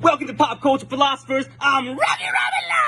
Welcome to Pop Culture Philosophers. I'm Rockin Robbie Live!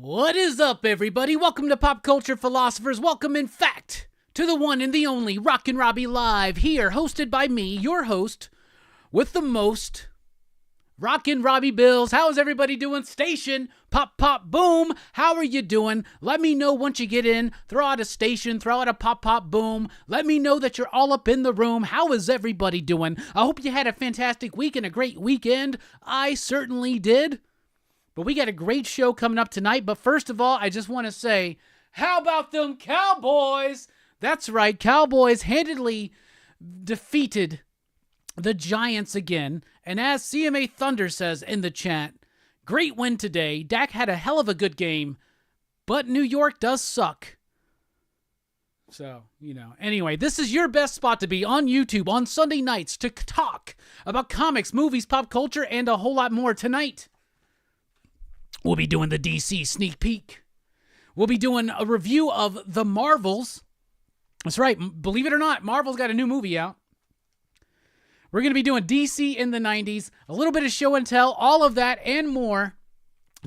What is up, everybody? Welcome to Pop Culture Philosophers. Welcome, in fact, to the one and the only Rockin Robbie Live here, hosted by me, your host, with the most, Rockin Robbie Bills. How is everybody doing? Station, pop, pop, boom. How are you doing? Let me know once you get in. Throw out a station, throw out a pop, pop, boom. Let me know that you're all up in the room. How is everybody doing? I hope you had a fantastic week and a great weekend. I certainly did. But we got a great show coming up tonight. But first of all, I just want to say, how about them Cowboys? That's right, Cowboys handedly defeated the Giants again. And as CMA Thunder says in the chat, great win today. Dak had a hell of a good game, but New York does suck. So, anyway, this is your best spot to be on YouTube on Sunday nights to talk about comics, movies, pop culture, and a whole lot more tonight. We'll be doing the DC sneak peek. We'll be doing a review of The Marvels. That's right. Believe it or not, Marvel's got a new movie out. We're going to be doing DC in the 90s, a little bit of show and tell, all of that and more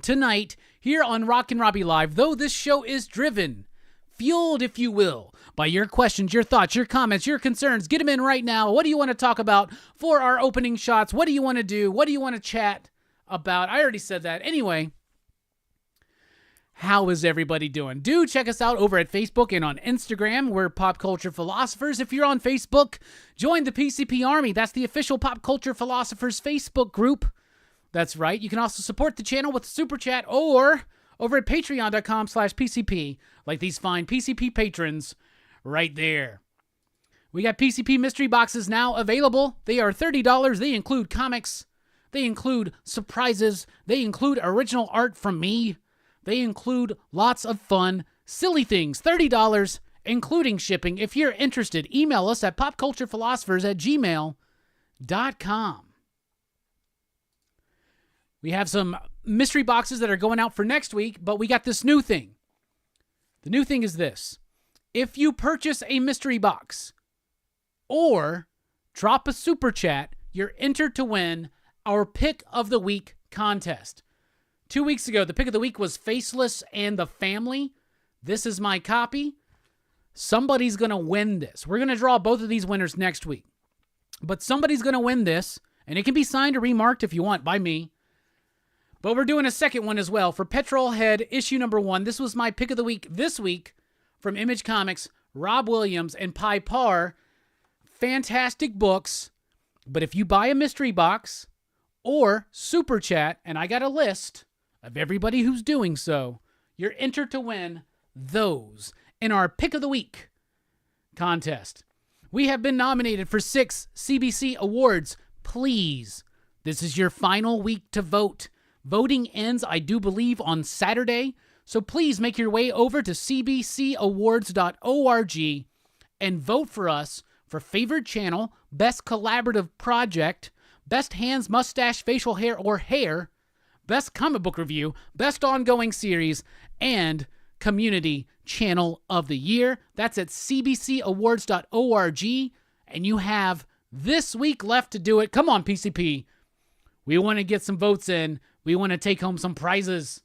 tonight here on Rockin Robbie Live. Though this show is driven, fueled, if you will, by your questions, your thoughts, your comments, your concerns. Get them in right now. What do you want to talk about for our opening shots? What do you want to do? What do you want to chat about? I already said that. Anyway. How is everybody doing? Do check us out over at Facebook and on Instagram. We're Pop Culture Philosophers. If you're on Facebook, join the PCP Army. That's the official Pop Culture Philosophers Facebook group. That's right. You can also support the channel with Super Chat or over at patreon.com/PCP, like these fine PCP patrons right there. We got PCP mystery boxes now available. They are $30. They include comics. They include surprises. They include original art from me. They include lots of fun, silly things. $30, including shipping. If you're interested, email us at popculturephilosophers@gmail.com. We have some mystery boxes that are going out for next week, but we got this new thing. The new thing is this. If you purchase a mystery box or drop a super chat, you're entered to win our Pick of the Week contest. 2 weeks ago, the pick of the week was Faceless and the Family. This is my copy. Somebody's going to win this. We're going to draw both of these winners next week. But somebody's going to win this, and it can be signed or remarked if you want by me. But we're doing a second one as well for Petrol Head issue number 1. This was my pick of the week this week from Image Comics, Rob Williams, and Pi Par. Fantastic books. But if you buy a mystery box or super chat, and I got a list of everybody who's doing so, you're entered to win those in our Pick of the Week contest. We have been nominated for 6 CBC awards. Please, this is your final week to vote. Voting ends, I do believe, on Saturday. So please make your way over to cbcawards.org and vote for us for favorite channel, best collaborative project, best hands, mustache, facial hair, or hair, best comic book review, best ongoing series, and community channel of the year. That's at cbcawards.org, and you have this week left to do it. Come on, PCP. We want to get some votes in. We want to take home some prizes.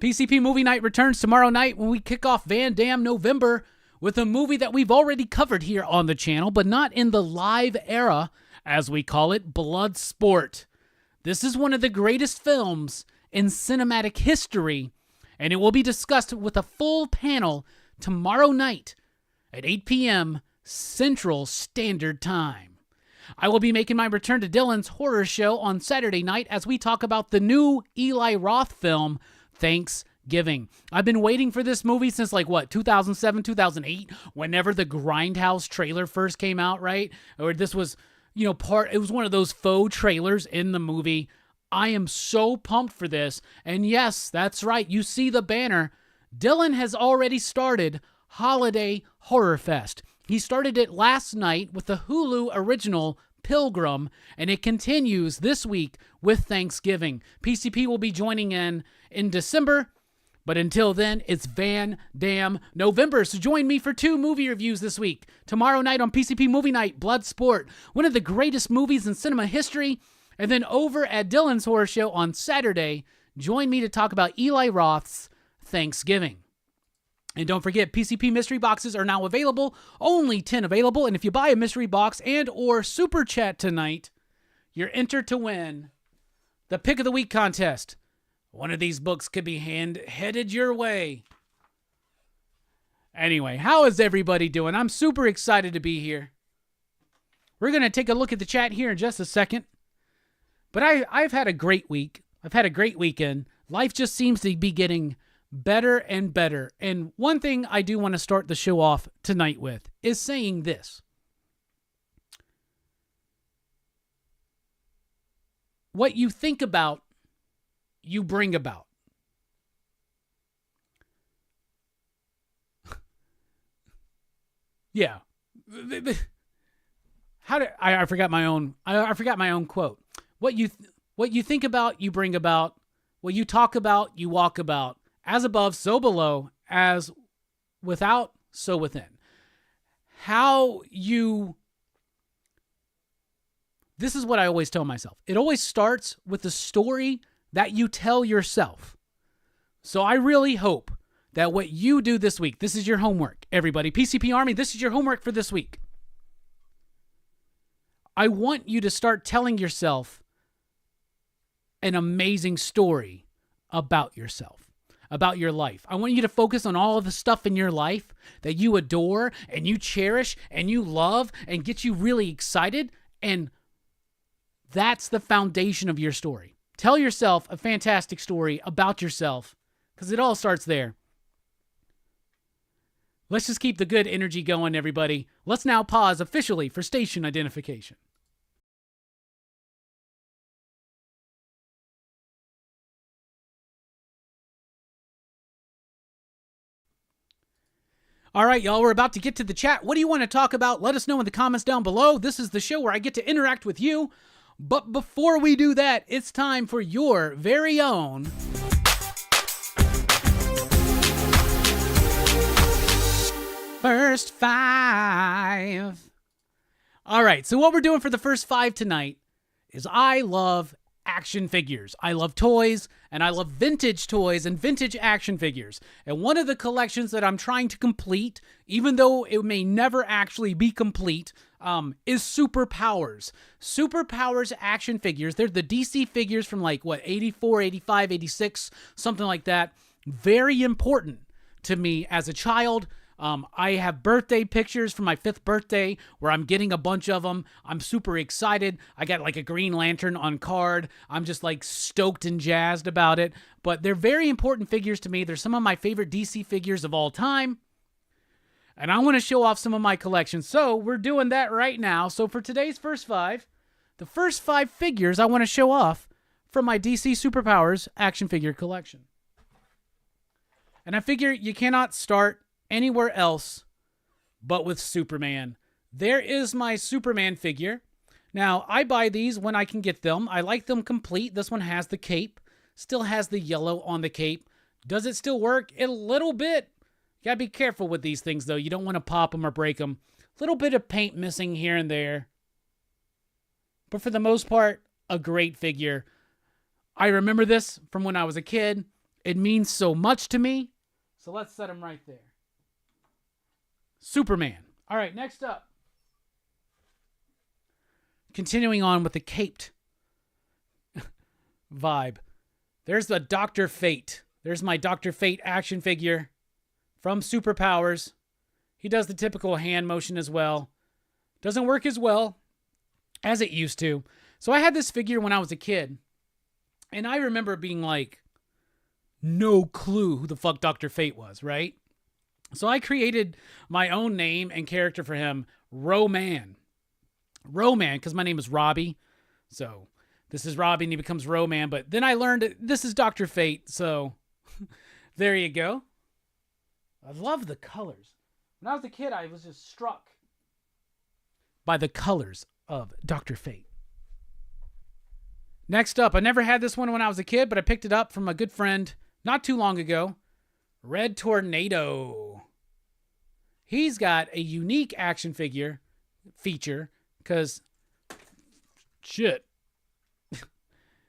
PCP Movie Night returns tomorrow night when we kick off Van Damme November with a movie that we've already covered here on the channel, but not in the live era, as we call it, Bloodsport. This is one of the greatest films in cinematic history, and it will be discussed with a full panel tomorrow night at 8 p.m. Central Standard Time. I will be making my return to Dylan's horror show on Saturday night as we talk about the new Eli Roth film, Thanksgiving. I've been waiting for this movie since 2007, 2008, whenever the Grindhouse trailer first came out, right? Or this was, it was one of those faux trailers in the movie. I am so pumped for this. And yes, that's right. You see the banner. Dylan has already started Holiday Horror Fest. He started it last night with the Hulu original Pilgrim, and it continues this week with Thanksgiving. PCP will be joining in December, but until then, it's Van Damme November. So join me for 2 movie reviews this week. Tomorrow night on PCP Movie Night, Bloodsport, one of the greatest movies in cinema history. And then over at Dylan's Horror Show on Saturday, join me to talk about Eli Roth's Thanksgiving. And don't forget, PCP mystery boxes are now available, only 10 available, and if you buy a mystery box and or super chat tonight, you're entered to win the Pick of the Week contest. One of these books could be headed your way. Anyway, how is everybody doing? I'm super excited to be here. We're going to take a look at the chat here in just a second. But I've had a great week. I've had a great weekend. Life just seems to be getting better and better. And one thing I do want to start the show off tonight with is saying this. What you think about, you bring about. Yeah. I forgot my own quote. What you think about, you bring about. What you talk about, you walk about. As above, so below, as without, so within. This is what I always tell myself. It always starts with the story that you tell yourself. So I really hope that what you do this week, this is your homework, everybody. PCP Army, this is your homework for this week. I want you to start telling yourself an amazing story about yourself. About your life. I want you to focus on all of the stuff in your life that you adore and you cherish and you love and get you really excited, and that's the foundation of your story. Tell yourself a fantastic story about yourself because it all starts there. Let's just keep the good energy going, everybody. Let's now pause officially for station identification. All right, y'all, we're about to get to the chat. What do you want to talk about? Let us know in the comments down below. This is the show where I get to interact with you. But before we do that, it's time for your very own First 5. All right, so what we're doing for the first 5 tonight is I love action figures. I love toys, and I love vintage toys and vintage action figures. And one of the collections that I'm trying to complete, even though it may never actually be complete, is Superpowers. Superpowers action figures. They're the DC figures from 84, 85, 86, something like that. Very important to me as a child. I have birthday pictures from my 5th birthday where I'm getting a bunch of them. I'm super excited. I got like a Green Lantern on card. I'm just like stoked and jazzed about it. But they're very important figures to me. They're some of my favorite DC figures of all time. And I want to show off some of my collection. So we're doing that right now. So for today's first 5, the first 5 figures I want to show off from my DC Superpowers action figure collection. And I figure you cannot start anywhere else but with Superman. There is my Superman figure. Now, I buy these when I can get them. I like them complete. This one has the cape. Still has the yellow on the cape. Does it still work? A little bit. You gotta be careful with these things, though. You don't want to pop them or break them. A little bit of paint missing here and there. But for the most part, a great figure. I remember this from when I was a kid. It means so much to me. So let's set him right there. Superman. All right, next up. Continuing on with the caped vibe. There's the Dr. Fate. There's my Dr. Fate action figure from Superpowers. He does the typical hand motion as well. Doesn't work as well as it used to. So I had this figure when I was a kid. And I remember being like, no clue who the fuck Dr. Fate was, right? So I created my own name and character for him, Roman. Roman, because my name is Robbie. So this is Robbie and he becomes Roman. But then I learned this is Dr. Fate. So there you go. I love the colors. When I was a kid, I was just struck by the colors of Dr. Fate. Next up, I never had this one when I was a kid, but I picked it up from a good friend not too long ago. Red Tornado. He's got a unique action figure feature because shit.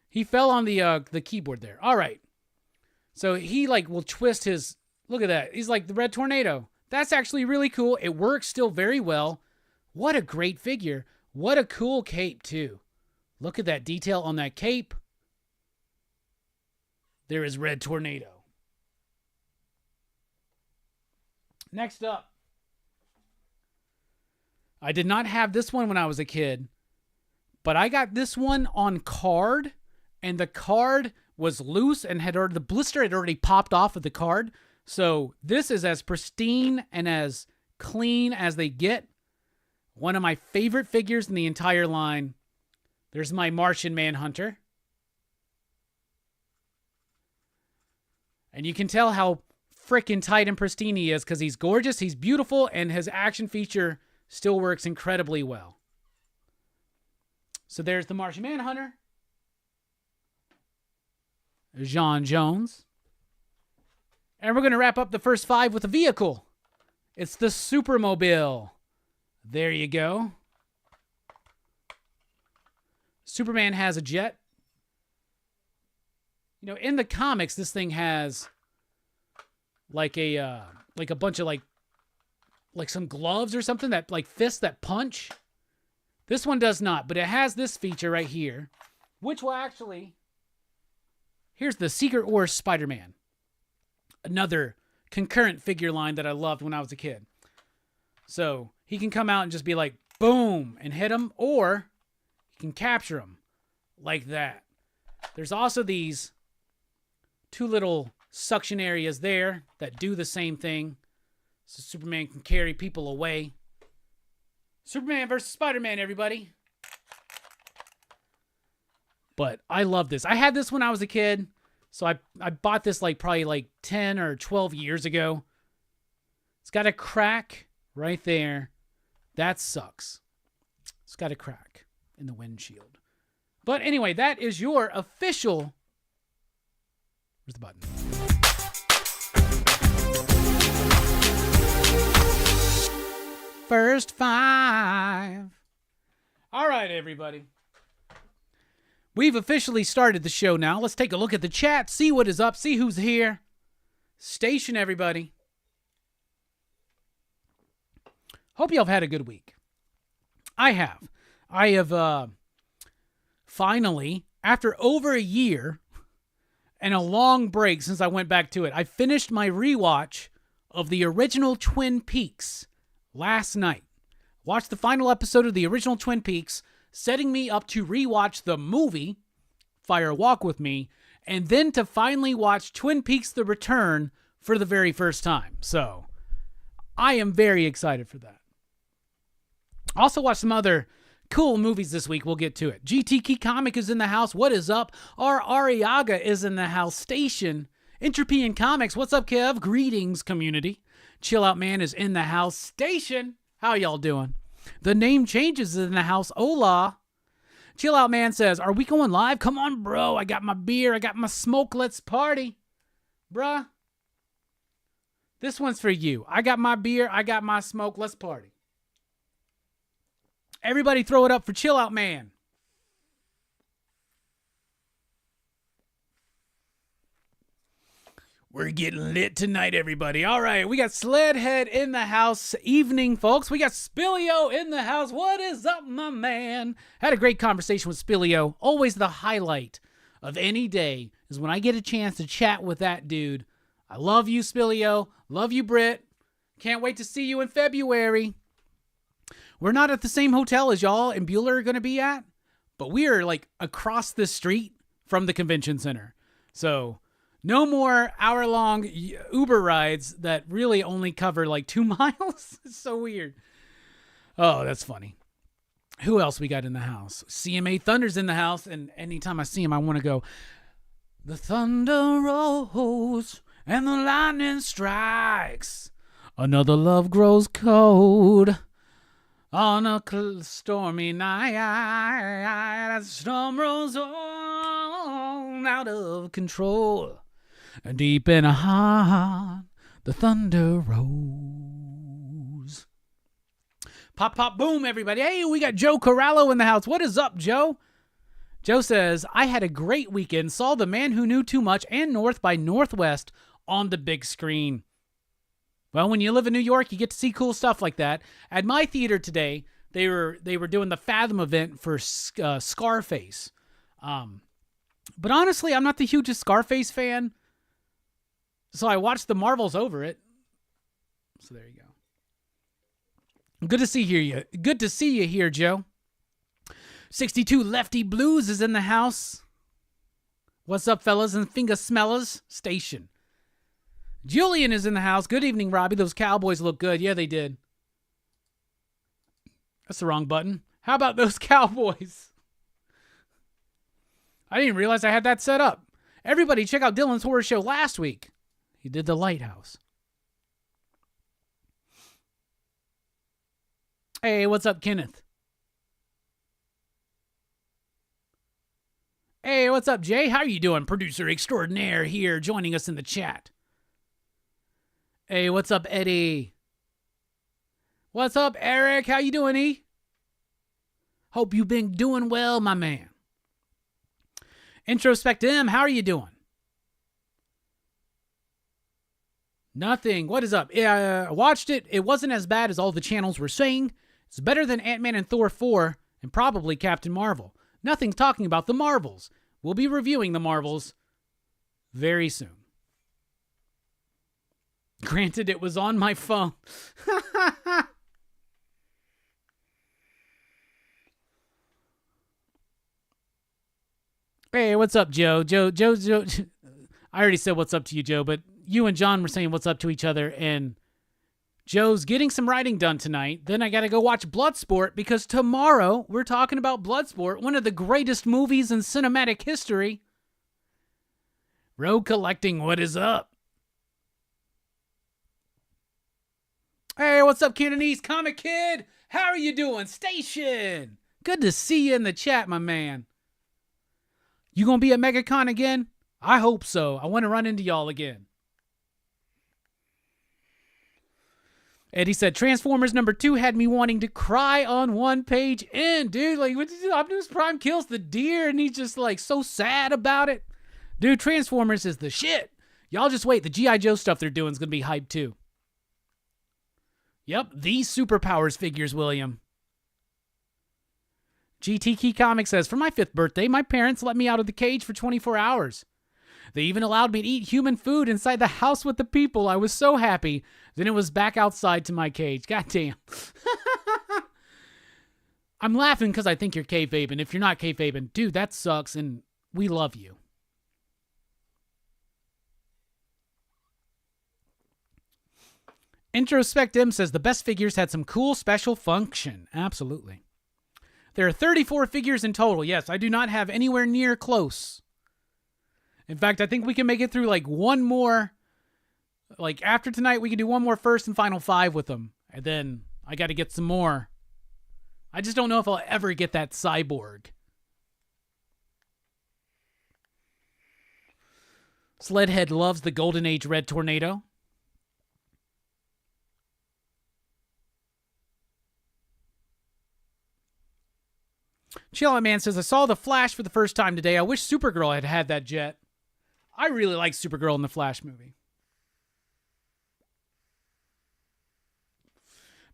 He fell on the keyboard there. All right. So he like will twist his, look at that. He's like the Red Tornado. That's actually really cool. It works still very well. What a great figure. What a cool cape too. Look at that detail on that cape. There is Red Tornado. Next up. I did not have this one when I was a kid, but I got this one on card, and the card was loose and the blister had already popped off of the card. So this is as pristine and as clean as they get. One of my favorite figures in the entire line. There's my Martian Manhunter. And you can tell how freaking tight and pristine he is because he's gorgeous, he's beautiful, and his action feature still works incredibly well. So there's the Martian Manhunter. John Jones. And we're going to wrap up the first 5 with a vehicle. It's the Supermobile. There you go. Superman has a jet. You know, in the comics, this thing has like a bunch of like some gloves or something that like fists that punch. This one does not, but it has this feature right here, which will actually, here's the Secret Wars Spider-Man. Another concurrent figure line that I loved when I was a kid. So he can come out and just be like, boom, and hit him, or you can capture him like that. There's also these 2 little suction areas there that do the same thing. So Superman can carry people away. Superman versus Spider-Man, everybody. But I love this. I had this when I was a kid. So I bought this probably 10 or 12 years ago. It's got a crack right there. That sucks. It's got a crack in the windshield. But anyway, that is your official... Where's the button? First 5. All right, everybody. We've officially started the show now. Let's take a look at the chat, see what is up, see who's here. Station, everybody. Hope y'all have had a good week. I have. I have finally, after over a year and a long break since I went back to it, I finished my rewatch of the original Twin Peaks last night. Watched the final episode of the original Twin Peaks, setting me up to rewatch the movie, Fire Walk with Me, and then to finally watch Twin Peaks The Return for the very first time. So, I am very excited for that. Also watched some other cool movies this week. We'll get to it. GTK Comic is in the house. What is up? Our Ariaga is in the house. Station. Entropian Comics. What's up, Kev? Greetings, community. Chill Out Man is in the house. Station. How y'all doing? The Name Changes is in the house. Hola. Chill Out Man says, are we going live? Come on, bro. I got my beer. I got my smoke. Let's party. Bruh. This one's for you. I got my beer. I got my smoke. Let's party. Everybody throw it up for Chill Out Man. We're getting lit tonight, everybody. All right, we got Sledhead in the house. Evening, folks. We got Spillio in the house. What is up, my man? Had a great conversation with Spillio. Always the highlight of any day is when I get a chance to chat with that dude. I love you, Spillio. Love you, Britt. Can't wait to see you in February. We're not at the same hotel as y'all and Bueller are going to be at, but we are like across the street from the convention center. So no more hour-long Uber rides that really only cover like 2 miles. It's so weird. Oh, that's funny. Who else we got in the house? CMA Thunder's in the house, and anytime I see him, I want to go, the thunder rolls and the lightning strikes. Another love grows cold on a stormy night. As the storm rolls on out of control. Deep in a heart, the thunder rolls. Pop, pop, boom, everybody. Hey, we got Joe Corallo in the house. What is up, Joe? Joe says, I had a great weekend. Saw The Man Who Knew Too Much and North by Northwest on the big screen. Well, when you live in New York, you get to see cool stuff like that. At my theater today, they were doing the Fathom event for Scarface. But honestly, I'm not the hugest Scarface fan. So I watched the Marvels over it. So there you go. Good to see you. Good to see you here, Joe. 62 Lefty Blues is in the house. What's up, fellas and finger smellers? Station. Julian is in the house. Good evening, Robbie. Those Cowboys look good. Yeah, they did. That's the wrong button. How about those Cowboys? I didn't realize I had that set up. Everybody, check out Dylan's horror show last week. He did The Lighthouse. Hey, what's up, Kenneth? Hey, what's up, Jay? How are you doing? Producer extraordinaire here, joining us in the chat. Hey, what's up, Eddie? What's up, Eric? How you doing, E? Hope you've been doing well, my man. Introspect M, how are you doing? Nothing. What is up? Yeah, I watched it. It wasn't as bad as all the channels were saying. It's better than Ant-Man and Thor 4 and probably Captain Marvel. Nothing's talking about the Marvels. We'll be reviewing the Marvels very soon. Granted, it was on my phone. Hey, what's up, Joe? Joe. I already said what's up to you, Joe, but you and John were saying what's up to each other, and Joe's getting some writing done tonight. Then I got to go watch Bloodsport because tomorrow we're talking about Bloodsport, one of the greatest movies in cinematic history. Road Collecting, what is up? Hey, what's up, Cantonese Comic Kid? How are you doing? Station! Good to see you in the chat, my man. You gonna be at MegaCon again? I hope so. I want to run into y'all again. Eddie said, Transformers #2 had me wanting to cry on one page in, dude. Like, Optimus Prime kills the deer, and he's just, like, so sad about it. Dude, Transformers is the shit. Y'all just wait. The G.I. Joe stuff they're doing is going to be hyped, too. Yep, these superpowers figures, William. GTK Comics says, for my 5th birthday, my parents let me out of the cage for 24 hours. They even allowed me to eat human food inside the house with the people. I was so happy. Then it was back outside to my cage. Goddamn. I'm laughing because I think you're kayfabing. If you're not kayfabing, dude, that sucks, and we love you. Introspect M says the best figures had some cool special function. Absolutely. There are 34 figures in total. Yes, I do not have anywhere near close. In fact, I think we can make it through like one more. Like after tonight, we can do one more first and final 5 with them. And then I got to get some more. I just don't know if I'll ever get that cyborg. Sledhead loves the Golden Age Red Tornado. Chill Out Man says, I saw The Flash for the first time today. I wish Supergirl had had that jet. I really like Supergirl in the Flash movie.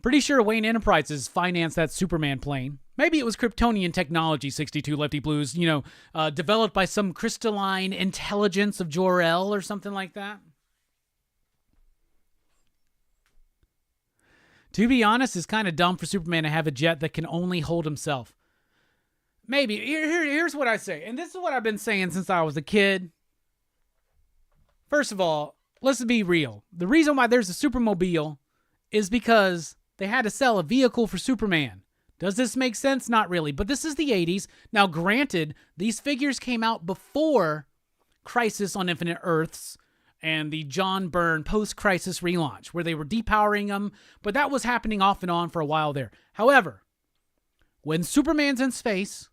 Pretty sure Wayne Enterprises financed that Superman plane. Maybe it was Kryptonian technology, 62 Lefty Blues, developed by some crystalline intelligence of Jor-El or something like that. To be honest, it's kind of dumb for Superman to have a jet that can only hold himself. Maybe. Here's what I say, and this is what I've been saying since I was a kid. First of all, let's be real. The reason why there's a Supermobile is because they had to sell a vehicle for Superman. Does this make sense? Not really, but this is the 80s. Now, granted, these figures came out before Crisis on Infinite Earths and the John Byrne post-Crisis relaunch, where they were depowering them, but that was happening off and on for a while there. However, when Superman's in space,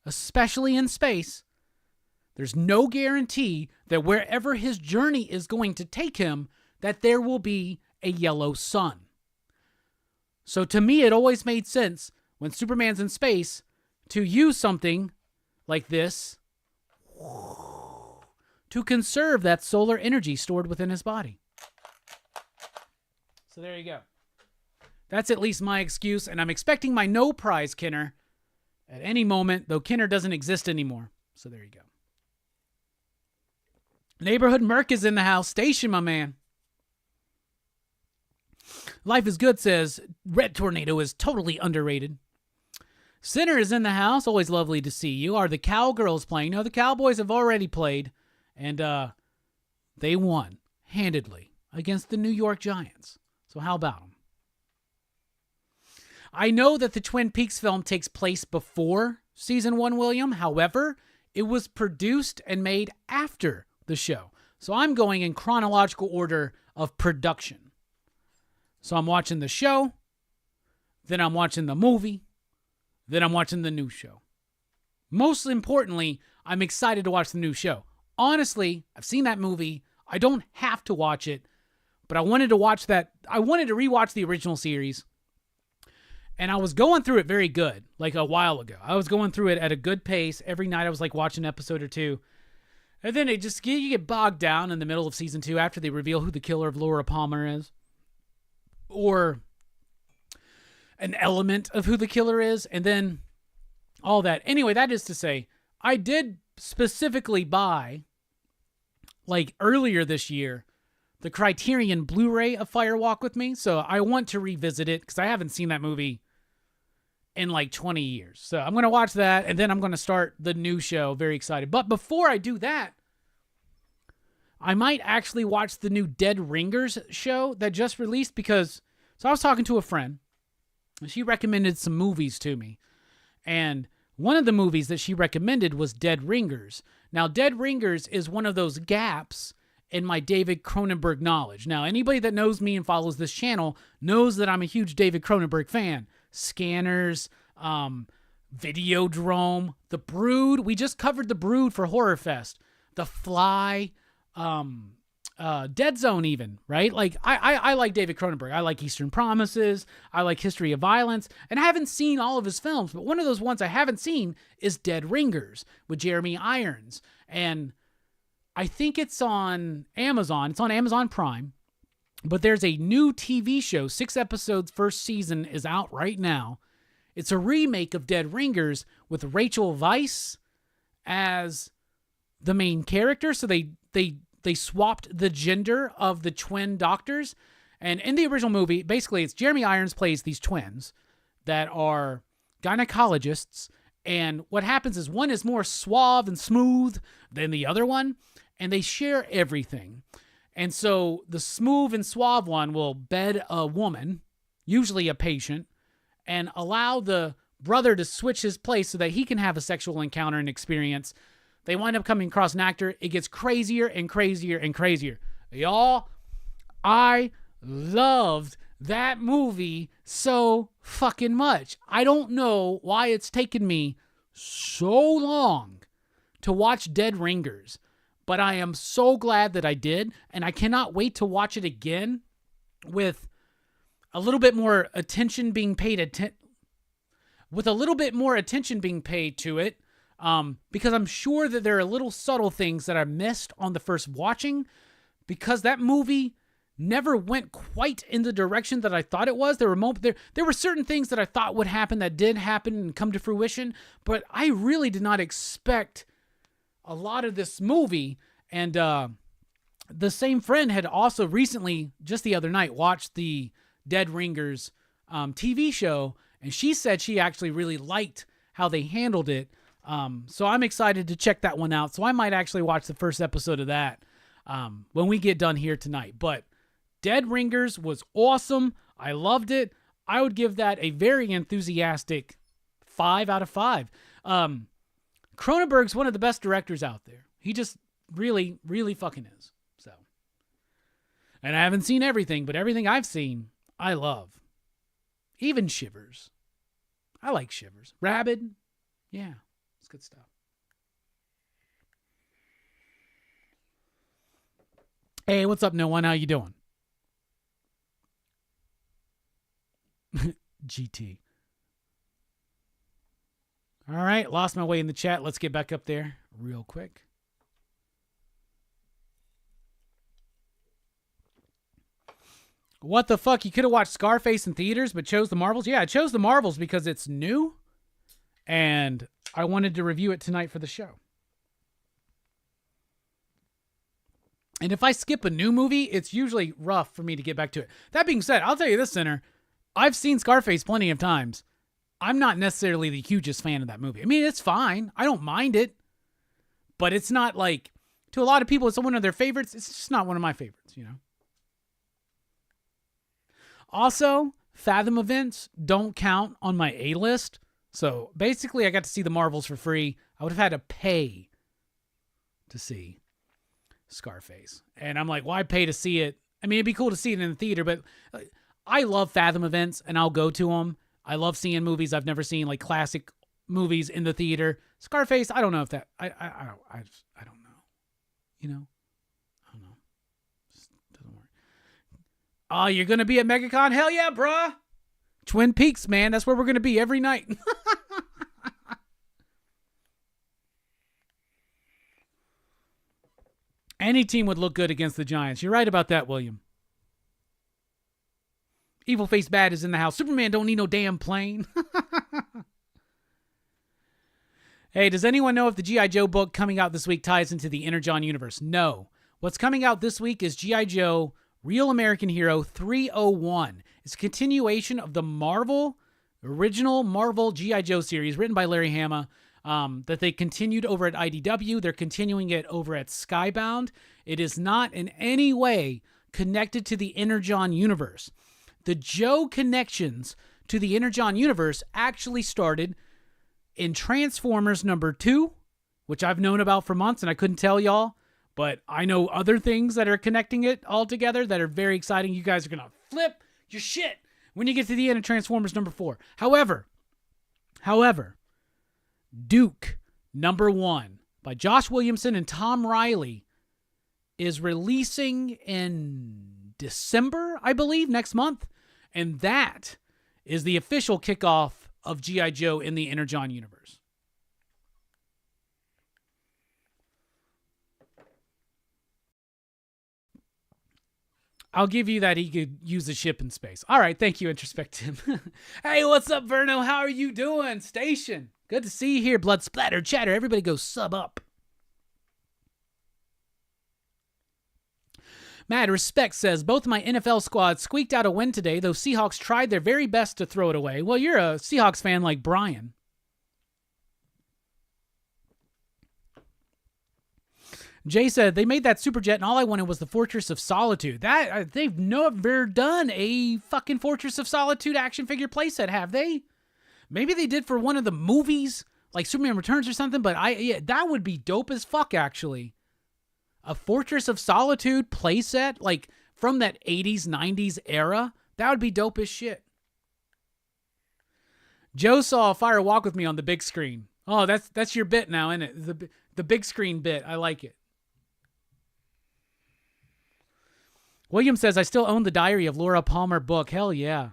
especially in space, there's no guarantee that wherever his journey is going to take him, that there will be a yellow sun. So to me, it always made sense when Superman's in space to use something like this to conserve that solar energy stored within his body. So there you go. That's at least my excuse, and I'm expecting my no prize Kenner at any moment, though Kenner doesn't exist anymore. So there you go. Neighborhood Merc is in the house. Station, my man. Life is Good says, Red Tornado is totally underrated. Sinner is in the house. Always lovely to see you. Are the Cowgirls playing? No, the Cowboys have already played, and they won handedly against the New York Giants. So how about them? I know that the Twin Peaks film takes place before season 1, William. However, it was produced and made after the show. So I'm going in chronological order of production. So I'm watching the show, then I'm watching the movie, then I'm watching the new show. Most importantly, I'm excited to watch the new show. Honestly, I've seen that movie. I don't have to watch it, but I wanted to watch that. I wanted to rewatch the original series. And I was going through it very good, like a while ago. I was going through it at a good pace. Every night I was like watching an episode or two. And then you get bogged down in the middle of season 2 after they reveal who the killer of Laura Palmer is. Or an element of who the killer is. And then all that. Anyway, that is to say, I did specifically buy, like earlier this year, the Criterion Blu-ray of Fire Walk with Me. So I want to revisit it because I haven't seen that movie in like 20 years. So I'm going to watch that, and then I'm going to start the new show. Very excited. But before I do that, I might actually watch the new Dead Ringers show that just released because, so I was talking to a friend, and she recommended some movies to me. And one of the movies that she recommended was Dead Ringers. Now, Dead Ringers is one of those gaps in my David Cronenberg knowledge. Now, anybody that knows me and follows this channel knows that I'm a huge David Cronenberg fan. Scanners, Videodrome, The Brood. We just covered The Brood for Horror Fest. The Fly, Dead Zone even, right? Like, I like David Cronenberg. I like Eastern Promises. I like History of Violence. And I haven't seen all of his films, but one of those ones I haven't seen is Dead Ringers with Jeremy Irons. And I think it's on Amazon. It's on Amazon Prime. But there's a new TV show. 6 episodes, first season is out right now. It's a remake of Dead Ringers with Rachel Weisz as the main character. So they swapped the gender of the twin doctors. And in the original movie, basically, it's Jeremy Irons plays these twins that are gynecologists. And what happens is one is more suave and smooth than the other one, and they share everything. And so the smooth and suave one will bed a woman, usually a patient, and allow the brother to switch his place so that he can have a sexual encounter and experience. They wind up coming across an actor. It gets crazier and crazier and crazier. Y'all, I loved that movie so fucking much. I don't know why it's taken me so long to watch Dead Ringers, but I am so glad that I did, and I cannot wait to watch it again with a little bit more attention being paid to it, because I'm sure that there are little subtle things that I missed on the first watching, because that movie never went quite in the direction that I thought it was. There were certain things that I thought would happen that did happen and come to fruition, but I really did not expect a lot of this movie. And the same friend had also recently, just the other night, watched the Dead Ringers TV show, and she said she actually really liked how they handled it. So I'm excited to check that one out. So I might actually watch the first episode of that when we get done here tonight. But Dead Ringers was awesome. I loved it. I would give that a very enthusiastic 5 out of 5. Cronenberg's one of the best directors out there. He just really, really fucking is. So, and I haven't seen everything, but everything I've seen, I love. Even Shivers. I like Shivers. Rabid. Yeah, it's good stuff. Hey, what's up, No One? How you doing? GT. All right, lost my way in the chat. Let's get back up there real quick. What the fuck? You could have watched Scarface in theaters but chose the Marvels? Yeah, I chose the Marvels because it's new, and I wanted to review it tonight for the show. And if I skip a new movie, it's usually rough for me to get back to it. That being said, I'll tell you this, Sinner. I've seen Scarface plenty of times. I'm not necessarily the hugest fan of that movie. I mean, it's fine. I don't mind it. But it's not like, to a lot of people, it's one of their favorites. It's just not one of my favorites, you know? Also, Fathom events don't count on my A-list. So basically, I got to see the Marvels for free. I would have had to pay to see Scarface. And I'm like, why pay to see it? I mean, it'd be cool to see it in the theater, but I love Fathom events, and I'll go to them. I love seeing movies I've never seen, like classic movies in the theater. Scarface, I don't know if that, I don't know. You know? I don't know. Just doesn't work. Oh, you're going to be at MegaCon? Hell yeah, bruh. Twin Peaks, man. That's where we're going to be every night. Any team would look good against the Giants. You're right about that, William. Evil Face Bad is in the house. Superman don't need no damn plane. Hey, does anyone know if the G.I. Joe book coming out this week ties into the Energon universe? No. What's coming out this week is G.I. Joe Real American Hero 301. It's a continuation of the original Marvel G.I. Joe series written by Larry Hama that they continued over at IDW. They're continuing it over at Skybound. It is not in any way connected to the Energon universe. The Joe connections to the Energon universe actually started in Transformers number 2, which I've known about for months and I couldn't tell y'all, but I know other things that are connecting it all together that are very exciting. You guys are going to flip your shit when you get to the end of Transformers number 4. However, Duke number 1 by Josh Williamson and Tom Riley is releasing in December, I believe, next month. And that is the official kickoff of G.I. Joe in the Energon universe. I'll give you that he could use a ship in space. All right, thank you, Introspective. Hey, what's up, Verno? How are you doing? Station. Good to see you here, Blood Splatter Chatter. Everybody go sub up. Mad Respect says, both my NFL squads squeaked out a win today, though Seahawks tried their very best to throw it away. Well, you're a Seahawks fan like Brian. Jay said, they made that Superjet and all I wanted was the Fortress of Solitude. They've never done a fucking Fortress of Solitude action figure playset, have they? Maybe they did for one of the movies, like Superman Returns or something, but that would be dope as fuck, actually. A Fortress of Solitude playset, like from that 80s, 90s era, that would be dope as shit. Joe saw Fire Walk with Me on the big screen. Oh, that's your bit now, isn't it? The big screen bit. I like it. William says, I still own the Diary of Laura Palmer book. Hell yeah.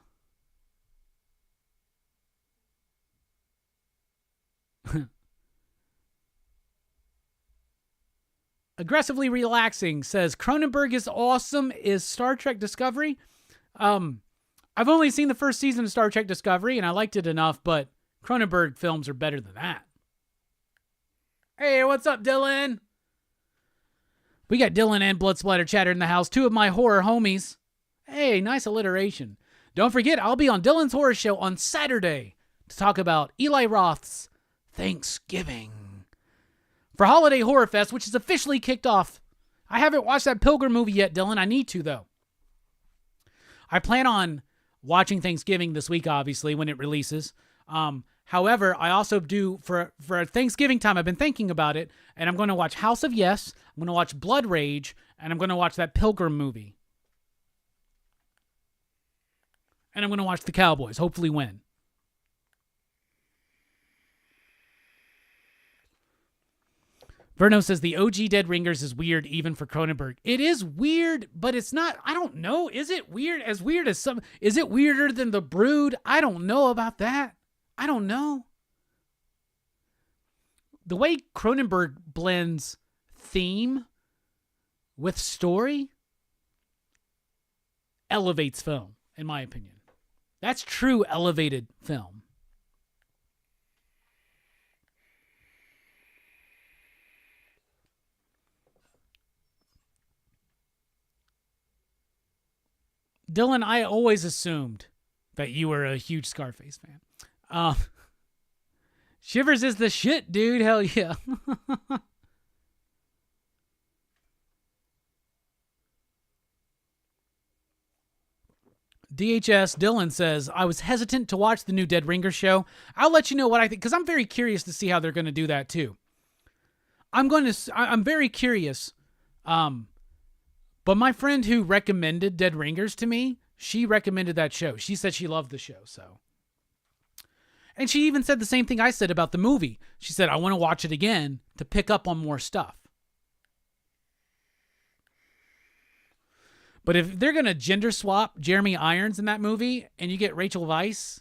Aggressively Relaxing says, Cronenberg is awesome. Is Star Trek Discovery? I've only seen the first season of Star Trek Discovery, and I liked it enough, but Cronenberg films are better than that. Hey, what's up, Dylan? We got Dylan and Bloodsplatter Chatter in the house, two of my horror homies. Hey, nice alliteration. Don't forget, I'll be on Dylan's Horror Show on Saturday to talk about Eli Roth's Thanksgiving for Holiday Horror Fest, which is officially kicked off. I haven't watched that Pilgrim movie yet, Dylan. I need to, though. I plan on watching Thanksgiving this week, obviously, when it releases. However, I also do, for Thanksgiving time, I've been thinking about it, and I'm going to watch House of Yes, I'm going to watch Blood Rage, and I'm going to watch that Pilgrim movie. And I'm going to watch The Cowboys, hopefully win. Verno says, the OG Dead Ringers is weird even for Cronenberg. It is weird, but it's not, I don't know. Is it weird? As weird as some, is it weirder than The Brood? I don't know about that. I don't know. The way Cronenberg blends theme with story elevates film, in my opinion. That's true elevated film. Dylan, I always assumed that you were a huge Scarface fan. Shivers is the shit, dude. Hell yeah. DHS Dylan says, I was hesitant to watch the new Dead Ringer show. I'll let you know what I think, because I'm very curious to see how they're going to do that too. I'm very curious. But my friend who recommended Dead Ringers to me, she recommended that show. She said she loved the show, so. And she even said the same thing I said about the movie. She said, I want to watch it again to pick up on more stuff. But if they're going to gender swap Jeremy Irons in that movie and you get Rachel Weisz,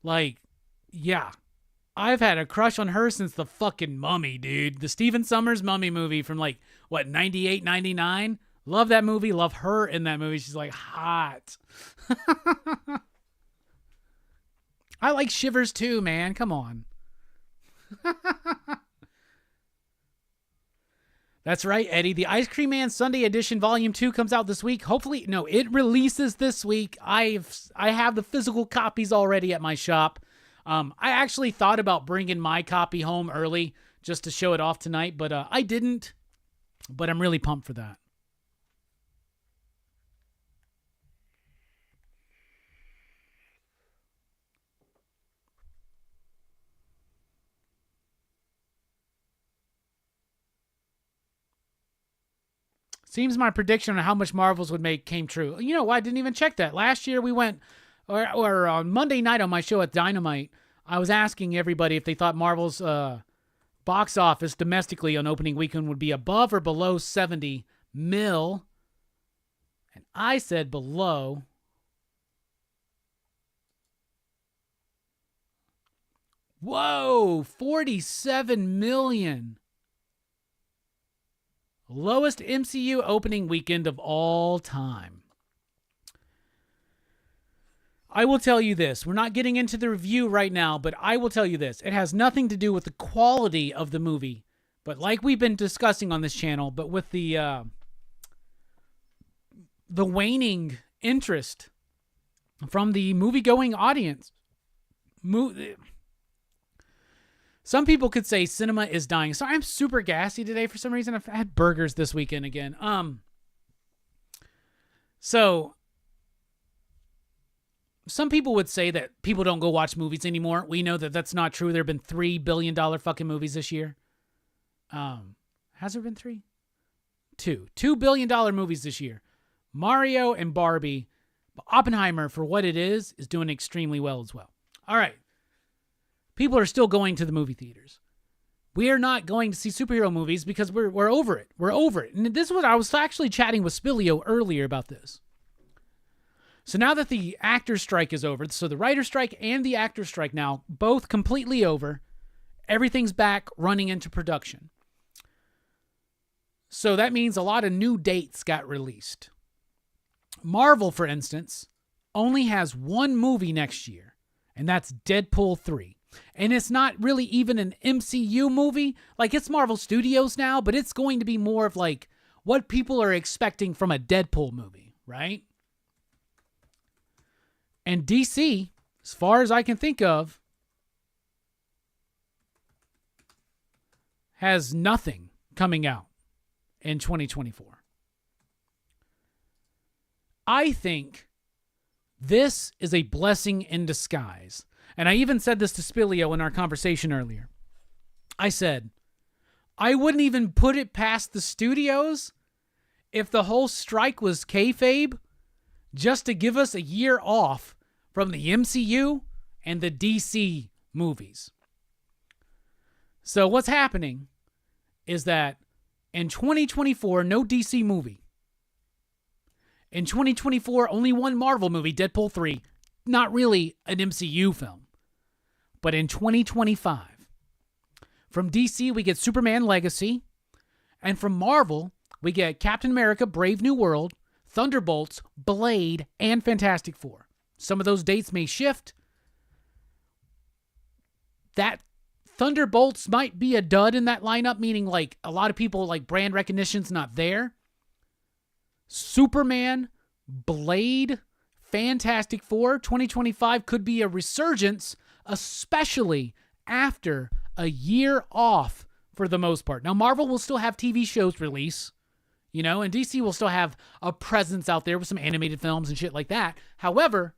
like, yeah. I've had a crush on her since the fucking Mummy, dude. The Stephen Sommers Mummy movie from 98, 99? Love that movie. Love her in that movie. She's like hot. I like Shivers too, man. Come on. That's right, Eddie. The Ice Cream Man Sunday Edition Volume 2 comes out this week. Hopefully, no, it releases this week. I have the physical copies already at my shop. I actually thought about bringing my copy home early just to show it off tonight, but I didn't. But I'm really pumped for that. Seems my prediction on how much Marvels would make came true. You know what? I didn't even check that. Last year we went, or on Monday night on my show at Dynamite, I was asking everybody if they thought Marvel's box office domestically on opening weekend would be above or below 70 mil. And I said below. Whoa, 47 million. Lowest MCU opening weekend of all time. I will tell you this. We're not getting into the review right now, but I will tell you this. It has nothing to do with the quality of the movie. But like we've been discussing on this channel, but with the the waning interest from the movie-going audience. Some people could say cinema is dying. Sorry, I'm super gassy today for some reason. I've had burgers this weekend again. So some people would say that people don't go watch movies anymore. We know that that's not true. There have been $3 billion fucking movies this year. Has there been three? $2 billion movies this year. Mario and Barbie. Oppenheimer, for what it is doing extremely well as well. All right. People are still going to the movie theaters. We are not going to see superhero movies because we're over it. We're over it. And this is what I was actually chatting with Spilio earlier about this. So now that the actors' strike is over, so the writer's strike and the actors' strike now, both completely over, everything's back running into production. So that means a lot of new dates got released. Marvel, for instance, only has one movie next year, and that's Deadpool 3. And it's not really even an MCU movie. Like, it's Marvel Studios now, but it's going to be more of like what people are expecting from a Deadpool movie, right? And DC, as far as I can think of, has nothing coming out in 2024. I think this is a blessing in disguise. And I even said this to Spilio in our conversation earlier. I said, I wouldn't even put it past the studios if the whole strike was kayfabe, just to give us a year off from the MCU and the DC movies. So what's happening is that in 2024, no DC movie. In 2024, only one Marvel movie, Deadpool 3. Not really an MCU film. But in 2025, from DC, we get Superman Legacy. And from Marvel, we get Captain America, Brave New World, Thunderbolts, Blade, and Fantastic Four. Some of those dates may shift. That Thunderbolts might be a dud in that lineup, meaning like a lot of people, like brand recognition's not there. Superman, Blade, Fantastic Four, 2025 could be a resurgence, especially after a year off for the most part. Now, Marvel will still have TV shows release, and DC will still have a presence out there with some animated films and shit like that. However,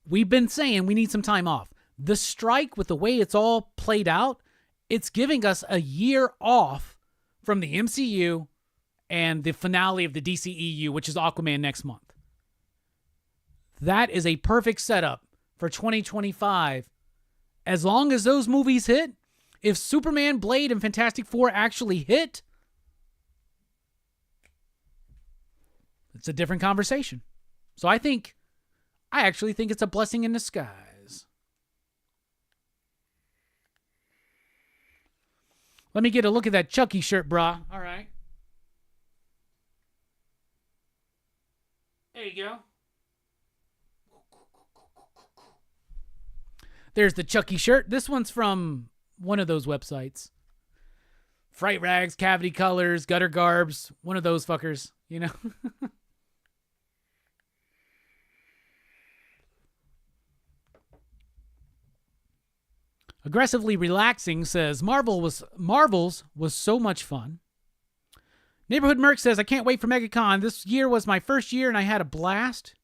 we've been saying we need some time off. The strike, with the way it's all played out, it's giving us a year off from the MCU and the finale of the DCEU, which is Aquaman next month. That is a perfect setup for 2025. As long as those movies hit, if Superman, Blade, and Fantastic Four actually hit, it's a different conversation. So I actually think it's a blessing in disguise. Let me get a look at that Chucky shirt, brah. All right. There you go. There's the Chucky shirt. This one's from one of those websites. Fright Rags, Cavity Colors, Gutter Garbs. One of those fuckers, Aggressively Relaxing says, Marvel's was so much fun. Neighborhood Merc says, I can't wait for MegaCon. This year was my first year and I had a blast.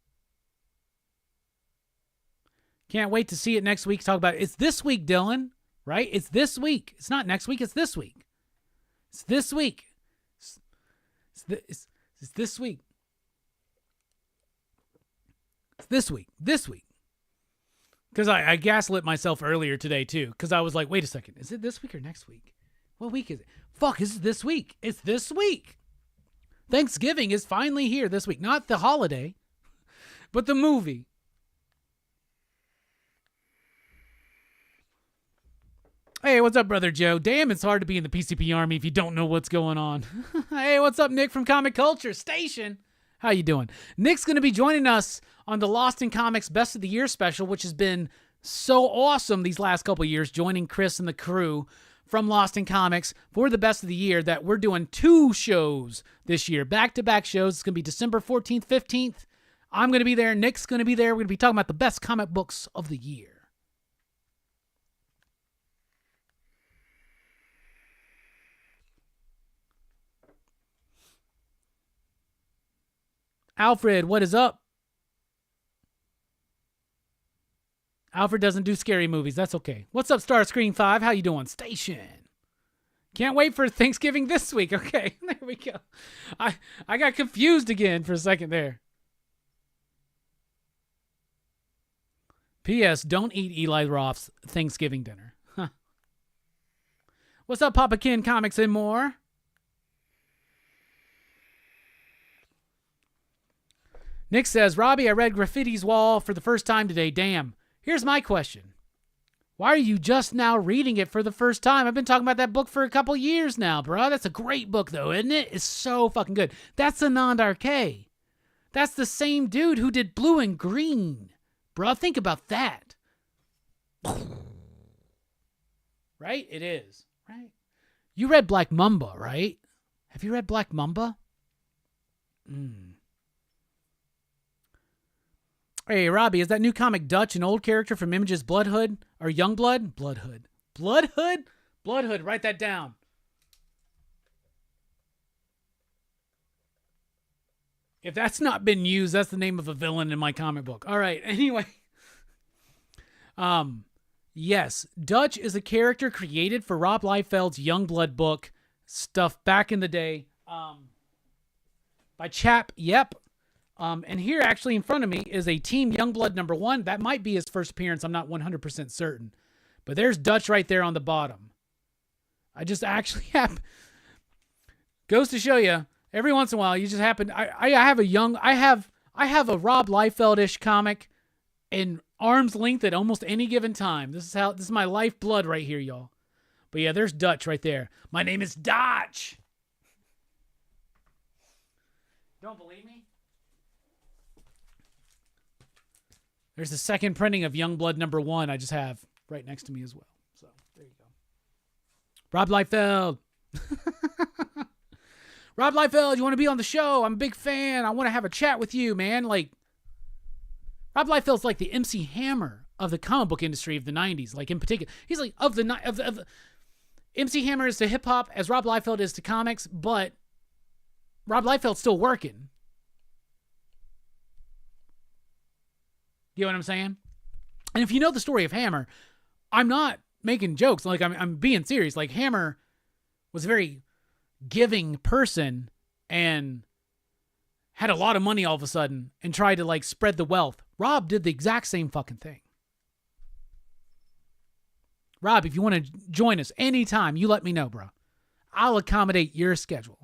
Can't wait to see it next week. Talk about it. It's this week, Dylan, right? It's this week. It's not next week. It's this week. It's this week. It's this week. It's this week. This week. Because I gaslit myself earlier today, too. Because I was like, wait a second. Is it this week or next week? What week is it? Fuck, is it this week? It's this week. Thanksgiving is finally here this week. Not the holiday, but the movie. Hey, what's up, Brother Joe? Damn, it's hard to be in the PCP Army if you don't know what's going on. Hey, what's up, Nick from Comic Culture Station? How you doing? Nick's going to be joining us on the Lost in Comics Best of the Year special, which has been so awesome these last couple of years, joining Chris and the crew from Lost in Comics for the best of the year that we're doing 2 shows this year, back-to-back shows. It's going to be December 14th, 15th. I'm going to be there. Nick's going to be there. We're going to be talking about the best comic books of the year. Alfred, what is up? Alfred doesn't do scary movies. That's okay. What's up, Starscreen 5? How you doing? Station. Can't wait for Thanksgiving this week. Okay, there we go. I got confused again for a second there. P.S. Don't eat Eli Roth's Thanksgiving dinner. Huh. What's up, Papa Ken Comics and more? Nick says, Robbie, I read Graffiti's Wall for the first time today. Damn. Here's my question. Why are you just now reading it for the first time? I've been talking about that book for a couple years now, bro. That's a great book, though, isn't it? It's so fucking good. That's Anand R.K. That's the same dude who did Blue and Green. Bro, think about that. Right? It is. Right? You read Black Mamba, right? Have you read Black Mamba? Hey, Robbie, is that new comic Dutch an old character from Image's Bloodhood? Or Youngblood? Bloodhood. Bloodhood? Bloodhood, write that down. If that's not been used, that's the name of a villain in my comic book. All right, anyway. Yes, Dutch is a character created for Rob Liefeld's Youngblood book stuff back in the day. By Chap Yep. And here, actually, in front of me is a Team Youngblood #1. That might be his first appearance. I'm not 100% certain. But there's Dutch right there on the bottom. I just actually have... Goes to show you, every once in a while, you just happen... I have a Rob Liefeld-ish comic in arm's length at almost any given time. This is my lifeblood right here, y'all. But yeah, there's Dutch right there. My name is Dutch. Don't believe me? There's the second printing of Youngblood #1 I just have right next to me as well. So, there you go. Rob Liefeld. Rob Liefeld, you want to be on the show? I'm a big fan. I want to have a chat with you, man. Like, Rob Liefeld's like the MC Hammer of the comic book industry of the 90s. Like, in particular. He's like, MC Hammer is to hip-hop as Rob Liefeld is to comics, but Rob Liefeld's still working. You know what I'm saying? And if you know the story of Hammer, I'm not making jokes. Like, I'm being serious. Like, Hammer was a very giving person and had a lot of money all of a sudden and tried to, like, spread the wealth. Rob did the exact same fucking thing. Rob, if you want to join us anytime, you let me know, bro. I'll accommodate your schedule.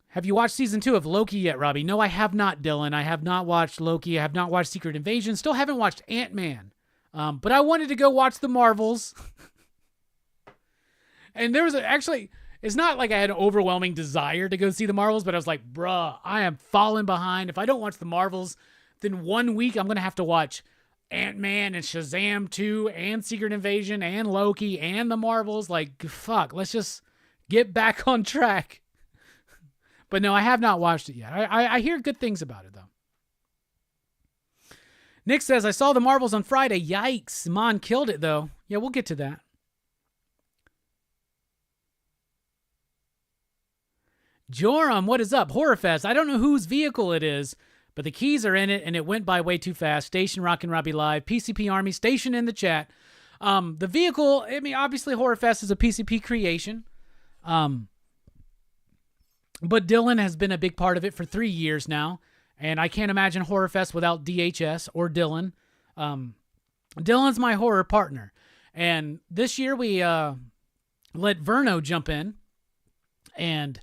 Have you watched season 2 of Loki yet, Robbie? No, I have not, Dylan. I have not watched Loki. I have not watched Secret Invasion. Still haven't watched Ant-Man. But I wanted to go watch the Marvels. And there was actually, it's not like I had an overwhelming desire to go see the Marvels, but I was like, bruh, I am falling behind. If I don't watch the Marvels, then 1 week I'm going to have to watch Ant-Man and Shazam 2 and Secret Invasion and Loki and the Marvels. Like, fuck, let's just get back on track. But no, I have not watched it yet. I hear good things about it, though. Nick says, I saw the Marvels on Friday. Yikes. Mon killed it, though. Yeah, we'll get to that. Joram, what is up? Horrorfest. I don't know whose vehicle it is, but the keys are in it, and it went by way too fast. Station Rockin Robbie Live. PCP Army. Station in the chat. The vehicle, I mean, obviously Horrorfest is a PCP creation. But Dylan has been a big part of it for 3 years now, and I can't imagine Horrorfest without DHS or Dylan. Dylan's my horror partner, and this year we let Verno jump in, and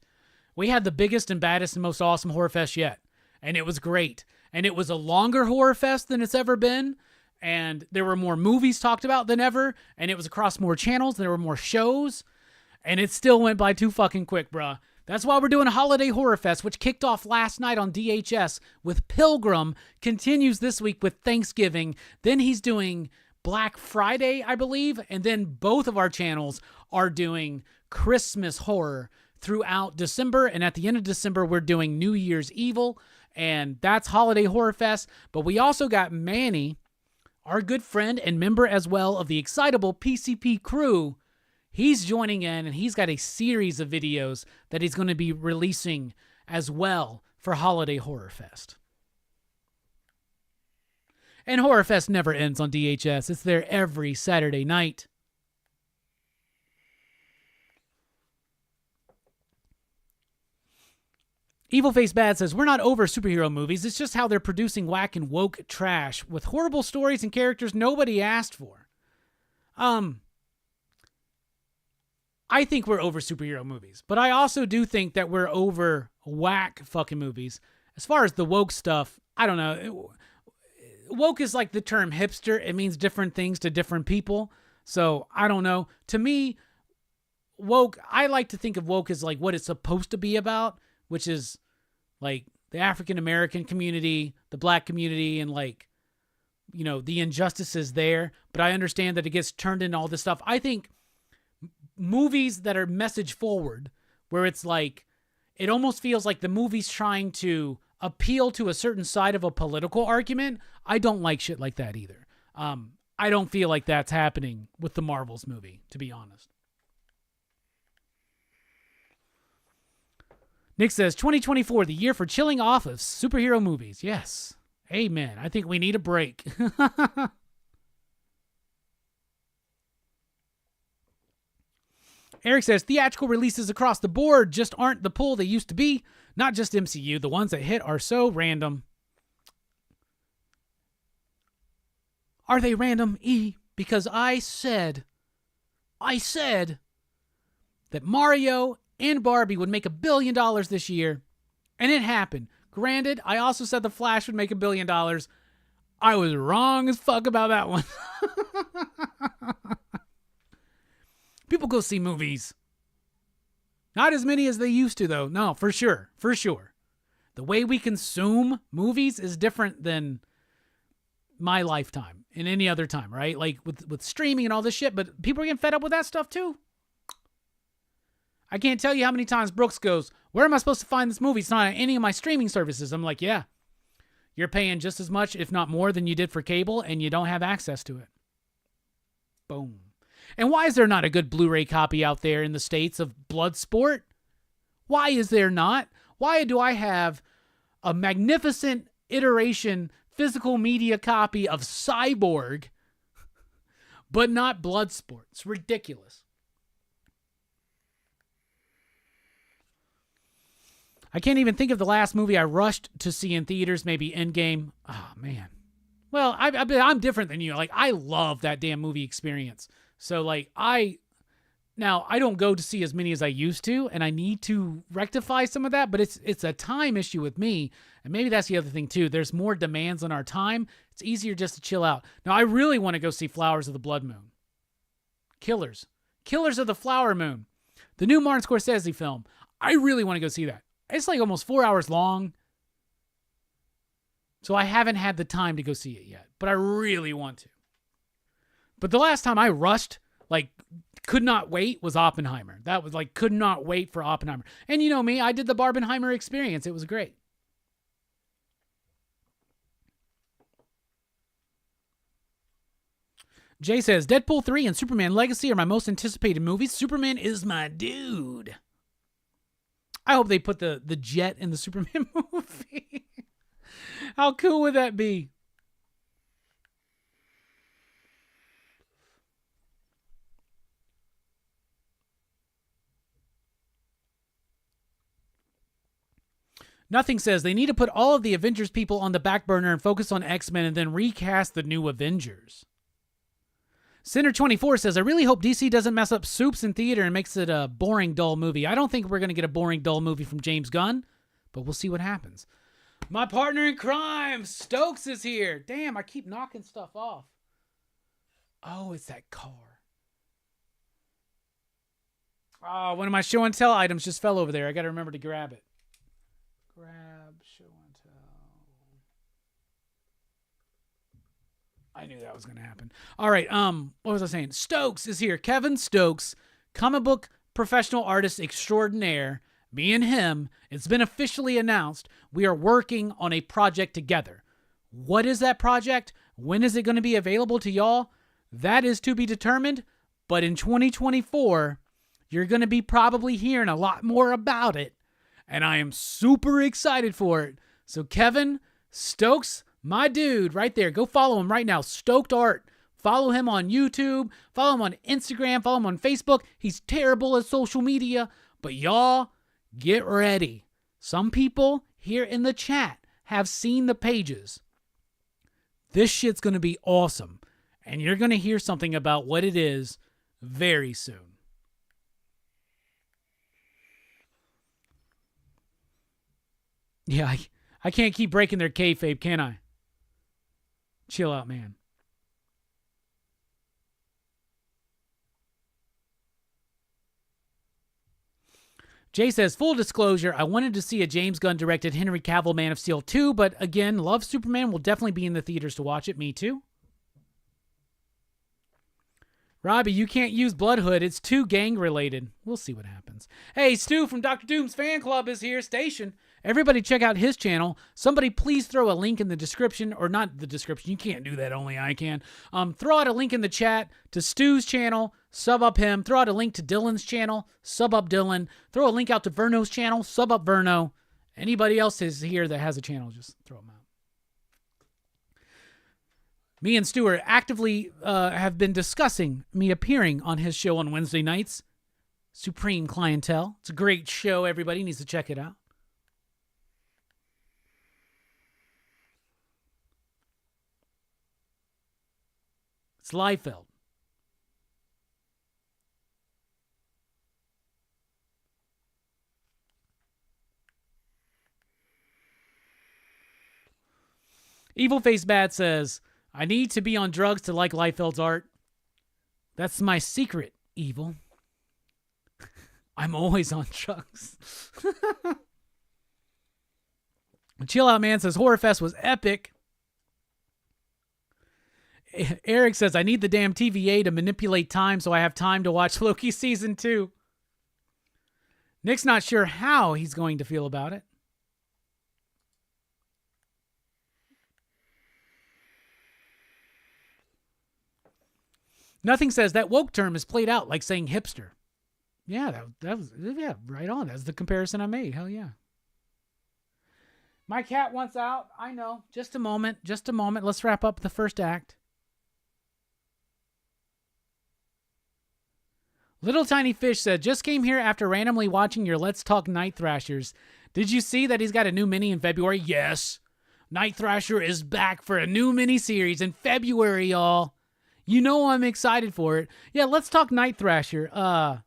we had the biggest and baddest and most awesome Horrorfest yet, and it was great. And it was a longer Horrorfest than it's ever been, and there were more movies talked about than ever, and it was across more channels, and there were more shows, and it still went by too fucking quick, bruh. That's why we're doing a Holiday Horror Fest, which kicked off last night on DHS with Pilgrim, continues this week with Thanksgiving. Then he's doing Black Friday, I believe, and then both of our channels are doing Christmas horror throughout December, and at the end of December, we're doing New Year's Evil, and that's Holiday Horror Fest. But we also got Manny, our good friend and member as well of the Excitable PCP crew. He's joining in, and he's got a series of videos that he's going to be releasing as well for Holiday Horror Fest. And Horror Fest never ends on DHS. It's there every Saturday night. Evil Face Bad says, we're not over superhero movies. It's just how they're producing whack and woke trash with horrible stories and characters nobody asked for. I think we're over superhero movies, but I also do think that we're over whack fucking movies. As far as the woke stuff, I don't know. Woke is like the term hipster. It means different things to different people. So I don't know. To me, woke, I like to think of woke as like what it's supposed to be about, which is like the African American community, the black community, and like, you know, the injustices there. But I understand that it gets turned into all this stuff. I think movies that are message forward, where it's like, it almost feels like the movie's trying to appeal to a certain side of a political argument. I don't like shit like that either. I don't feel like that's happening with the Marvels movie, to be honest. Nick says, 2024, the year for chilling off of superhero movies. Yes. Amen. I think we need a break. Eric says, theatrical releases across the board just aren't the pull they used to be. Not just MCU. The ones that hit are so random. Are they random, E? Because I said that Mario and Barbie would make $1 billion this year, and it happened. Granted, I also said The Flash would make $1 billion. I was wrong as fuck about that one. People go see movies. Not as many as they used to, though. No, for sure. For sure. The way we consume movies is different than my lifetime and any other time, right? Like with streaming and all this shit, but people are getting fed up with that stuff too. I can't tell you how many times Brooks goes, where am I supposed to find this movie? It's not on any of my streaming services. I'm like, yeah, you're paying just as much, if not more, than you did for cable, and you don't have access to it. Boom. And why is there not a good Blu-ray copy out there in the States of Bloodsport? Why is there not? Why do I have a magnificent iteration physical media copy of Cyborg, but not Bloodsport? It's ridiculous. I can't even think of the last movie I rushed to see in theaters, maybe Endgame. Oh, man. Well, I'm different than you. Like, I love that damn movie experience. So, like, I don't go to see as many as I used to, and I need to rectify some of that, but it's a time issue with me, and maybe that's the other thing, too. There's more demands on our time. It's easier just to chill out. Now, I really want to go see Flowers of the Blood Moon. Killers of the Flower Moon. The new Martin Scorsese film. I really want to go see that. It's like almost 4 hours long, so I haven't had the time to go see it yet, but I really want to. But the last time I rushed, like, could not wait, was Oppenheimer. That was like, could not wait for Oppenheimer. And you know me, I did the Barbenheimer experience. It was great. Jay says, Deadpool 3 and Superman Legacy are my most anticipated movies. Superman is my dude. I hope they put the jet in the Superman movie. How cool would that be? Nothing says they need to put all of the Avengers people on the back burner and focus on X-Men and then recast the new Avengers. Center24 says, I really hope DC doesn't mess up Soups in theater and makes it a boring, dull movie. I don't think we're going to get a boring, dull movie from James Gunn, but we'll see what happens. My partner in crime, Stokes, is here. Damn, I keep knocking stuff off. Oh, it's that car. Oh, one of my show and tell items just fell over there. I got to remember to grab it. Grab show and tell. I knew that was going to happen. All right. What was I saying? Stokes is here. Kevin Stokes, comic book professional artist extraordinaire. Me and him, it's been officially announced, we are working on a project together. What is that project? When is it going to be available to y'all? That is to be determined, but in 2024, you're going to be probably hearing a lot more about it, and I am super excited for it. So Kevin Stokes, my dude, right there, go follow him right now, Stoked Art. Follow him on YouTube, follow him on Instagram, follow him on Facebook. He's terrible at social media, but y'all, get ready. Some people here in the chat have seen the pages. This shit's going to be awesome. And you're going to hear something about what it is very soon. Yeah, I can't keep breaking their kayfabe, can I? Chill out, man. Jay says, full disclosure, I wanted to see a James Gunn-directed Henry Cavill Man of Steel 2, but again, love Superman, will definitely be in the theaters to watch it. Me too. Robbie, you can't use Bloodhood. It's too gang-related. We'll see what happens. Hey, Stu from Dr. Doom's fan club is here. Station. Everybody check out his channel. Somebody please throw a link in the description, or not the description. You can't do that. Only I can. Throw out a link in the chat to Stu's channel. Sub up him. Throw out a link to Dylan's channel. Sub up Dylan. Throw a link out to Verno's channel. Sub up Verno. Anybody else is here that has a channel, just throw them out. Me and Stu are actively have been discussing me appearing on his show on Wednesday nights. Supreme Clientele. It's a great show. Everybody needs to check it out. It's Liefeld. Evil Face Bad says, I need to be on drugs to like Liefeld's art. That's my secret, Evil. I'm always on drugs. Chill Out Man says, Horrorfest was epic. Eric says, I need the damn TVA to manipulate time so I have time to watch Loki Season 2. Nick's not sure how he's going to feel about it. Nothing says that woke term is played out like saying hipster. Yeah, that was right on. That's the comparison I made. Hell yeah. My cat wants out. I know. Just a moment. Let's wrap up the first act. Little Tiny Fish said, just came here after randomly watching your Let's Talk Night Thrashers. Did you see that he's got a new mini in February? Yes. Night Thrasher is back for a new mini series in February, y'all. You know I'm excited for it. Yeah, Let's Talk Night Thrasher. I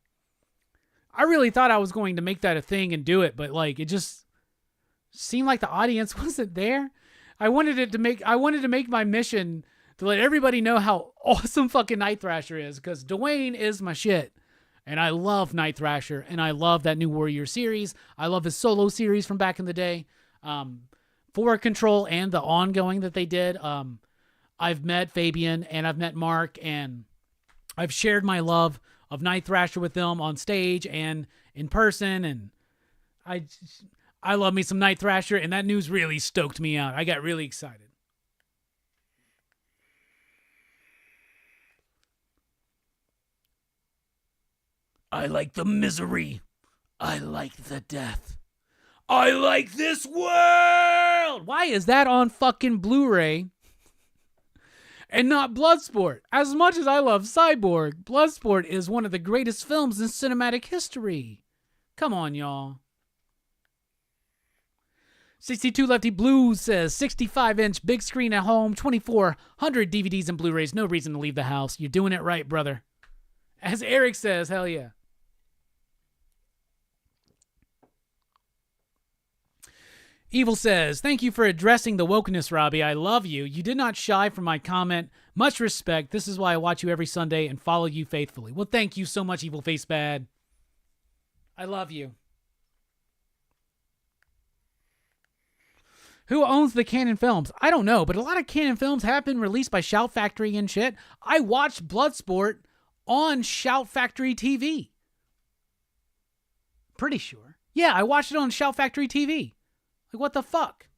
really thought I was going to make that a thing and do it, but like it just seemed like the audience wasn't there. I wanted to make my mission to let everybody know how awesome fucking Night Thrasher is, because Dwayne is my shit. And I love Night Thrasher, and I love that new Warrior series. I love his solo series from back in the day. For Control and the ongoing that they did. I've met Fabian, and I've met Mark, and I've shared my love of Night Thrasher with them on stage and in person, and I love me some Night Thrasher, and that news really stoked me out. I got really excited. I like the misery. I like the death. I like this world! Why is that on fucking Blu-ray and not Bloodsport? As much as I love Cyborg, Bloodsport is one of the greatest films in cinematic history. Come on, y'all. 62 Lefty Blues says, 65-inch big screen at home, 2,400 DVDs and Blu-rays. No reason to leave the house. You're doing it right, brother. As Eric says, hell yeah. Evil says, thank you for addressing the wokeness, Robbie. I love you. You did not shy from my comment. Much respect. This is why I watch you every Sunday and follow you faithfully. Well, thank you so much, Evil Face Bad. I love you. Who owns the Canon films? I don't know, but a lot of Canon films have been released by Shout Factory and shit. I watched Bloodsport on Shout Factory TV. Pretty sure. Yeah, I watched it on Shout Factory TV. Like, what the fuck?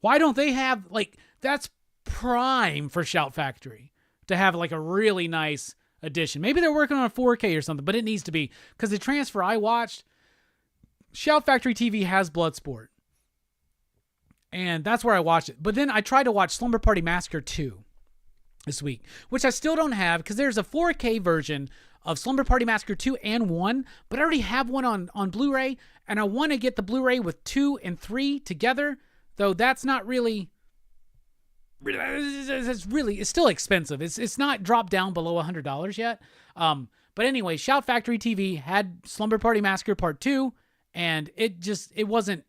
Why don't they have, like, that's prime for Shout Factory to have, like, a really nice edition. Maybe they're working on a 4K or something, but it needs to be. Because the transfer I watched, Shout Factory TV has Bloodsport. And that's where I watched it. But then I tried to watch Slumber Party Massacre 2 this week, which I still don't have because there's a 4K version of Slumber Party Massacre 2 and 1, but I already have one on Blu-ray, and I want to get the Blu-ray with 2 and 3 together, though that's not really... It's still expensive. It's not dropped down below $100 yet. But anyway, Shout Factory TV had Slumber Party Massacre Part 2, and it wasn't...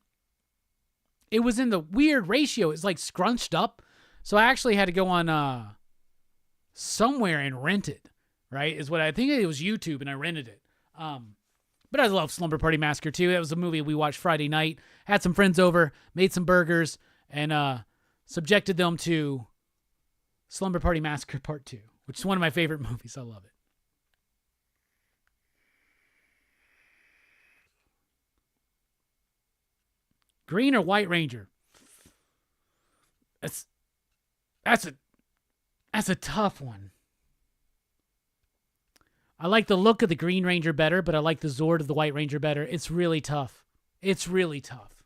It was in the weird ratio. It's like scrunched up. So I actually had to go on somewhere and rent it, right? Is what I think it was YouTube, and I rented it. But I love Slumber Party Massacre 2. That was a movie we watched Friday night. Had some friends over, made some burgers, and subjected them to Slumber Party Massacre Part 2, which is one of my favorite movies. I love it. Green or White Ranger? That's a tough one. I like the look of the Green Ranger better, but I like the Zord of the White Ranger better. It's really tough. It's really tough.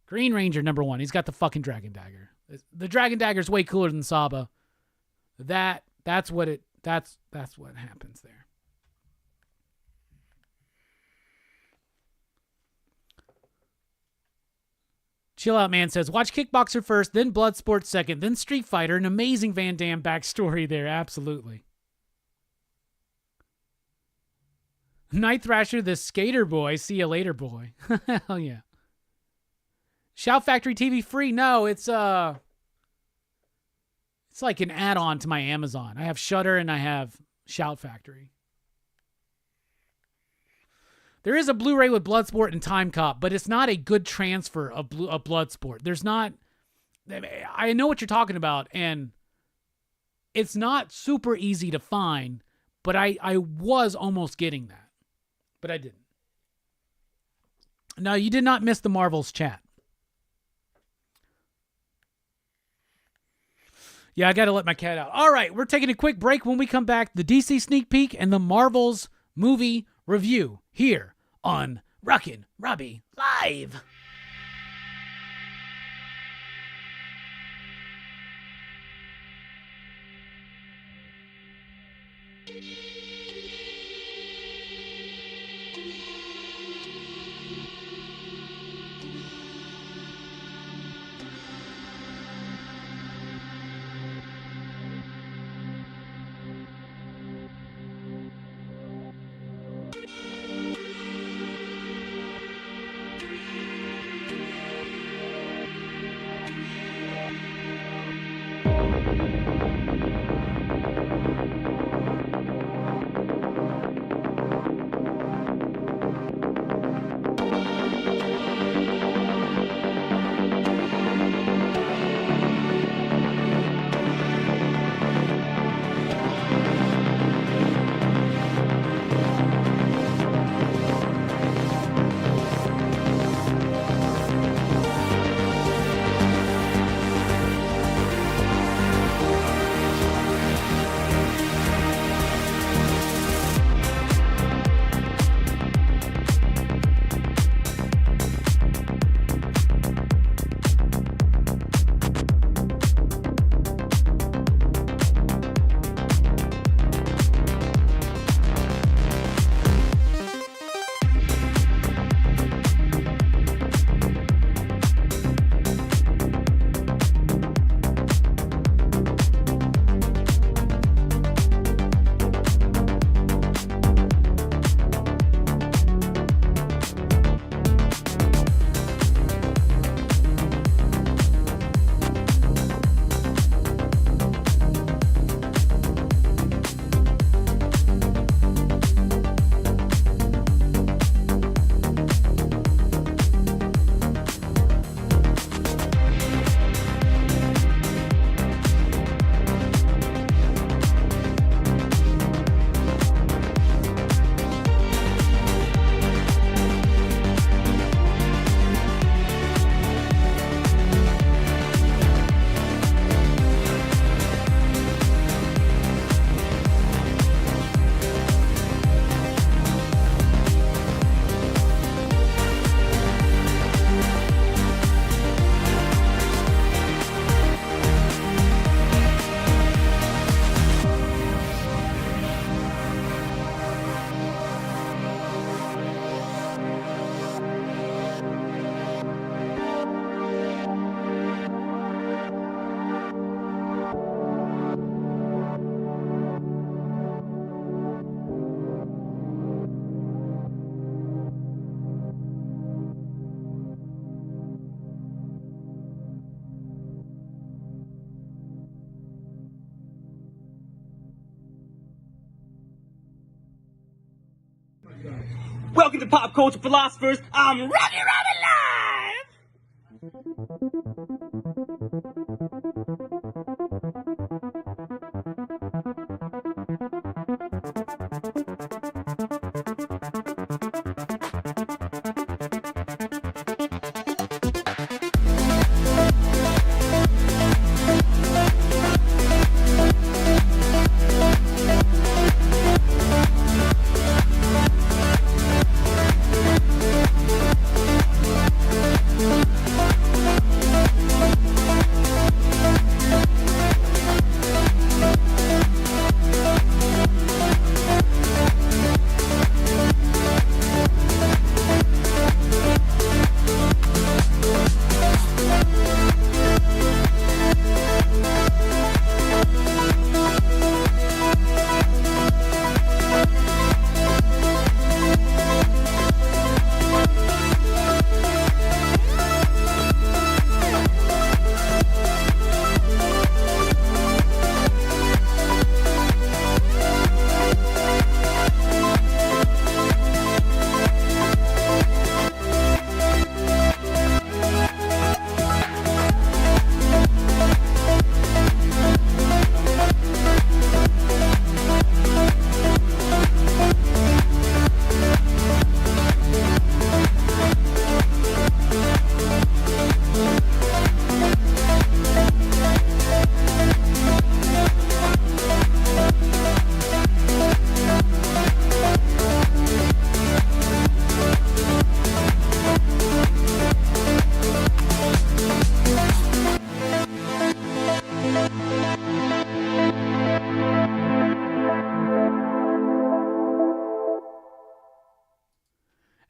Green Ranger number 1. He's got the fucking Dragon Dagger. The Dragon Dagger is way cooler than Saba. That's what happens there. Chill Out Man says, watch Kickboxer first, then Bloodsport second, then Street Fighter. An amazing Van Damme backstory there. Absolutely. Night Thrasher, the skater boy. See you later, boy. Hell yeah. Shout Factory TV free? No, it's like an add-on to my Amazon. I have Shudder and I have Shout Factory. There is a Blu-ray with Bloodsport and Time Cop, but it's not a good transfer of Bloodsport. There's not... I know what you're talking about, and it's not super easy to find, but I was almost getting that. But I didn't. No, you did not miss the Marvels chat. Yeah, I got to let my cat out. All right, we're taking a quick break. When we come back, the DC sneak peek and the Marvels movie review here on Rockin Robbie Live. Welcome to Pop Culture Philosophers. I'm Rockin Robbie Live.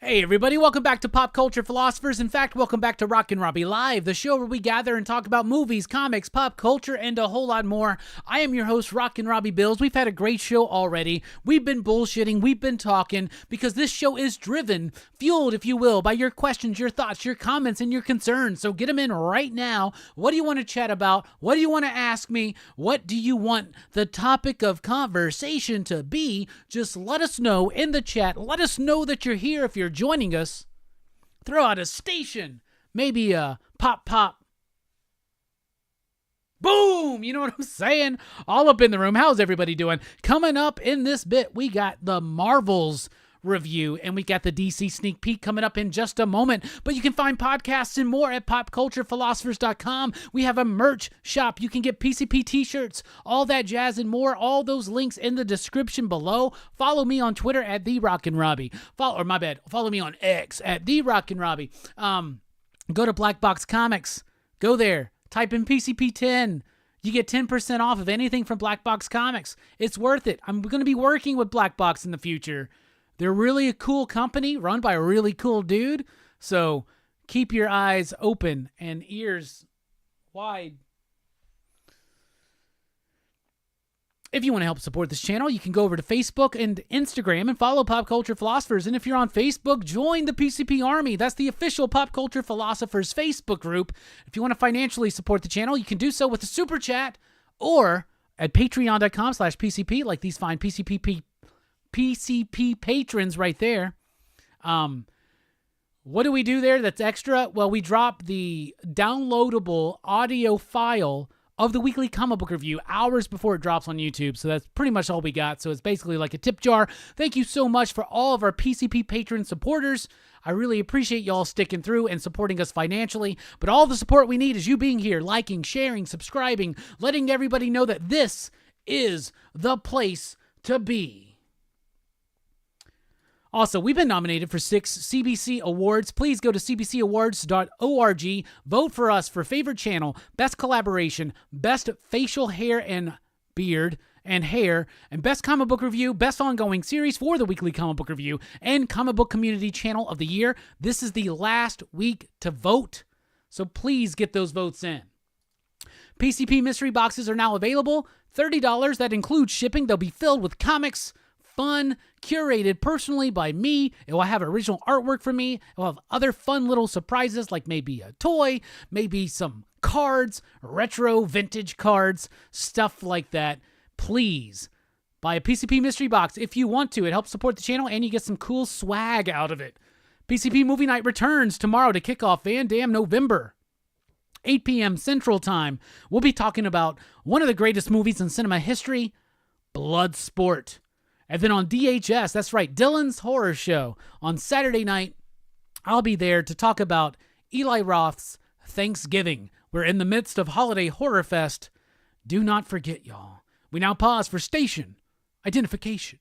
Hey everybody, welcome back to Pop Culture Philosophers. In fact, welcome back to Rockin Robbie Live, the show where we gather and talk about movies, comics, pop culture, and a whole lot more. I am your host, Rockin Robbie Billups. We've had a great show already. We've been bullshitting, we've been talking, because this show is driven, fueled, if you will, by your questions, your thoughts, your comments, and your concerns. So get them in right now. What do you want to chat about? What do you want to ask me? What do you want the topic of conversation to be? Just let us know in the chat. Let us know that you're here if you're joining us. Throw out a station, maybe a pop, boom, you know what I'm saying? All up in the room. How's everybody doing? Coming up in this bit, we got the Marvels review, and we got the DC sneak peek coming up in just a moment. But you can find podcasts and more at popculturephilosophers.com. We have a merch shop. You can get PCP t-shirts, all that jazz and more. All those links in the description below. Follow me on Twitter at TheRockinRobbie. Follow me on X at TheRockinRobbie. Go to BlackBox Comics. Go there. Type in PCP10. You get 10% off of anything from BlackBox Comics. It's worth it. I'm going to be working with BlackBox in the future. They're really a cool company run by a really cool dude. So keep your eyes open and ears wide. If you want to help support this channel, you can go over to Facebook and Instagram and follow Pop Culture Philosophers. And if you're on Facebook, join the PCP Army. That's the official Pop Culture Philosophers Facebook group. If you want to financially support the channel, you can do so with a super chat or at patreon.com/PCP, like these fine PCP patrons right there. What do we do there that's extra? Well, we drop the downloadable audio file of the weekly comic book review hours before it drops on YouTube. So that's pretty much all we got. So it's basically like a tip jar. Thank you so much for all of our PCP patron supporters. I really appreciate y'all sticking through and supporting us financially. But all the support we need is you being here, liking, sharing, subscribing, letting everybody know that this is the place to be. Also, we've been nominated for 6 CBC Awards. Please go to cbcawards.org. Vote for us for favorite channel, best collaboration, best facial hair and beard and hair, and best comic book review, best ongoing series for the weekly comic book review, and comic book community channel of the year. This is the last week to vote, so please get those votes in. PCP mystery boxes are now available. $30. That includes shipping. They'll be filled with comics, fun, curated personally by me. It will have original artwork from me. It will have other fun little surprises like maybe a toy, maybe some cards, retro vintage cards, stuff like that. Please Buy a PCP mystery box if you want to. It helps support the channel and you get some cool swag out of it. PCP Movie Night returns tomorrow to kick off Van Damme November. 8 p.m. Central Time. We'll be talking about one of the greatest movies in cinema history, Bloodsport. And then on DHS, that's right, Dylan's Horror Show. On Saturday night, I'll be there to talk about Eli Roth's Thanksgiving. We're in the midst of Holiday Horror Fest. Do not forget, y'all. We now pause for station identification.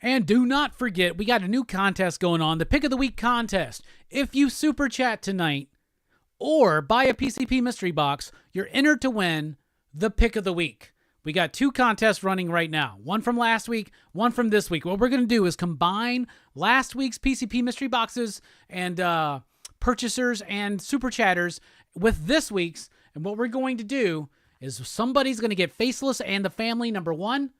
And do not forget, we got a new contest going on, the Pick of the Week contest. If you super chat tonight or buy a PCP mystery box, you're entered to win the Pick of the Week. We got 2 contests running right now. One from last week, one from this week. What we're going to do is combine last week's PCP mystery boxes and purchasers and super chatters with this week's. And what we're going to do is somebody's going to get Faceless and the Family #1,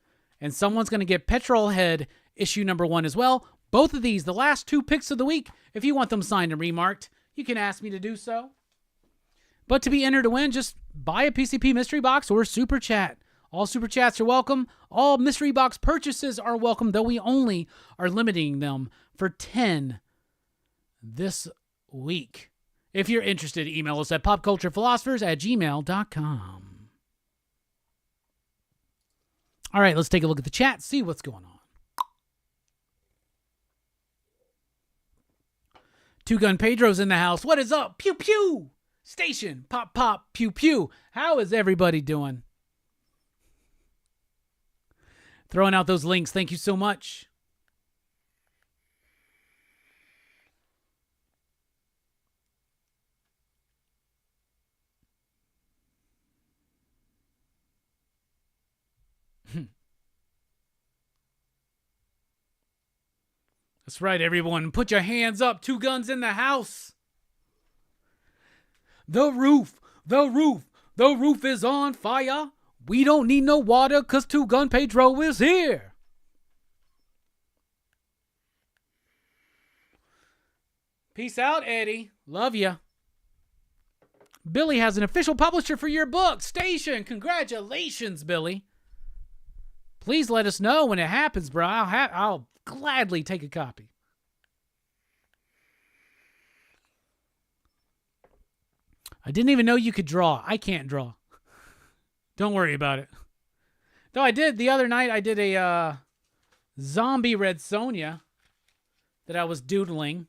and someone's going to get Petrol Head issue #1 as well. Both of these, the last 2 picks of the week, if you want them signed and remarked, you can ask me to do so. But to be entered to win, just buy a PCP mystery box or super chat. All super chats are welcome. All mystery box purchases are welcome, though we only are limiting them for 10 this week. If you're interested, email us at popculturephilosophers@gmail.com. All right, let's take a look at the chat, see what's going on. Two Gun Pedro's in the house. What is up? Pew pew. Station. Pop pop. Pew pew. How is everybody doing? Throwing out those links. Thank you so much. That's right, everyone. Put your hands up. Two Guns in the house. The roof is on fire. We don't need no water because Two Gun Pedro is here. Peace out, Eddie. Love ya. Billy has an official publisher for your book, Station. Congratulations, Billy. Please let us know when it happens, bro. I'll gladly take a copy. I didn't even know you could draw. I can't draw. Don't worry about it. Though I did the other night, I did a zombie Red Sonja that I was doodling.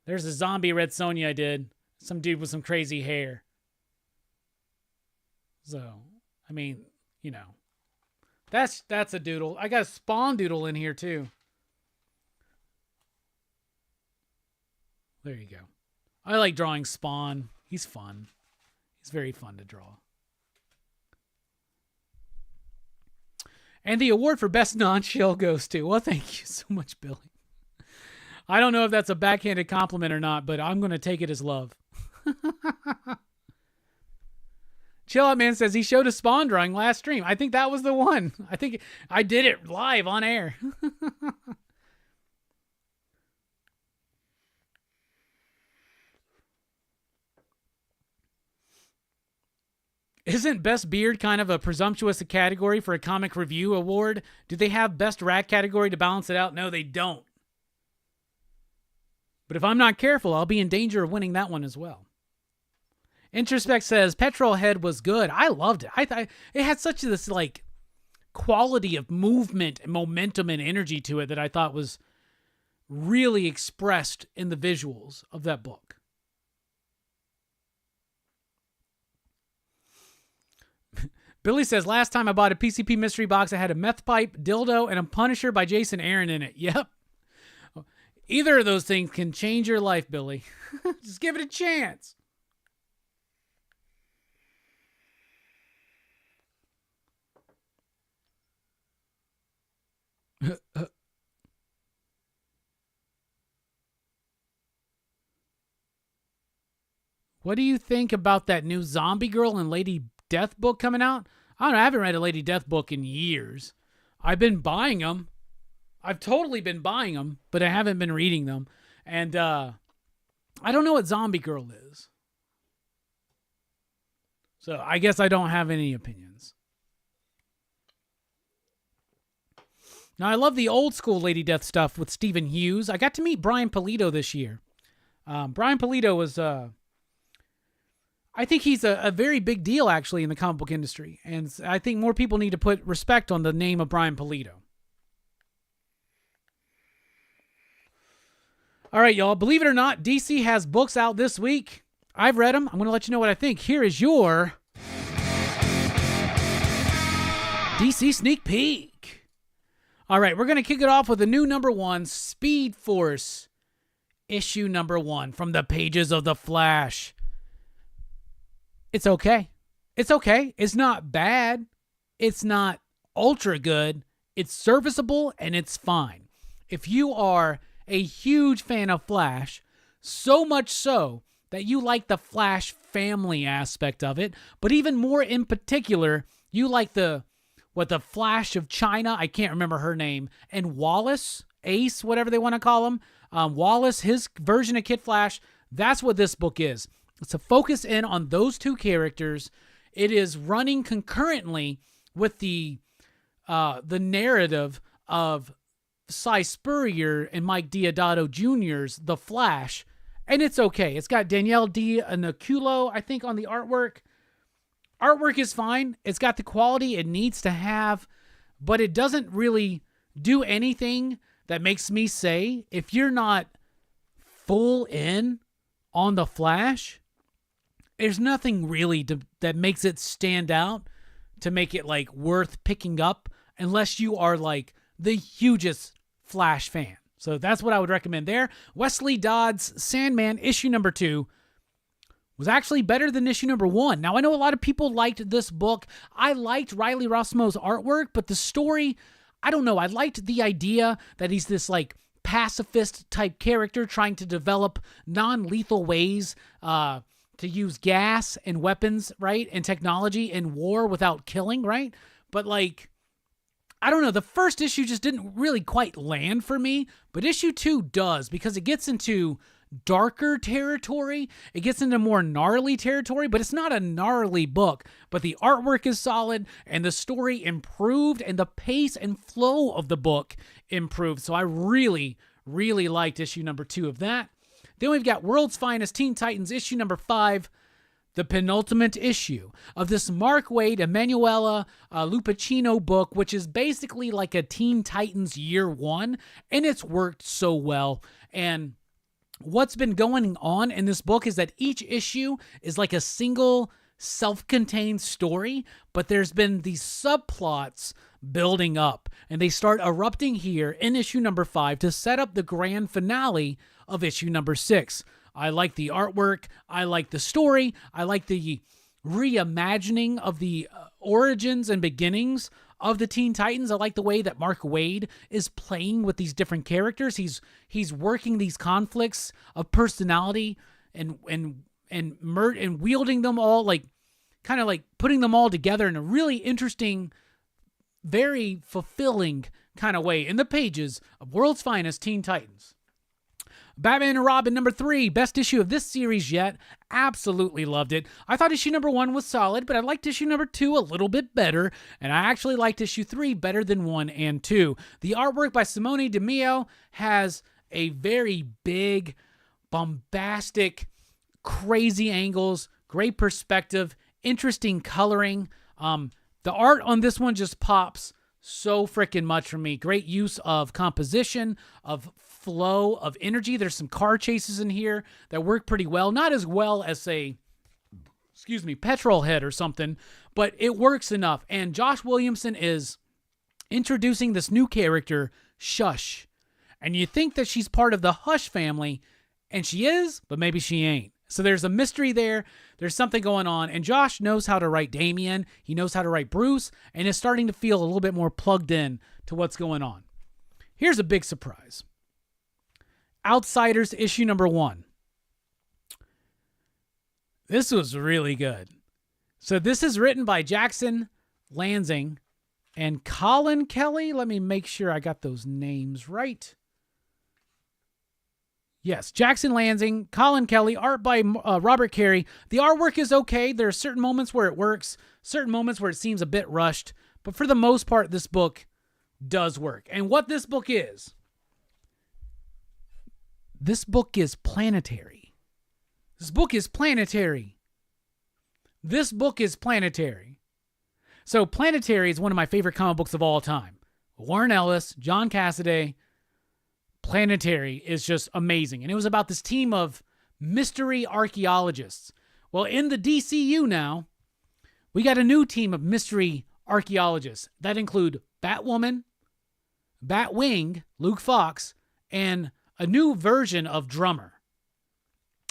There's a zombie Red Sonja I did. Some dude with some crazy hair. So, I mean, you know. That's a doodle. I got a Spawn doodle in here too. There you go. I like drawing Spawn. He's fun. He's very fun to draw. And the award for Best Non-Shill goes to, well, thank you so much, Billy. I don't know if that's a backhanded compliment or not, but I'm going to take it as love. Chill Out Man says he showed a Spawn drawing last stream. I think that was the one. I think I did it live on air. Isn't Best Beard kind of a presumptuous category for a comic review award? Do they have Best Rat category to balance it out? No, they don't. But if I'm not careful, I'll be in danger of winning that one as well. Introspect says Petrol Head was good. I loved it. I thought it had such this like quality of movement and momentum and energy to it that I thought was really expressed in the visuals of that book. Billy says, last time I bought a PCP mystery box, I had a meth pipe, dildo, and a Punisher by Jason Aaron in it. Yep. Either of those things can change your life, Billy. Just give it a chance. What do you think about that new Zombie Girl and Lady Death book coming out? I don't know. I haven't read a Lady Death book in years. I've been buying them. I've totally been buying them, but I haven't been reading them. And I don't know what Zombie Girl is. So I guess I don't have any opinions. Now, I love the old school Lady Death stuff with Stephen Hughes. I got to meet Brian Pulido this year. Brian Pulido was... I think he's a very big deal, actually, in the comic book industry. And I think more people need to put respect on the name of Brian Pulido. All right, y'all. Believe it or not, DC has books out this week. I've read them. I'm going to let you know what I think. Here is your DC sneak peek. All right, we're going to kick it off with a new number 1, Speed Force, issue number 1, from the pages of The Flash. It's okay. It's okay. It's not bad. It's not ultra good. It's serviceable and it's fine. If you are a huge fan of Flash, so much so that you like the Flash family aspect of it, but even more in particular, you like the Flash of China, I can't remember her name, and Wallace, Ace, whatever they want to call him, Wallace, his version of Kid Flash, that's what this book is. It's a focus in on those two characters. It is running concurrently with the narrative of Cy Spurrier and Mike Deodato Jr.'s The Flash, and it's okay. It's got Danielle D'Aculo, I think, on the artwork. Artwork is fine. It's got the quality it needs to have, but it doesn't really do anything that makes me say, if you're not full in on The Flash, there's nothing really that makes it stand out to make it like worth picking up unless you are like the hugest Flash fan. So that's what I would recommend there. Wesley Dodd's Sandman issue number 2 was actually better than issue number 1. Now, I know a lot of people liked this book. I liked Riley Rossmo's artwork, but the story, I don't know. I liked the idea that he's this like pacifist type character trying to develop non-lethal ways to use gas and weapons, right? And technology in war without killing, right? But like, I don't know. The first issue just didn't really quite land for me, but issue 2 does, because it gets into darker territory. It gets into more gnarly territory, but it's not a gnarly book. But the artwork is solid, and the story improved, and the pace and flow of the book improved. So I really, really liked issue number 2 of that. Then we've got World's Finest Teen Titans, issue number 5, the penultimate issue of this Mark Waid, Emanuela Lupacchino book, which is basically like a Teen Titans year 1, and it's worked so well. And what's been going on in this book is that each issue is like a single self-contained story, but there's been these subplots building up, and they start erupting here in issue number 5 to set up the grand finale of issue number 6. I like the artwork. I like the story. I like the reimagining of the origins and beginnings of the Teen Titans. I like the way that Mark Waid is playing with these different characters. He's working these conflicts of personality and wielding them all, like kind of like putting them all together in a really interesting, very fulfilling kind of way in the pages of World's Finest Teen Titans. Batman and Robin number 3, best issue of this series yet. Absolutely loved it. I thought issue number 1 was solid, but I liked issue number 2 a little bit better, and I actually liked issue 3 better than 1 and 2. The artwork by Simone DeMeo has a very big, bombastic, crazy angles, great perspective, interesting coloring. The art on this one just pops so freaking much for me. Great use of composition, of flow, of energy. There's some car chases in here that work pretty well. Not as well as, say, Petrol Head or something, but it works enough. And Josh Williamson is introducing this new character, Shush. And you think that she's part of the Hush family, and she is, but maybe she ain't. So there's a mystery there. There's something going on. And Josh knows how to write Damian. He knows how to write Bruce, and is starting to feel a little bit more plugged in to what's going on. Here's a big surprise. Outsiders issue number 1. This was really good. So this is written by Jackson Lansing and Colin Kelly. Let me make sure I got those names right. Yes, Jackson Lansing, Colin Kelly, art by Robert Carey. The artwork is okay. There are certain moments where it works, certain moments where it seems a bit rushed, but for the most part, this book does work. And what this book is planetary. This book is planetary. This book is planetary. So Planetary is one of my favorite comic books of all time. Warren Ellis, John Cassaday. Planetary is just amazing. And it was about this team of mystery archaeologists. Well, in the DCU now, we got a new team of mystery archaeologists that include Batwoman, Batwing, Luke Fox, and a new version of Drummer.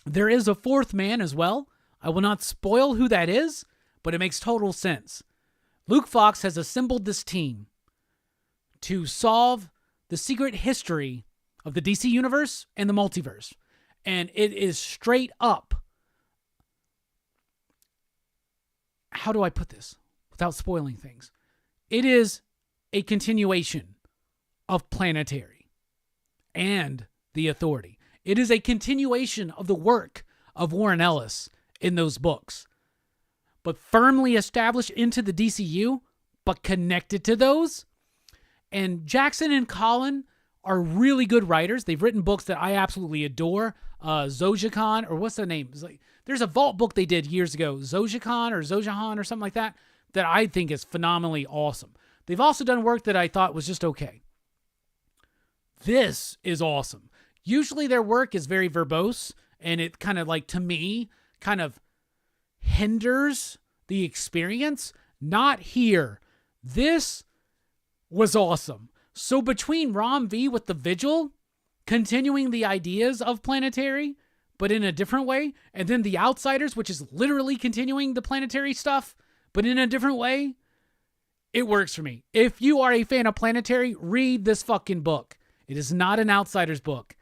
There is a fourth man as well. I will not spoil who that is, but it makes total sense. Luke Fox has assembled this team to solve the secret history of the DC Universe and the multiverse. And it is straight up, how do I put this without spoiling things? It is a continuation of Planetary and The Authority. It is a continuation of the work of Warren Ellis in those books, but firmly established into the DCU, but connected to those. And Jackson and Colin are really good writers. They've written books that I absolutely adore. Zojikan, or what's the name? There's a Vault book they did years ago, Zojikan or Zojahan or something like that, that I think is phenomenally awesome. They've also done work that I thought was just okay. This is awesome. Usually their work is very verbose, and it kind of to me, kind of hinders the experience. Not here. This was awesome. So between Rom V with the Vigil, continuing the ideas of Planetary, but in a different way, and then The Outsiders, which is literally continuing the Planetary stuff, but in a different way, it works for me. If you are a fan of Planetary, read this fucking book. It is not an Outsiders book.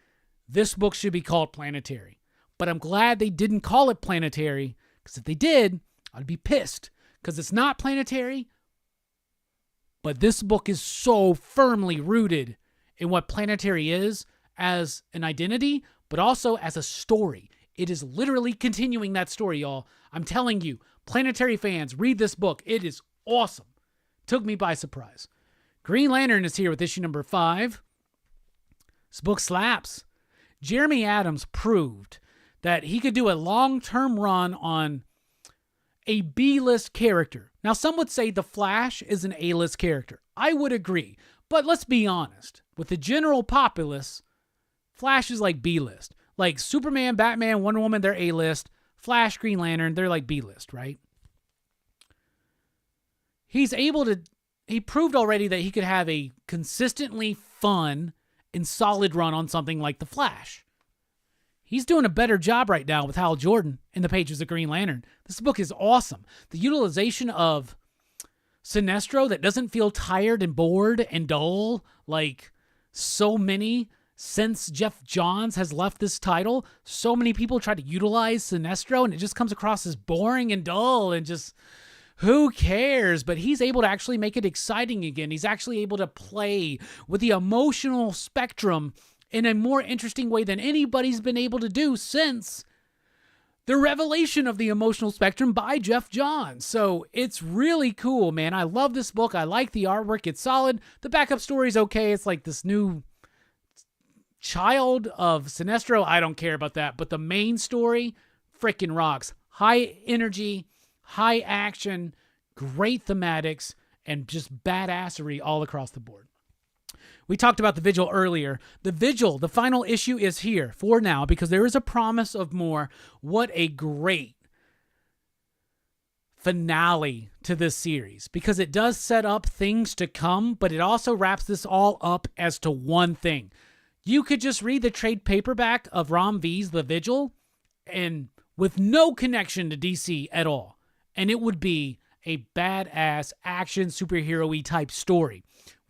This book should be called Planetary. But I'm glad they didn't call it Planetary, because if they did, I'd be pissed, because it's not Planetary. But this book is so firmly rooted in what Planetary is as an identity, but also as a story. It is literally continuing that story, y'all. I'm telling you, Planetary fans, read this book. It is awesome. Took me by surprise. Green Lantern is here with issue number 5. This book slaps. Jeremy Adams proved that he could do a long-term run on a B-list character. Now, some would say The Flash is an A-list character. I would agree. But let's be honest. With the general populace, Flash is like B-list. Like Superman, Batman, Wonder Woman, they're A-list. Flash, Green Lantern, they're like B-list, right? He proved already that he could have a consistently fun and solid run on something like The Flash. He's doing a better job right now with Hal Jordan in the pages of Green Lantern. This book is awesome. The utilization of Sinestro that doesn't feel tired and bored and dull like so many since Jeff Johns has left this title. So many people try to utilize Sinestro and it just comes across as boring and dull and just who cares? But he's able to actually make it exciting again. He's actually able to play with the emotional spectrum in a more interesting way than anybody's been able to do since the revelation of the emotional spectrum by Jeff Johns. So it's really cool, man. I love this book. I like the artwork. It's solid. The backup story's okay. It's like this new child of Sinestro. I don't care about that. But the main story freaking rocks. High energy, high action, great thematics, and just badassery all across the board. We talked about The Vigil earlier. The Vigil, the final issue is here for now because there is a promise of more. What a great finale to this series because it does set up things to come, but it also wraps this all up as to one thing. You could just read the trade paperback of Rom V's The Vigil and with no connection to DC at all, and it would be a badass action superhero-y type story.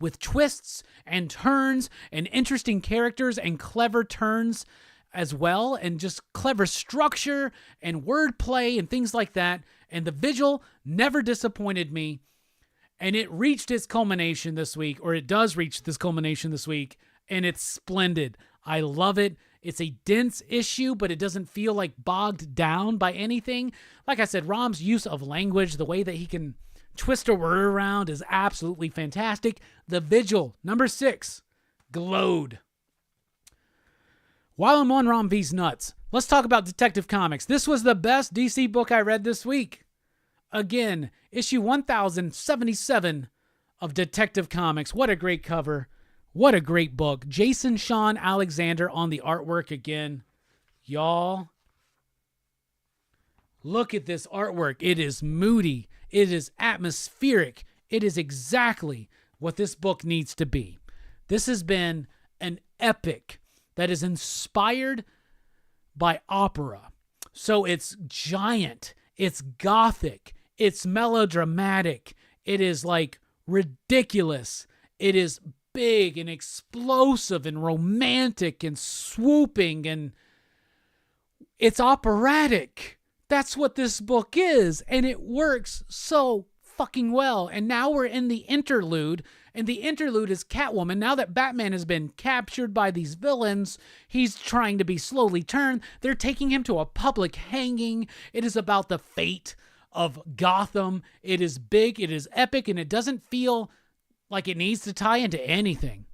with twists and turns and interesting characters and clever turns as well, and just clever structure and wordplay and things like that. And The Vigil never disappointed me. And it reached its culmination this week, or it does reach this culmination this week, and it's splendid. I love it. It's a dense issue, but it doesn't feel like bogged down by anything. Like I said, Rom's use of language, the way that he can twist a word around is absolutely fantastic. The Vigil, number 6, glowed. While I'm on Rom V's nuts, let's talk about Detective Comics. This was the best DC book I read this week. Again, issue 1077 of Detective Comics. What a great cover. What a great book. Jason Sean Alexander on the artwork again. Y'all, look at this artwork. It is moody. It is atmospheric. It is exactly what this book needs to be. This has been an epic that is inspired by opera. So it's giant. It's gothic. It's melodramatic. It is like ridiculous. It is big and explosive and romantic and swooping, and it's operatic. That's what this book is, and it works so fucking well. And now we're in the interlude, and the interlude is Catwoman. Now that Batman has been captured by these villains, he's trying to be slowly turned. They're taking him to a public hanging. It is about the fate of Gotham. It is big, it is epic, and it doesn't feel like it needs to tie into anything.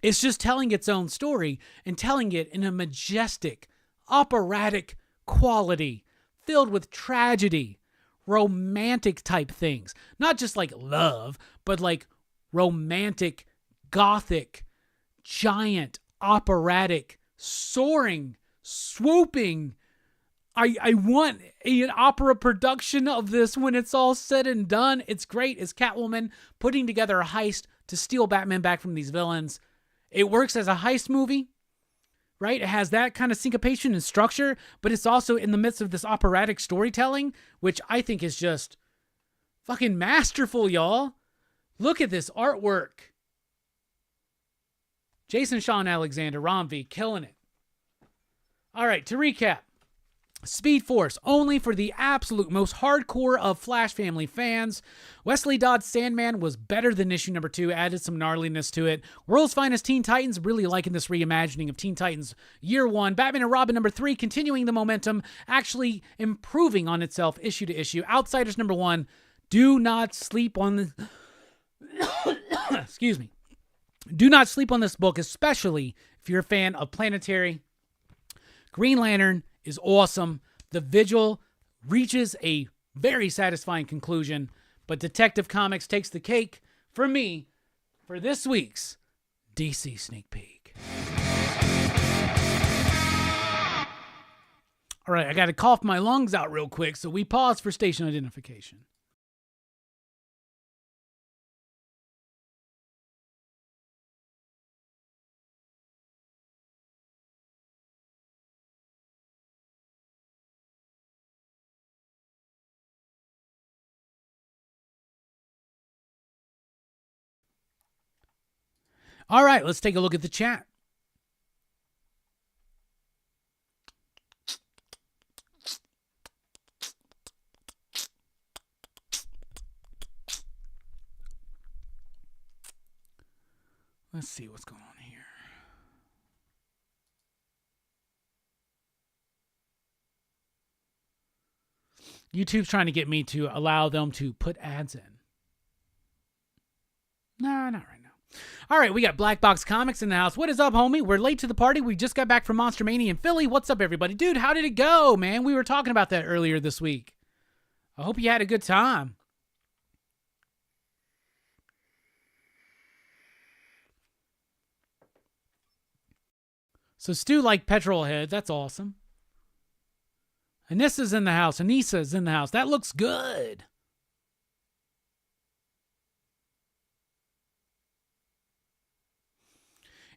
It's just telling its own story and telling it in a majestic, operatic quality, filled with tragedy, romantic type things. Not just like love, but like romantic, gothic, giant, operatic, soaring, swooping. I want an opera production of this when it's all said and done. It's great. It's Catwoman putting together a heist to steal Batman back from these villains. It works as a heist movie, right? It has that kind of syncopation and structure, but it's also in the midst of this operatic storytelling, which I think is just fucking masterful, y'all. Look at this artwork. Jason Sean Alexander, Rom V, killing it. All right, to recap. Speed Force, only for the absolute most hardcore of Flash family fans. Wesley Dodd's Sandman was better than issue number 2, added some gnarliness to it. World's Finest Teen Titans, really liking this reimagining of Teen Titans year 1. Batman and Robin number 3, continuing the momentum, actually improving on itself issue to issue. Outsiders number 1, do not sleep on the... Excuse me. Do not sleep on this book, especially if you're a fan of Planetary. Green Lantern is awesome. The Vigil reaches a very satisfying conclusion, but Detective Comics takes the cake for me for this week's DC Sneak Peek. All right, I got to cough my lungs out real quick, so we pause for station identification. All right, let's take a look at the chat. Let's see what's going on here. YouTube's trying to get me to allow them to put ads in. No, not right now. All right, we got BlackBox Comics in the house. What is up, homie? We're late to the party. We just got back from Monster Mania in Philly. What's up, everybody? Dude, how did it go, man? We were talking about that earlier this week. I hope you had a good time. So Stu liked Petrolhead. That's awesome. Anissa's in the house. Anissa's in the house. That looks good.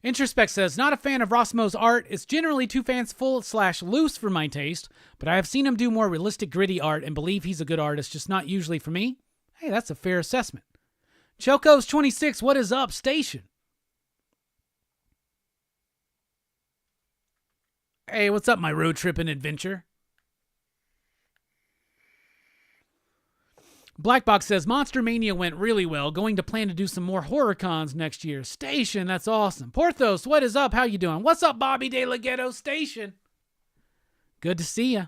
Introspect says, not a fan of Rossmo's art. It's generally too fanciful/loose for my taste, but I have seen him do more realistic, gritty art and believe he's a good artist, just not usually for me. Hey, that's a fair assessment. Choco's 26, what is up, Station? Hey, what's up, my road tripping adventure? BlackBox says, Monster Mania went really well. Going to plan to do some more horror cons next year. Station, that's awesome. Porthos, what is up? How you doing? What's up, Bobby De La Ghetto? Station. Good to see ya.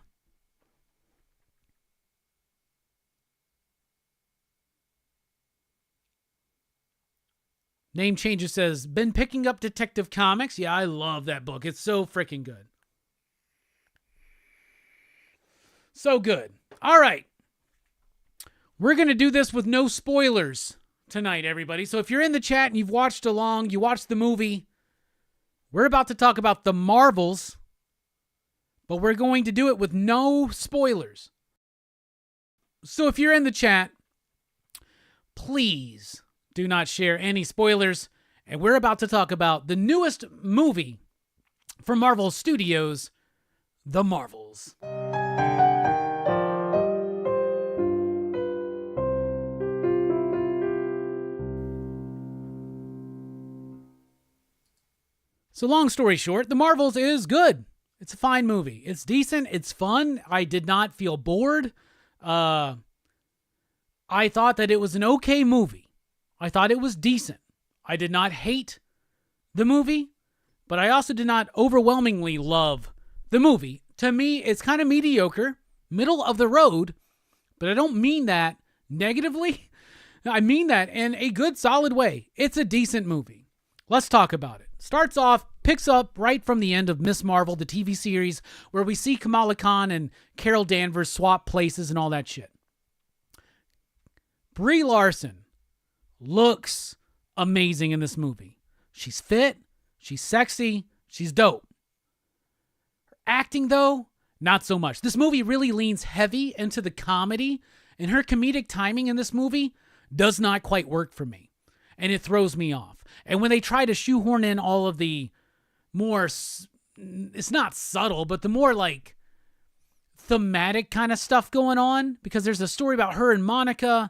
Name Changer says, been picking up Detective Comics. Yeah, I love that book. It's so freaking good. So good. All right. We're going to do this with no spoilers tonight, everybody. So if you're in the chat and you've watched along, you watched the movie, we're about to talk about the Marvels, but we're going to do it with no spoilers. So if you're in the chat, please do not share any spoilers. And we're about to talk about the newest movie from Marvel Studios, The Marvels. So long story short, The Marvels is good. It's a fine movie. It's decent. It's fun. I did not feel bored. I thought that it was an okay movie. I thought it was decent. I did not hate the movie, but I also did not overwhelmingly love the movie. To me, it's kind of mediocre, middle of the road, but I don't mean that negatively. I mean that in a good, solid way. It's a decent movie. Let's talk about it. Starts off, picks up right from the end of Miss Marvel, the TV series, where we see Kamala Khan and Carol Danvers swap places and all that shit. Brie Larson looks amazing in this movie. She's fit, she's sexy, she's dope. Her acting, though, not so much. This movie really leans heavy into the comedy, and her comedic timing in this movie does not quite work for me, and it throws me off. And when they try to shoehorn in all of the more, it's not subtle, but the more like thematic kind of stuff going on, because there's a story about her and Monica,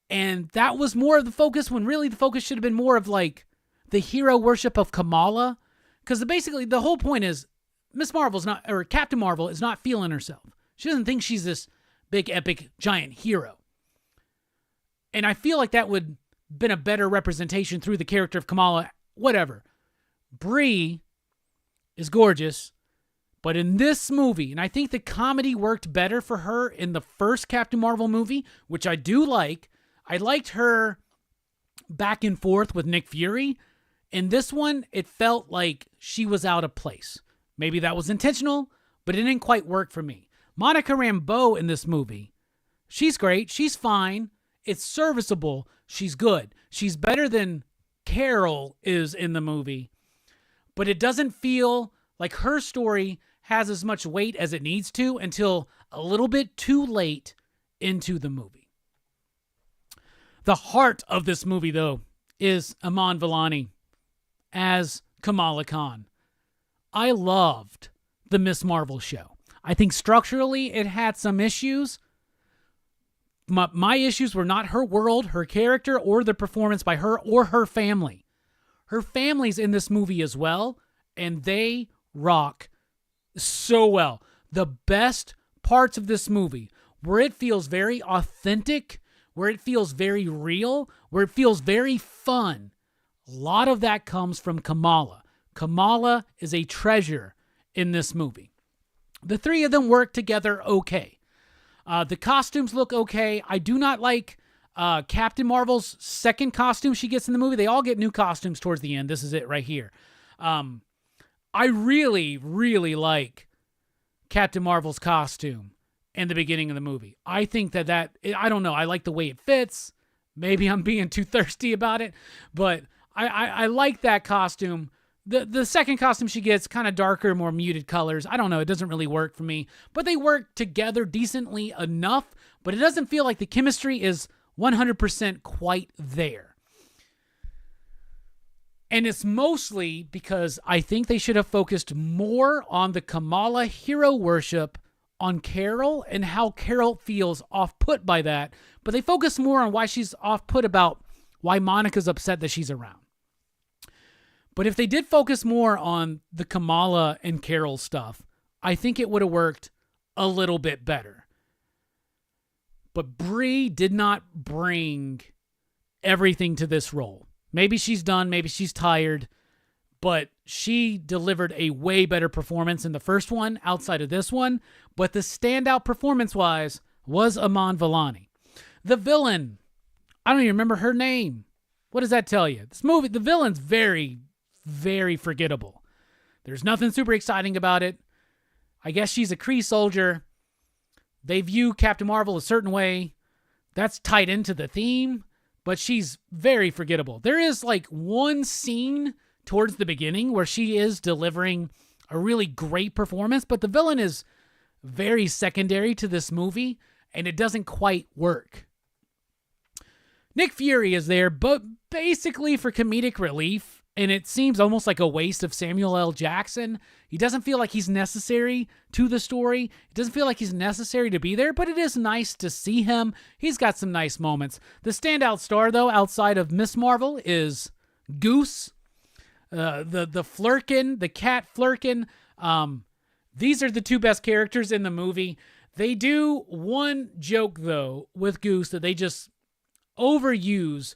and that was more of the focus when really the focus should have been more of like the hero worship of Kamala. Because basically the whole point is Miss Marvel's not, or Captain Marvel is not feeling herself. She doesn't think she's this big, epic, giant hero. And I feel like that would been a better representation through the character of Kamala. Whatever. Brie is gorgeous, but in this movie, and I think the comedy worked better for her in the first Captain Marvel movie, which I do like. I liked her back and forth with Nick Fury. In this one, it felt like she was out of place. Maybe that was intentional, but it didn't quite work for me. Monica Rambeau in this movie, she's great. She's fine. It's serviceable. She's good. She's better than Carol is in the movie. But it doesn't feel like her story has as much weight as it needs to until a little bit too late into the movie. The heart of this movie, though, is Iman Vellani as Kamala Khan. I loved the Miss Marvel show. I think structurally it had some issues. My issues were not her world, her character, or the performance by her or her family. Her family's in this movie as well, and they rock so well. The best parts of this movie, where it feels very authentic, where it feels very real, where it feels very fun, a lot of that comes from Kamala. Kamala is a treasure in this movie. The three of them work together okay. The costumes look okay. I do not like Captain Marvel's second costume she gets in the movie. They all get new costumes towards the end. This is it right here. I really, really like Captain Marvel's costume in the beginning of the movie. I think that I don't know. I like the way it fits. Maybe I'm being too thirsty about it, but I like that costume. The second costume she gets, kind of darker, more muted colors. I don't know. It doesn't really work for me. But they work together decently enough. But it doesn't feel like the chemistry is 100% quite there. And it's mostly because I think they should have focused more on the Kamala hero worship on Carol and how Carol feels off-put by that. But they focus more on why she's off-put about why Monica's upset that she's around. But if they did focus more on the Kamala and Carol stuff, I think it would have worked a little bit better. But Brie did not bring everything to this role. Maybe she's done, maybe she's tired, but she delivered a way better performance in the first one outside of this one. But the standout performance-wise was Iman Vellani. The villain, I don't even remember her name. What does that tell you? This movie, the villain's very, very forgettable. There's nothing super exciting about it. I guess she's a Kree soldier. They view Captain Marvel a certain way. That's tied into the theme, but she's very forgettable. There is like one scene towards the beginning where she is delivering a really great performance, but the villain is very secondary to this movie, and it doesn't quite work. Nick Fury is there, but basically for comedic relief, and it seems almost like a waste of Samuel L. Jackson. He doesn't feel like he's necessary to the story. It doesn't feel like he's necessary to be there, but it is nice to see him. He's got some nice moments. The standout star, though, outside of Miss Marvel is Goose. The Flurkin, the cat Flurkin. These are the two best characters in the movie. They do one joke, though, with Goose that they just overuse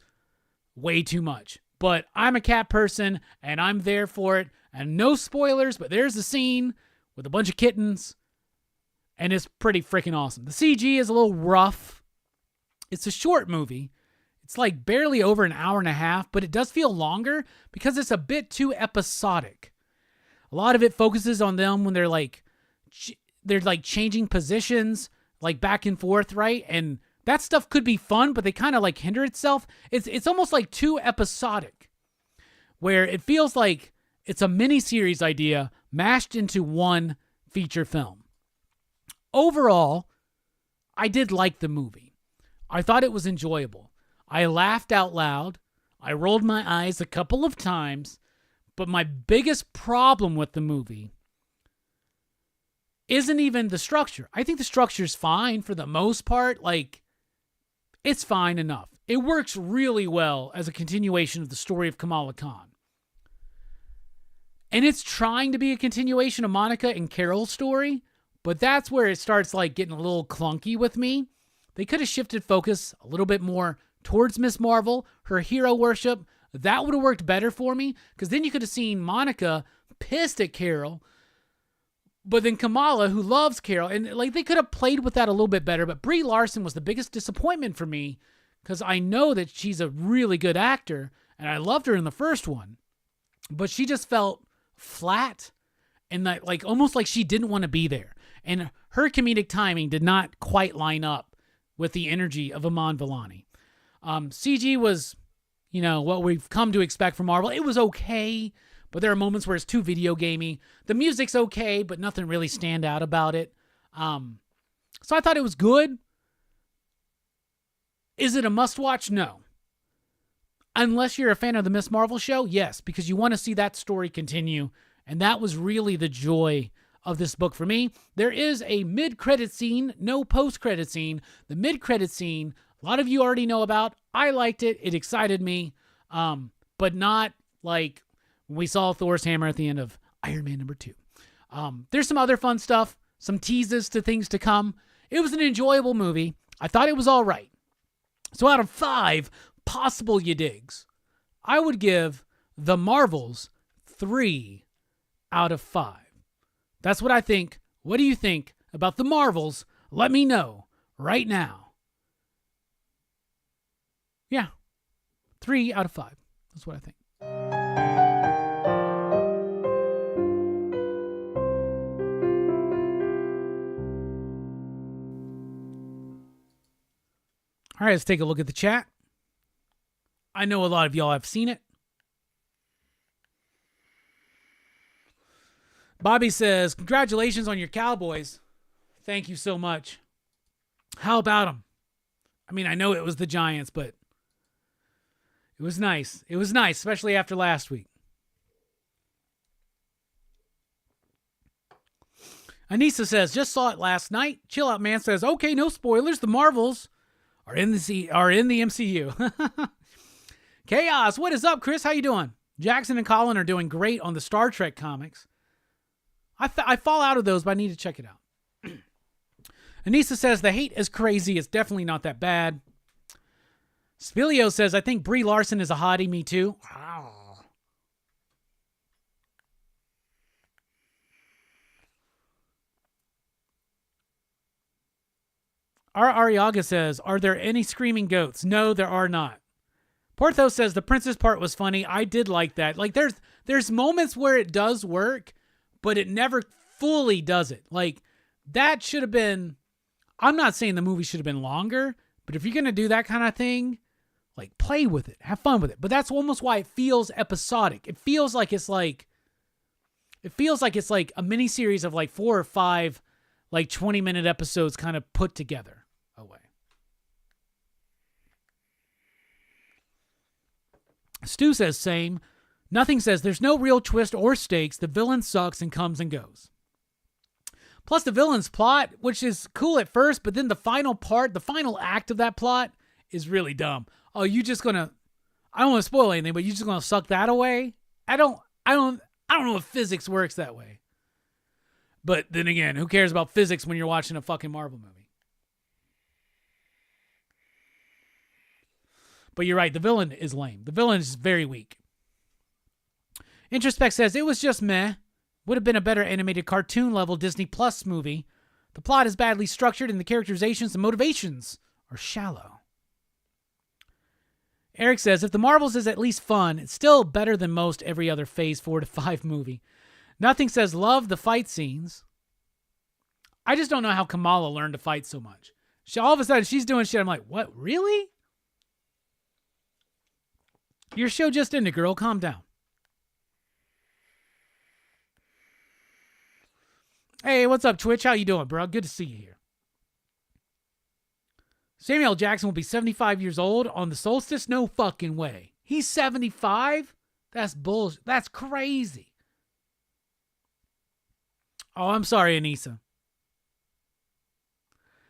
way too much. But I'm a cat person, and I'm there for it. And no spoilers, but there's a scene with a bunch of kittens, and it's pretty freaking awesome. The CG is a little rough. It's a short movie. It's like barely over an hour and a half, but it does feel longer because it's a bit too episodic. A lot of it focuses on them when they're like changing positions, like back and forth, right? And that stuff could be fun, but they kind of like hinder itself. It's almost like too episodic, where it feels like it's a mini-series idea mashed into one feature film. Overall, I did like the movie. I thought it was enjoyable. I laughed out loud. I rolled my eyes a couple of times, but my biggest problem with the movie isn't even the structure. I think the structure's fine for the most part. Like, it's fine enough. It works really well as a continuation of the story of Kamala Khan. And it's trying to be a continuation of Monica and Carol's story, but that's where it starts like getting a little clunky with me. They could have shifted focus a little bit more towards Miss Marvel, her hero worship. That would have worked better for me, because then you could have seen Monica pissed at Carol, but then Kamala, who loves Carol, and like they could have played with that a little bit better. But Brie Larson was the biggest disappointment for me, because I know that she's a really good actor, and I loved her in the first one, but she just felt flat and like almost like she didn't want to be there. And her comedic timing did not quite line up with the energy of Iman Vellani. CG was, what we've come to expect from Marvel. It was okay, but there are moments where it's too video gamey. The music's okay, but nothing really stand out about it. So I thought it was good. Is it a must-watch? No. Unless you're a fan of the Miss Marvel show, yes, because you want to see that story continue, and that was really the joy of this book for me. There is a mid-credit scene, no post-credit scene. The mid-credit scene, a lot of you already know about. I liked it. It excited me, but not like when we saw Thor's hammer at the end of Iron Man #2. There's some other fun stuff, some teases to things to come. It was an enjoyable movie. I thought it was all right. So out of 5 possible you digs, I would give The Marvels 3 out of 5. That's what I think. What do you think about The Marvels? Let me know right now. Yeah, 3 out of 5. That's what I think. All right, let's take a look at the chat. I know a lot of y'all have seen it. Bobby says, congratulations on your Cowboys. Thank you so much. How about them? I mean, I know it was the Giants, but it was nice. It was nice, especially after last week. Anissa says, just saw it last night. Chill Out Man says, okay, no spoilers. The Marvels are in the MCU. Chaos, what is up, Chris? How you doing? Jackson and Colin are doing great on the Star Trek comics. I fall out of those, but I need to check it out. Anissa says, the hate is crazy. It's definitely not that bad. Spilio says, I think Brie Larson is a hottie. Me too. Our Ariaga says, are there any screaming goats? No, there are not. Porthos says, the princess part was funny. I did like that. Like, there's moments where it does work, but it never fully does it. Like, that should have been... I'm not saying the movie should have been longer, but if you're going to do that kind of thing, like, play with it. Have fun with it. But that's almost why it feels episodic. It feels like it's like a miniseries of like 4 or 5 like 20-minute episodes kind of put together away. Stu says same. Nothing says there's no real twist or stakes. The villain sucks and comes and goes. Plus the villain's plot, which is cool at first, but then the final act of that plot is really dumb. Oh, you just gonna, I don't want to spoil anything, but you just gonna suck that away? I don't know if physics works that way. But then again, who cares about physics when you're watching a fucking Marvel movie? But you're right, the villain is lame. The villain is very weak. Introspect says, it was just meh. Would have been a better animated cartoon level Disney Plus movie. The plot is badly structured and the characterizations and motivations are shallow. Eric says, if The Marvels is at least fun, it's still better than most every other Phase 4 to 5 movie. Nothing says love the fight scenes. I just don't know how Kamala learned to fight so much. All of a sudden, she's doing shit. I'm like, what, really? Your show just ended, girl. Calm down. Hey, what's up, Twitch? How you doing, bro? Good to see you here. Samuel Jackson will be 75 years old on the solstice? No fucking way. He's 75? That's bullshit. That's crazy. Oh, I'm sorry, Anissa.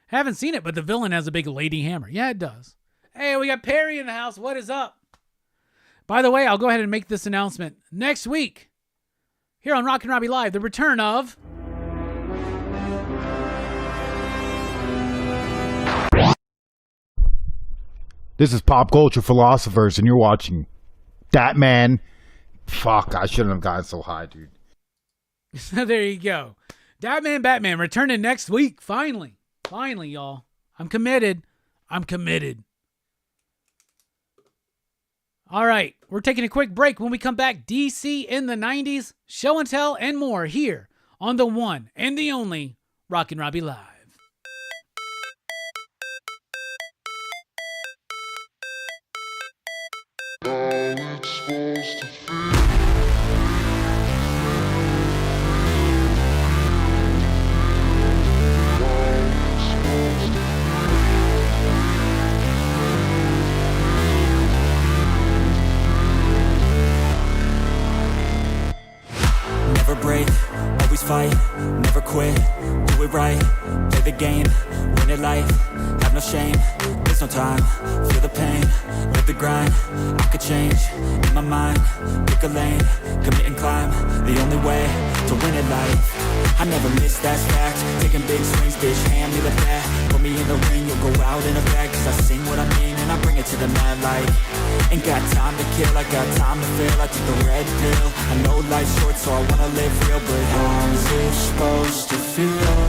Haven't seen it, but the villain has a big lady hammer. Yeah, it does. Hey, we got Perry in the house. What is up? By the way, I'll go ahead and make this announcement. Next week, here on Rockin Robbie Live, the return of... This is Pop Culture Philosophers, and you're watching that man. Fuck, I shouldn't have gotten so high, dude. There you go. Batman returning next week. Finally, y'all. I'm committed. All right, we're taking a quick break. When we come back, DC in the 90s, show and tell, and more here on the one and the only Rockin Robbie Live. Never break, always fight, never quit, do it right, play the game, win it life, have no shame, there's no time, feel the pain, live the grind, I could change, in my mind, pick a lane, commit and climb, the only way to win it life, I never miss, that's fact, taking big swings, bitch, hand me the bat, put me in the ring, you'll go out in a bag, cause I sing what I mean, and I bring it to the mad light, ain't got time to kill, I got time to feel, I took the red pill, I know life's short, so I wanna live real, but how's it supposed to feel?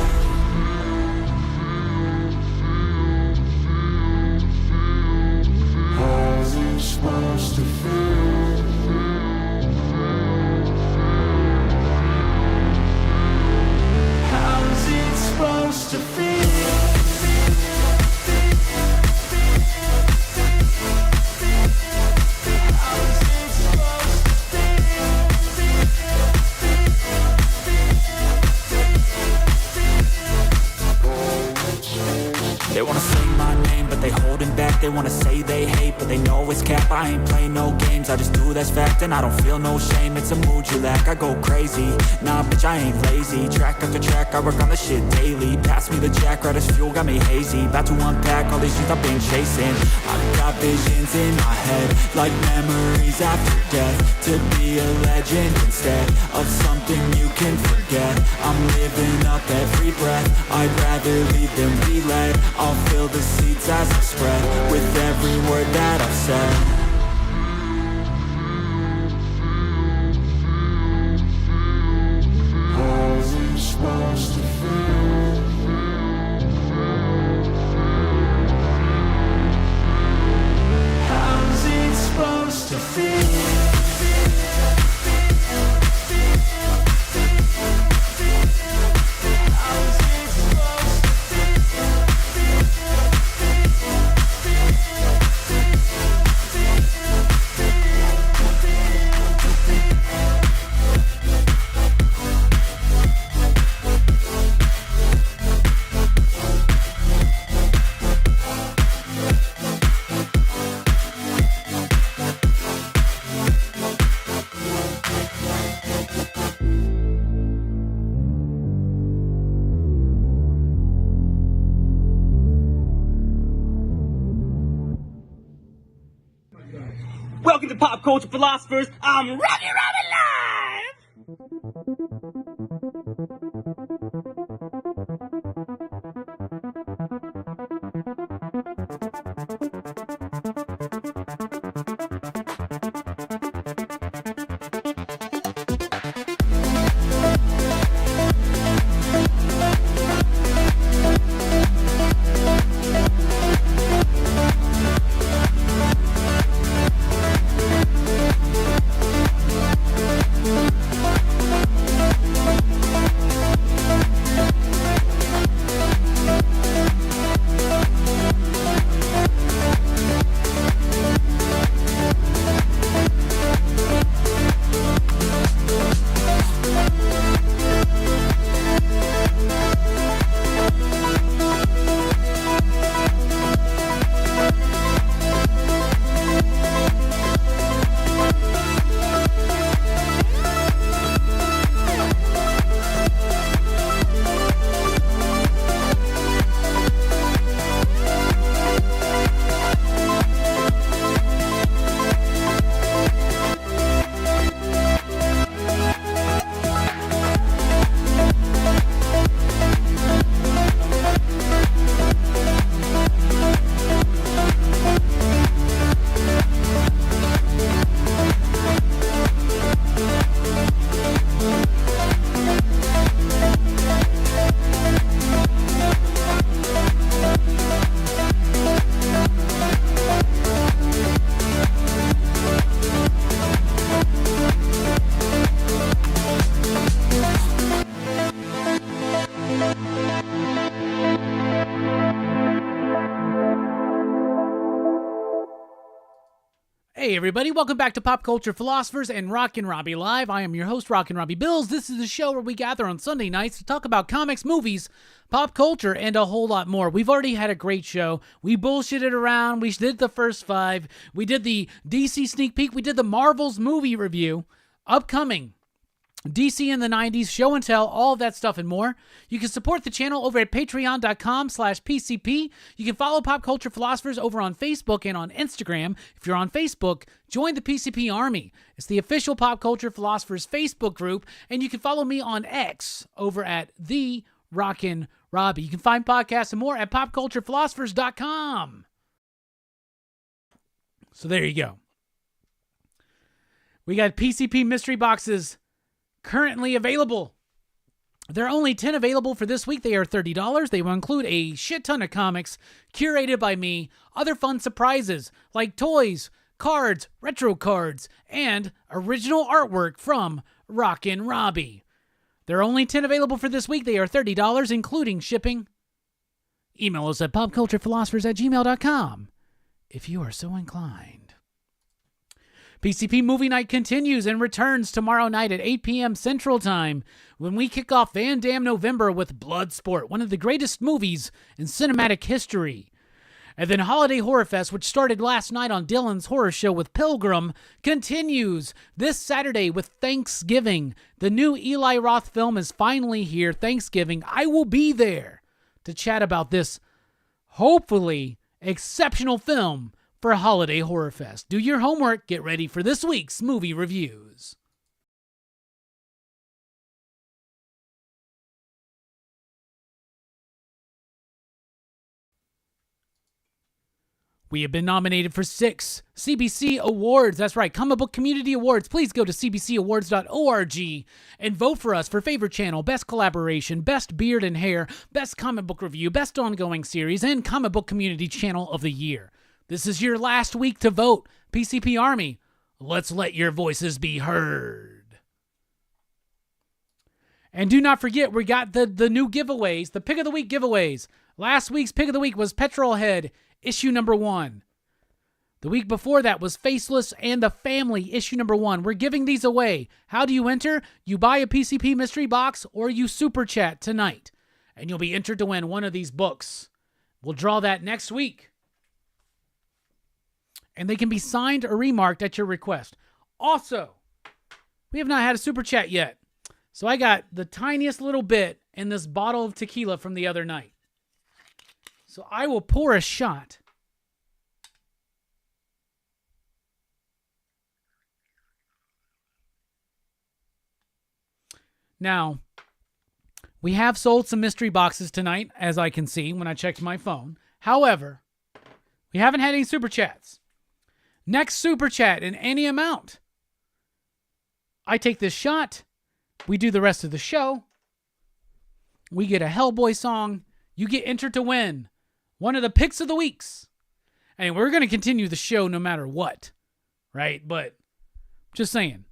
How's it supposed to feel? How's it supposed to feel? holding back. They wanna say they hate, but they know it's cap. I ain't playing no games, I just do that's fact. And I don't feel no shame, it's a mood you lack. I go crazy, nah bitch I ain't lazy. Track after track, I work on this shit daily. Pass me the jack, right as fuel, got me hazy. About to unpack all these things I've been chasing. I've got visions in my head, like memories after death. To be a legend instead of something you can forget. I'm living up every breath, I'd rather lead than be led. I'll fill the seats as I spread, with every word that I've said. How's it supposed to feel? How's it supposed to feel? Welcome to Pop Culture Philosophers. I'm Rockin Robbie Live! Hey everybody, welcome back to Pop Culture Philosophers and Rockin Robbie Live. I am your host, Rockin Robbie Billups. This is the show where we gather on Sunday nights to talk about comics, movies, pop culture, and a whole lot more. We've already had a great show. We bullshitted around. We did the first 5. We did the DC sneak peek. We did the Marvel's movie review. Upcoming DC in the 90s, show and tell, all of that stuff and more. You can support the channel over at patreon.com/PCP. You can follow Pop Culture Philosophers over on Facebook and on Instagram. If you're on Facebook, join the PCP Army. It's the official Pop Culture Philosophers Facebook group. And you can follow me on X over at the Rockin Robbie. You can find podcasts and more at popculturephilosophers.com. So there you go. We got PCP mystery boxes currently available. There are only 10 available for this week. They are $30. They will include a shit ton of comics curated by me, other fun surprises like toys, cards, retro cards, and original artwork from Rockin Robbie. There are only 10 available for this week. They are $30, including shipping. Email us at popculturephilosophers@gmail.com if you are so inclined. PCP Movie Night continues and returns tomorrow night at 8 p.m. Central Time when we kick off Van Damme November with Bloodsport, one of the greatest movies in cinematic history. And then Holiday Horror Fest, which started last night on Dylan's Horror Show with Pilgrim, continues this Saturday with Thanksgiving. The new Eli Roth film is finally here, Thanksgiving. I will be there to chat about this, hopefully, exceptional film for Holiday Horror Fest. Do your homework. Get ready for this week's movie reviews. We have been nominated for 6 CBC Awards. That's right, Comic Book Community Awards. Please go to cbcawards.org and vote for us for Favorite Channel, Best Collaboration, Best Beard and Hair, Best Comic Book Review, Best Ongoing Series, and Comic Book Community Channel of the Year. This is your last week to vote. PCP Army, let's let your voices be heard. And do not forget, we got the new giveaways, the Pick of the Week giveaways. Last week's Pick of the Week was Petrolhead, issue number 1. The week before that was Faceless and the Family, issue number 1. We're giving these away. How do you enter? You buy a PCP mystery box or you super chat tonight, and you'll be entered to win one of these books. We'll draw that next week. And they can be signed or remarked at your request. Also, we have not had a super chat yet. So I got the tiniest little bit in this bottle of tequila from the other night. So I will pour a shot. Now, we have sold some mystery boxes tonight, as I can see when I checked my phone. However, we haven't had any super chats. Next super chat in any amount, I take this shot. We do the rest of the show. We get a Hellboy song. You get entered to win one of the picks of the weeks. And we're going to continue the show no matter what, right? But just saying,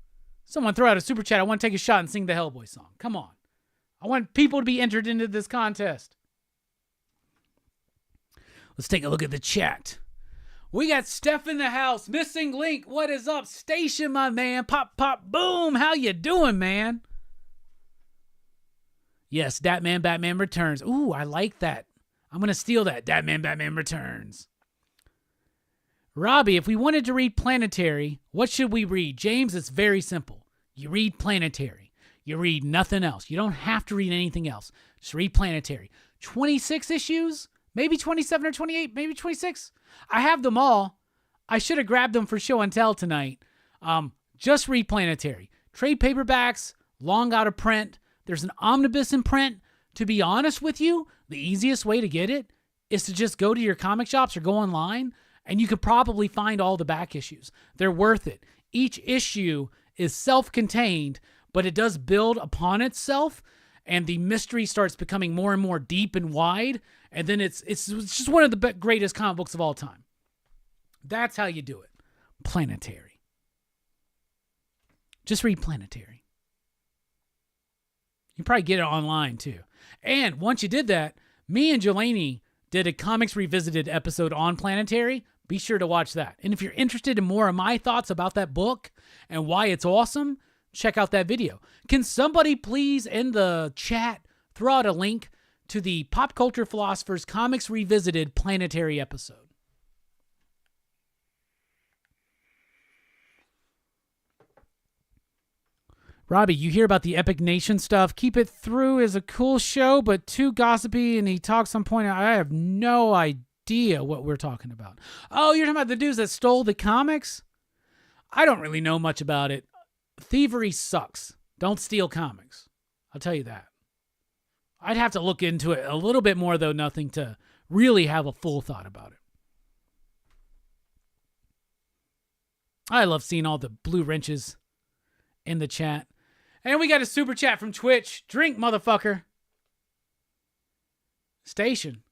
someone throw out a super chat. I want to take a shot and sing the Hellboy song. Come on. I want people to be entered into this contest. Let's take a look at the chat. We got Steph in the house. Missing Link. What is up? Station, my man. Pop, pop, boom. How you doing, man? Yes, Batman Returns. Ooh, I like that. I'm going to steal that. Batman Returns. Robbie, if we wanted to read Planetary, what should we read? James, it's very simple. You read Planetary. You read nothing else. You don't have to read anything else. Just read Planetary. 26 issues? Maybe 27 or 28? Maybe 26? I have them all. I should have grabbed them for show and tell tonight. Just read Planetary. Trade paperbacks, long out of print. There's an omnibus in print. To be honest with you, the easiest way to get it is to just go to your comic shops or go online, and you could probably find all the back issues. They're worth it. Each issue is self-contained, but it does build upon itself, and the mystery starts becoming more and more deep and wide, and then it's just one of the greatest comic books of all time. That's how you do it. Planetary. Just read Planetary. You can probably get it online, too. And once you did that, me and Jelani did a Comics Revisited episode on Planetary. Be sure to watch that. And if you're interested in more of my thoughts about that book and why it's awesome, check out that video. Can somebody please, in the chat, throw out a link to the Pop Culture Philosophers Comics Revisited Planetary episode? Robbie, you hear about the Epic Nation stuff. Keep It Through is a cool show, but too gossipy, and he talks on point. I have no idea what we're talking about. Oh, you're talking about the dudes that stole the comics? I don't really know much about it. Thievery sucks. Don't steal comics. I'll tell you that. I'd have to look into it a little bit more, though, nothing to really have a full thought about it. I love seeing all the blue wrenches in the chat. And we got a super chat from Twitch. Drink, motherfucker. Station.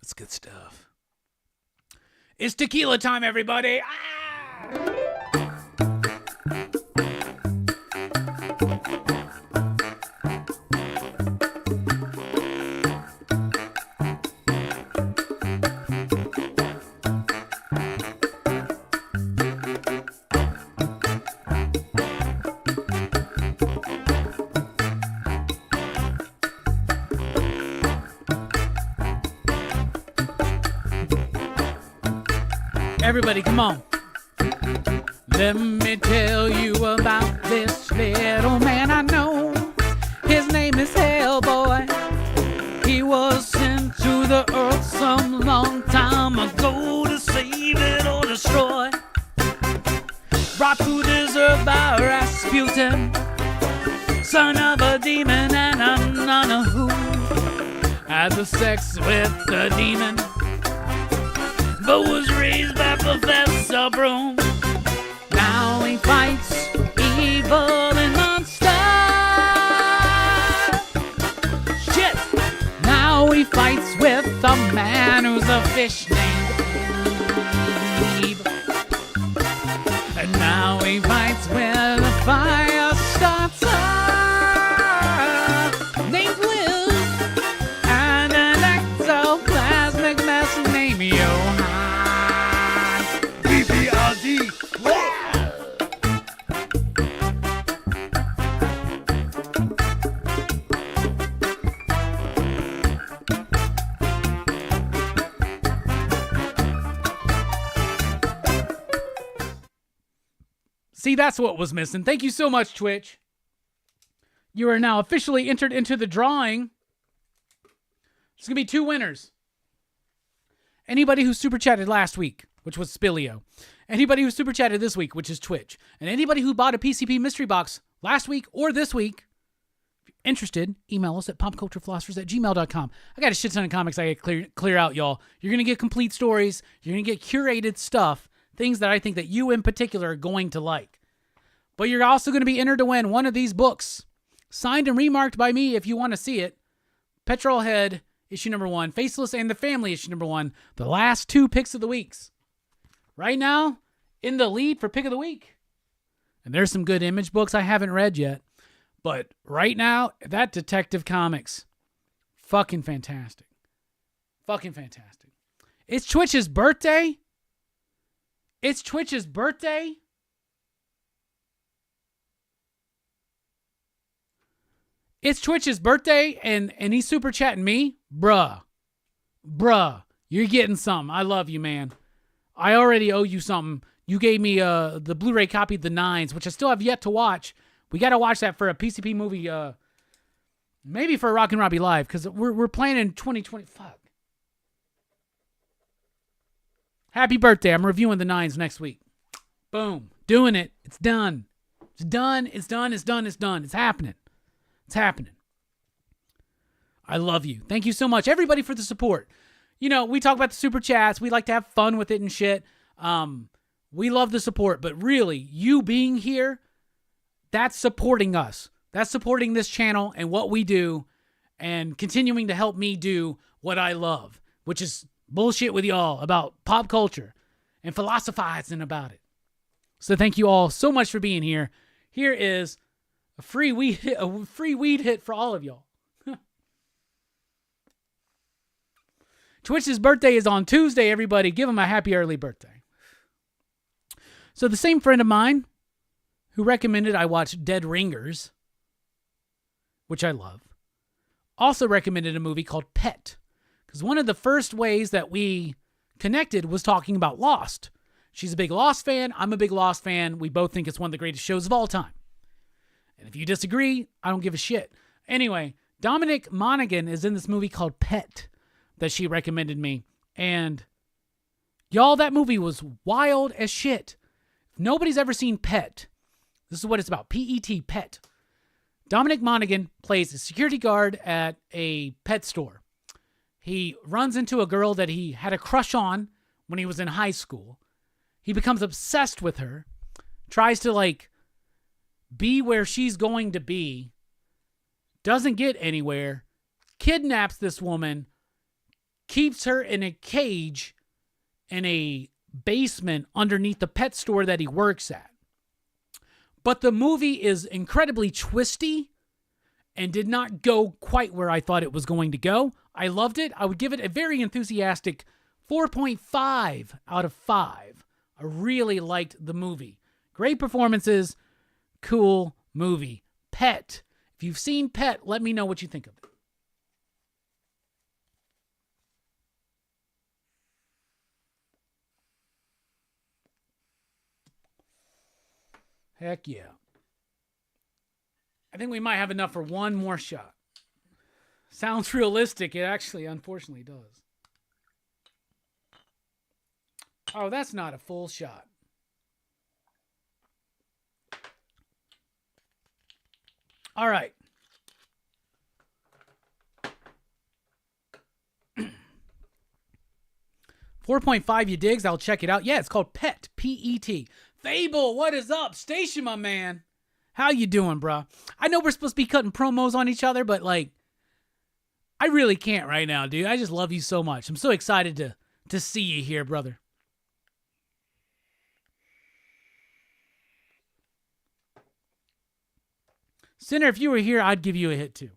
That's good stuff. It's tequila time, everybody. Ah! Everybody, come on. Let me tell you about this little man I know. His name is Hellboy. He was sent to the earth some long time ago to save it or destroy. Brought to this earth by Rasputin, son of a demon and a nun who had the sex with the demon, but was raised by Professor Broom. Now he fights evil and monsters. Shit! Now he fights with a man who's a fish named Eve. And now he fights with a fire starter named Liz. And an ectoplasmic mess named Johann. BBRD. See, that's what was missing. Thank you so much, Twitch. You are now officially entered into the drawing. There's going to be 2 winners. Anybody who super chatted last week, which was Spillio. Anybody who super chatted this week, which is Twitch. And anybody who bought a PCP mystery box last week or this week, if you're interested, email us at popculturephilosophers@gmail.com. I got a shit ton of comics I got to clear out, y'all. You're going to get complete stories. You're going to get curated stuff. Things that I think that you in particular are going to like. But you're also going to be entered to win one of these books. Signed and remarked by me if you want to see it. Petrolhead, issue number 1. Faceless and the Family, issue number 1. The last 2 picks of the weeks. Right now, in the lead for pick of the week. And there's some good Image books I haven't read yet. But right now, that Detective Comics. Fucking fantastic. Fucking fantastic. It's Twitch's birthday. It's Twitch's birthday. It's Twitch's birthday, and he's super chatting me. Bruh, you're getting something. I love you, man. I already owe you something. You gave me the Blu-ray copy of The Nines, which I still have yet to watch. We got to watch that for a PCP movie, maybe for a Rockin Robbie Live, because we're playing in 2020. Fuck. Happy birthday. I'm reviewing The Nines next week. Boom. Doing it. It's done. It's done. It's done. It's done. It's done. It's happening. It's happening. I love you. Thank you so much, everybody, for the support. You know, we talk about the super chats. We like to have fun with it and shit. We love the support, but really, you being here, that's supporting us. That's supporting this channel and what we do and continuing to help me do what I love, which is bullshit with y'all about pop culture and philosophizing about it. So thank you all so much for being here. Here is a free weed hit for all of y'all. Twitch's birthday is on Tuesday, everybody. Give him a happy early birthday. So the same friend of mine who recommended I watch Dead Ringers, which I love, also recommended a movie called Pet. Because one of the first ways that we connected was talking about Lost. She's a big Lost fan. I'm a big Lost fan. We both think it's one of the greatest shows of all time. And if you disagree, I don't give a shit. Anyway, Dominic Monaghan is in this movie called Pet that she recommended me. And y'all, that movie was wild as shit. If nobody's ever seen Pet, this is what it's about. P-E-T, Pet. Dominic Monaghan plays a security guard at a pet store. He runs into a girl that he had a crush on when he was in high school. He becomes obsessed with her, tries to be where she's going to be, doesn't get anywhere, kidnaps this woman, keeps her in a cage in a basement underneath the pet store that he works at. But the movie is incredibly twisty and did not go quite where I thought it was going to go. I loved it. I would give it a very enthusiastic 4.5 out of 5. I really liked the movie. Great performances. Cool movie. Pet. If you've seen Pet, let me know what you think of it. Heck yeah. I think we might have enough for one more shot. Sounds realistic. It actually, unfortunately, does. Oh, that's not a full shot. All right. $4.5, you digs? I'll check it out. Yeah, it's called Pet, P-E-T. Fable, what is up? Station, my man. How you doing, bro? I know we're supposed to be cutting promos on each other, but like, I really can't right now, dude. I just love you so much. I'm so excited to see you here, brother. Sinner, if you were here, I'd give you a hit too.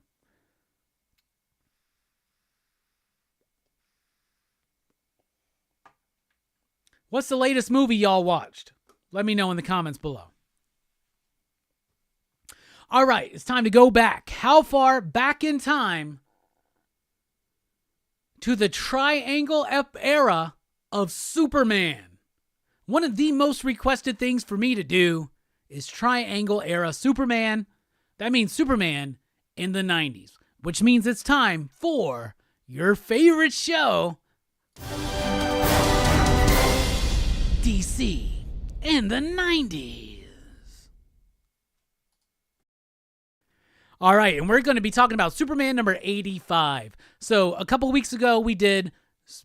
What's the latest movie y'all watched? Let me know in the comments below. All right, it's time to go back. How far back in time to the Triangle era of Superman? One of the most requested things for me to do is Triangle era Superman. That means Superman in the 90s, which means it's time for your favorite show, DC in the 90s. All right, and we're going to be talking about Superman number 85. So a couple weeks ago, we did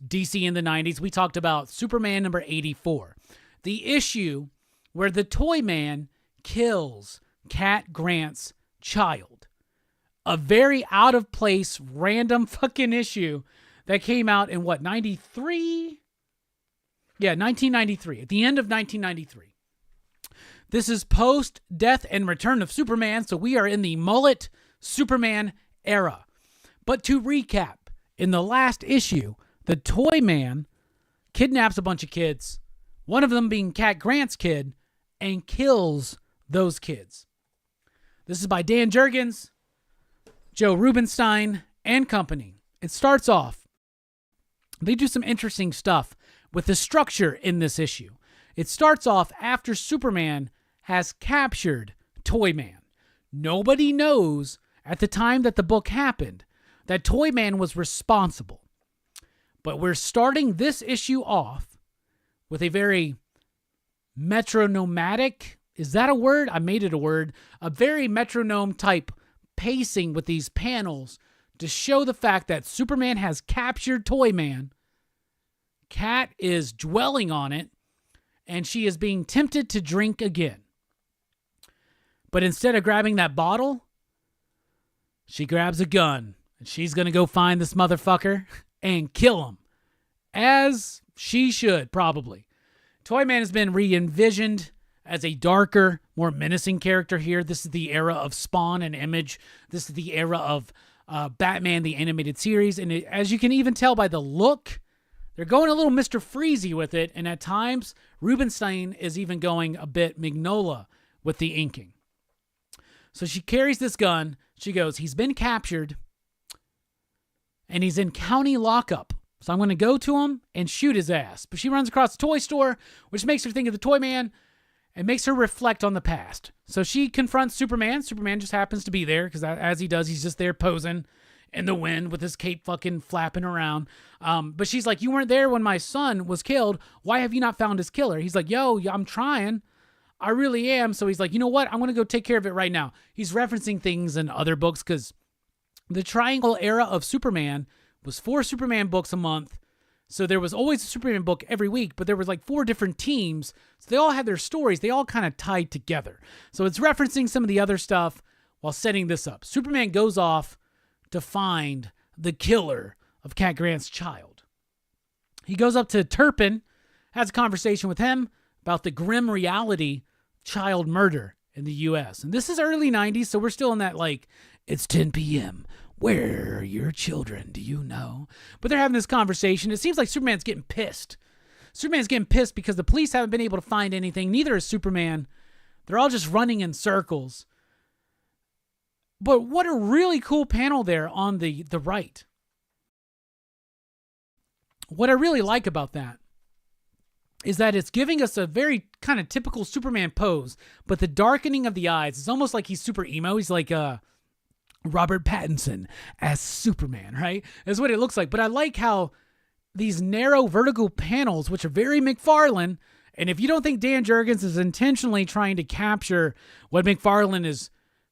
DC in the 90s. We talked about Superman number 84. The issue where the Toy Man kills Cat Grant's child. A very out of place, random fucking issue that came out in what, 93? Yeah, 1993, at the end of 1993. This is post Death and Return of Superman, so we are in the mullet Superman era. But to recap, in the last issue, the Toy Man kidnaps a bunch of kids, one of them being Cat Grant's kid, and kills those kids. This is by Dan Jurgens, Joe Rubinstein, and company. It starts off, they do some interesting stuff with the structure in this issue. It starts off after Superman has captured Toy Man. Nobody knows at the time that the book happened that Toy Man was responsible. But we're starting this issue off with a very metronomatic, is that a word? I made it a word. A very metronome type pacing with these panels to show the fact that Superman has captured Toy Man. Cat is dwelling on it, and she is being tempted to drink again. But instead of grabbing that bottle, she grabs a gun, and she's going to go find this motherfucker and kill him. As she should, probably. Toy Man has been re-envisioned as a darker, more menacing character here. This is the era of Spawn and Image. This is the era of Batman, the animated series. And as you can even tell by the look, they're going a little Mr. Freezy with it, and at times, Rubinstein is even going a bit Mignola with the inking. So she carries this gun. She goes, he's been captured, and he's in county lockup. So I'm going to go to him and shoot his ass. But she runs across the toy store, which makes her think of the Toy Man and makes her reflect on the past. So she confronts Superman. Superman just happens to be there because as he does, he's just there posing in the wind with his cape fucking flapping around. But she's like, you weren't there when my son was killed. Why have you not found his killer? He's like, yo, I'm trying. I really am. So he's like, you know what? I'm going to go take care of it right now. He's referencing things in other books because the Triangle era of Superman was 4 Superman books a month. So there was always a Superman book every week, but there was like 4 different teams. So they all had their stories. They all kind of tied together. So it's referencing some of the other stuff while setting this up. Superman goes off to find the killer of Cat Grant's child. He goes up to Turpin, has a conversation with him about the grim reality of child murder in the U.S. And this is early 90s, so we're still in that like, it's 10 p.m., where are your children? Do you know? But they're having this conversation. It seems like Superman's getting pissed. Superman's getting pissed because the police haven't been able to find anything. Neither is Superman. They're all just running in circles. But what a really cool panel there on the right. What I really like about that is that it's giving us a very kind of typical Superman pose, but the darkening of the eyes, it's almost like he's super emo. He's like Robert Pattinson as Superman, right? That's what it looks like. But I like how these narrow vertical panels, which are very McFarlane, and if you don't think Dan Jurgens is intentionally trying to capture what McFarlane is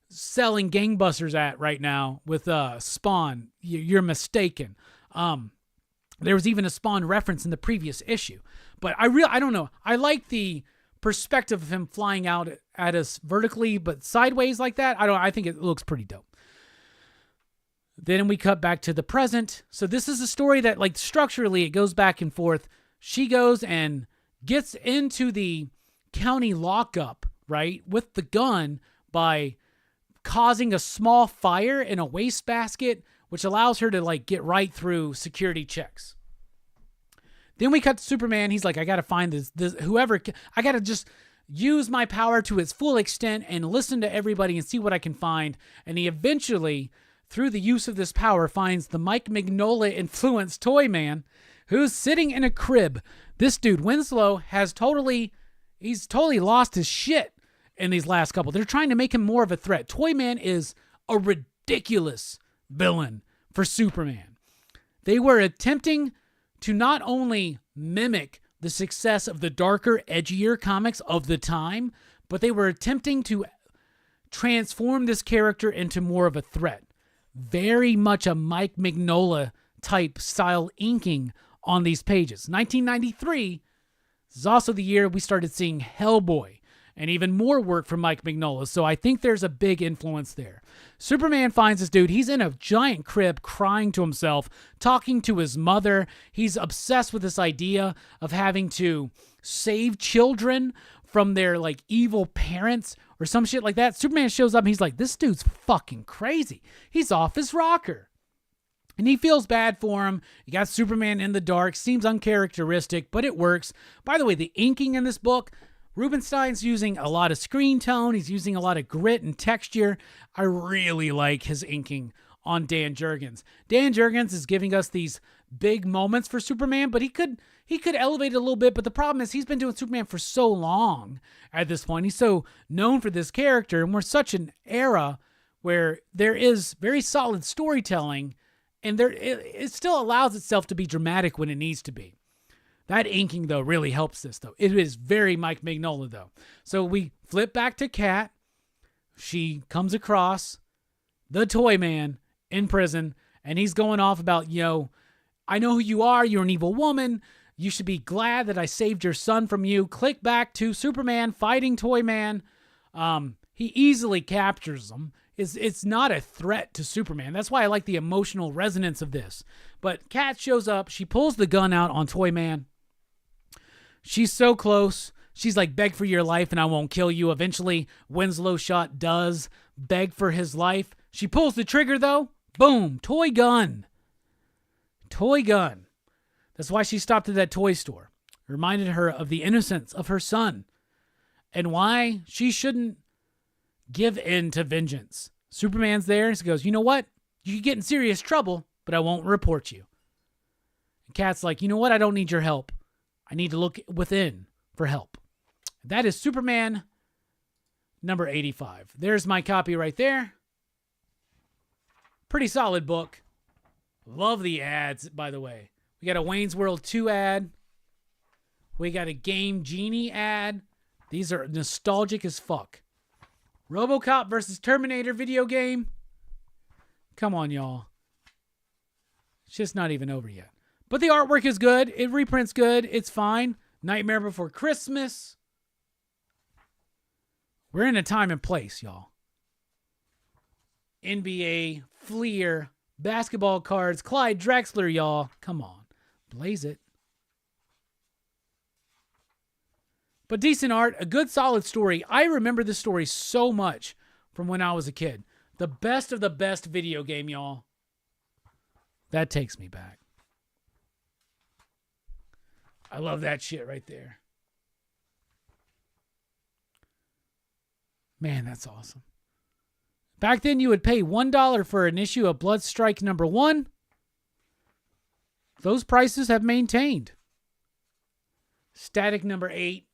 selling gangbusters at right now with Spawn, you're mistaken. There was even a Spawn reference in the previous issue. But I don't know. I like the perspective of him flying out at us vertically, but sideways like that. I think it looks pretty dope. Then we cut back to the present. So this is a story that, like, structurally it goes back and forth. She goes and gets into the county lockup, right, with the gun by causing a small fire in a wastebasket, which allows her to, like, get right through security checks. Then we cut to Superman. He's like, I got to find I got to just use my power to its full extent and listen to everybody and see what I can find. And he eventually, through the use of this power, finds the Mike Mignola-influenced Toy Man, who's sitting in a crib. This dude, Winslow, he's totally lost his shit in these last couple. They're trying to make him more of a threat. Toy Man is a ridiculous villain for Superman. They were attempting to not only mimic the success of the darker, edgier comics of the time, but they were attempting to transform this character into more of a threat. Very much a Mike Mignola type style inking on these pages. 1993 is also the year we started seeing Hellboy and even more work from Mike Mignola, so I think there's a big influence there. Superman finds this dude. He's in a giant crib crying to himself, talking to his mother. He's obsessed with this idea of having to save children from their, like, evil parents or some shit like that. Superman shows up and he's like, this dude's fucking crazy. He's off his rocker. And he feels bad for him. You got Superman in the dark. Seems uncharacteristic, but it works. By the way, the inking in this book, Rubenstein's using a lot of screen tone. He's using a lot of grit and texture. I really like his inking on Dan Jurgens. Dan Jurgens is giving us these big moments for Superman, but he could elevate it a little bit. But the problem is he's been doing Superman for so long at this point. He's so known for this character, and we're such an era where there is very solid storytelling, and it still allows itself to be dramatic when it needs to be. That inking, though, really helps this, though. It is very Mike Mignola, though. So we flip back to Kat. She comes across the Toy Man in prison, and he's going off about, I know who you are. You're an evil woman. You should be glad that I saved your son from you. Click back to Superman fighting Toy Man. He easily captures him. It's not a threat to Superman. That's why I like the emotional resonance of this. But Kat shows up. She pulls the gun out on Toy Man. She's so close. She's like, beg for your life and I won't kill you. Eventually, Winslow Shot does beg for his life. She pulls the trigger, though. Boom. Toy gun. Toy gun. That's why she stopped at that toy store. Reminded her of the innocence of her son and why she shouldn't give in to vengeance. Superman's there. He goes, you know what? You could get in serious trouble, but I won't report you. And Kat's like, you know what? I don't need your help. I need to look within for help. That is Superman number 85. There's my copy right there. Pretty solid book. Love the ads, by the way. We got a Wayne's World 2 ad. We got a Game Genie ad. These are nostalgic as fuck. RoboCop versus Terminator video game. Come on, y'all. It's just not even over yet. But the artwork is good. It reprints good. It's fine. Nightmare Before Christmas. We're in a time and place, y'all. NBA, Fleer, basketball cards, Clyde Drexler, y'all. Come on. Blaze it. But decent art, a good solid story. I remember this story so much from when I was a kid. The best of the best video game, y'all. That takes me back. I love that shit right there. Man, that's awesome. Back then, you would pay $1 for an issue of Bloodstrike #1. Those prices have maintained. Static number 8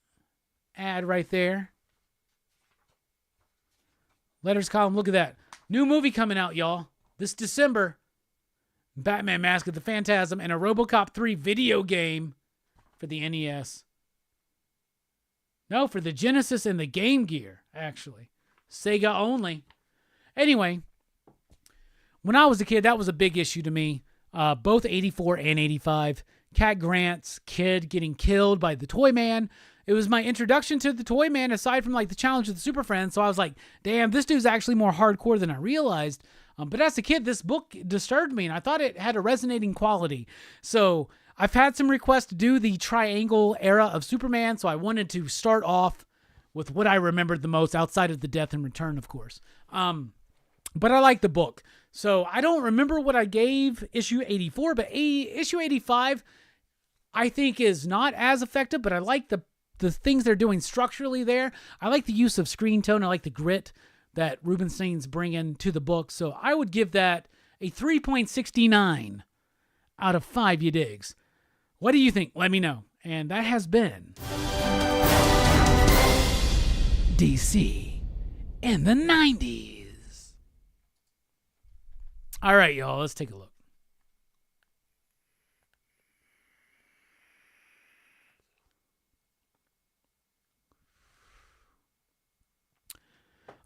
ad right there. Letters column, look at that. New movie coming out, y'all. This December. Batman Mask of the Phantasm and a RoboCop 3 video game for the NES. No, for the Genesis and the Game Gear, actually. Sega only. Anyway, when I was a kid, that was a big issue to me. Both 84 and 85. Cat Grant's kid getting killed by the Toy Man. It was my introduction to the Toy Man, aside from like the Challenge of the Super Friends. So I was like, damn, this dude's actually more hardcore than I realized. But as a kid, this book disturbed me, and I thought it had a resonating quality. So I've had some requests to do the Triangle era of Superman, so I wanted to start off with what I remembered the most, outside of the Death and Return, of course. But I like the book. So I don't remember what I gave issue 84, but issue 85, I think, is not as effective, but I like the things they're doing structurally there. I like the use of screen tone. I like the grit that Rubenstein's bringing to the book. So I would give that a 3.69 out of 5, you digs. What do you think? Let me know. And that has been DC in the 90s. All right, y'all, let's take a look.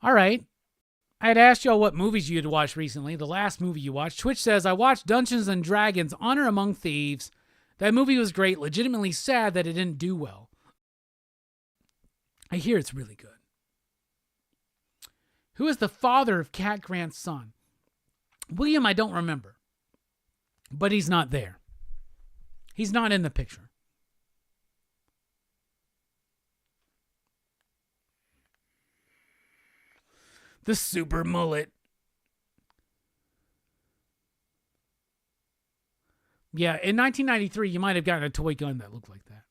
All right. I had asked y'all what movies you had watched recently. The last movie you watched. Twitch says, I watched Dungeons & Dragons Honor Among Thieves. That movie was great. Legitimately sad that it didn't do well. I hear it's really good. Who is the father of Cat Grant's son? William, I don't remember. But he's not there. He's not in the picture. The super mullet. Yeah, in 1993, you might have gotten a toy gun that looked like that.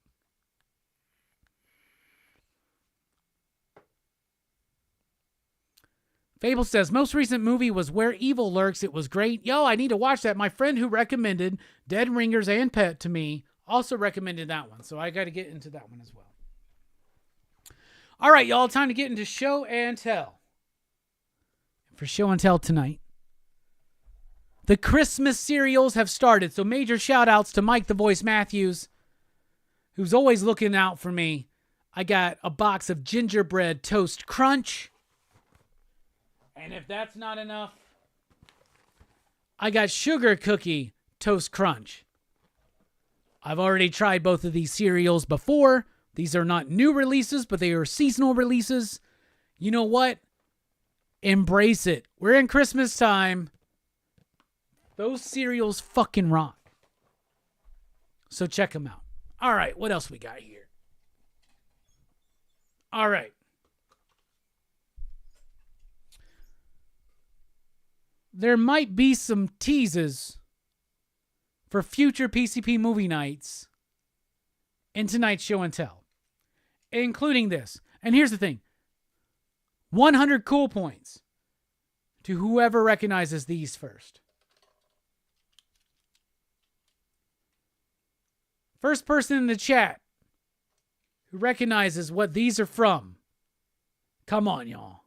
Fable says, most recent movie was Where Evil Lurks. It was great. Yo, I need to watch that. My friend who recommended Dead Ringers and Pet to me also recommended that one. So I got to get into that one as well. All right, y'all, time to get into show and tell. For show and tell tonight, the Christmas cereals have started. So major shout outs to Mike the Voice Matthews, who's always looking out for me. I got a box of gingerbread toast crunch. And if that's not enough, I got sugar cookie toast crunch. I've already tried both of these cereals before. These are not new releases, but they are seasonal releases. You know what? Embrace it. We're in Christmas time. Those cereals fucking rock. So check them out. All right, what else we got here? All right. There might be some teases for future PCP movie nights in tonight's show and tell, including this. And here's the thing. 100 cool points to whoever recognizes these first. First person in the chat who recognizes what these are from. Come on, y'all.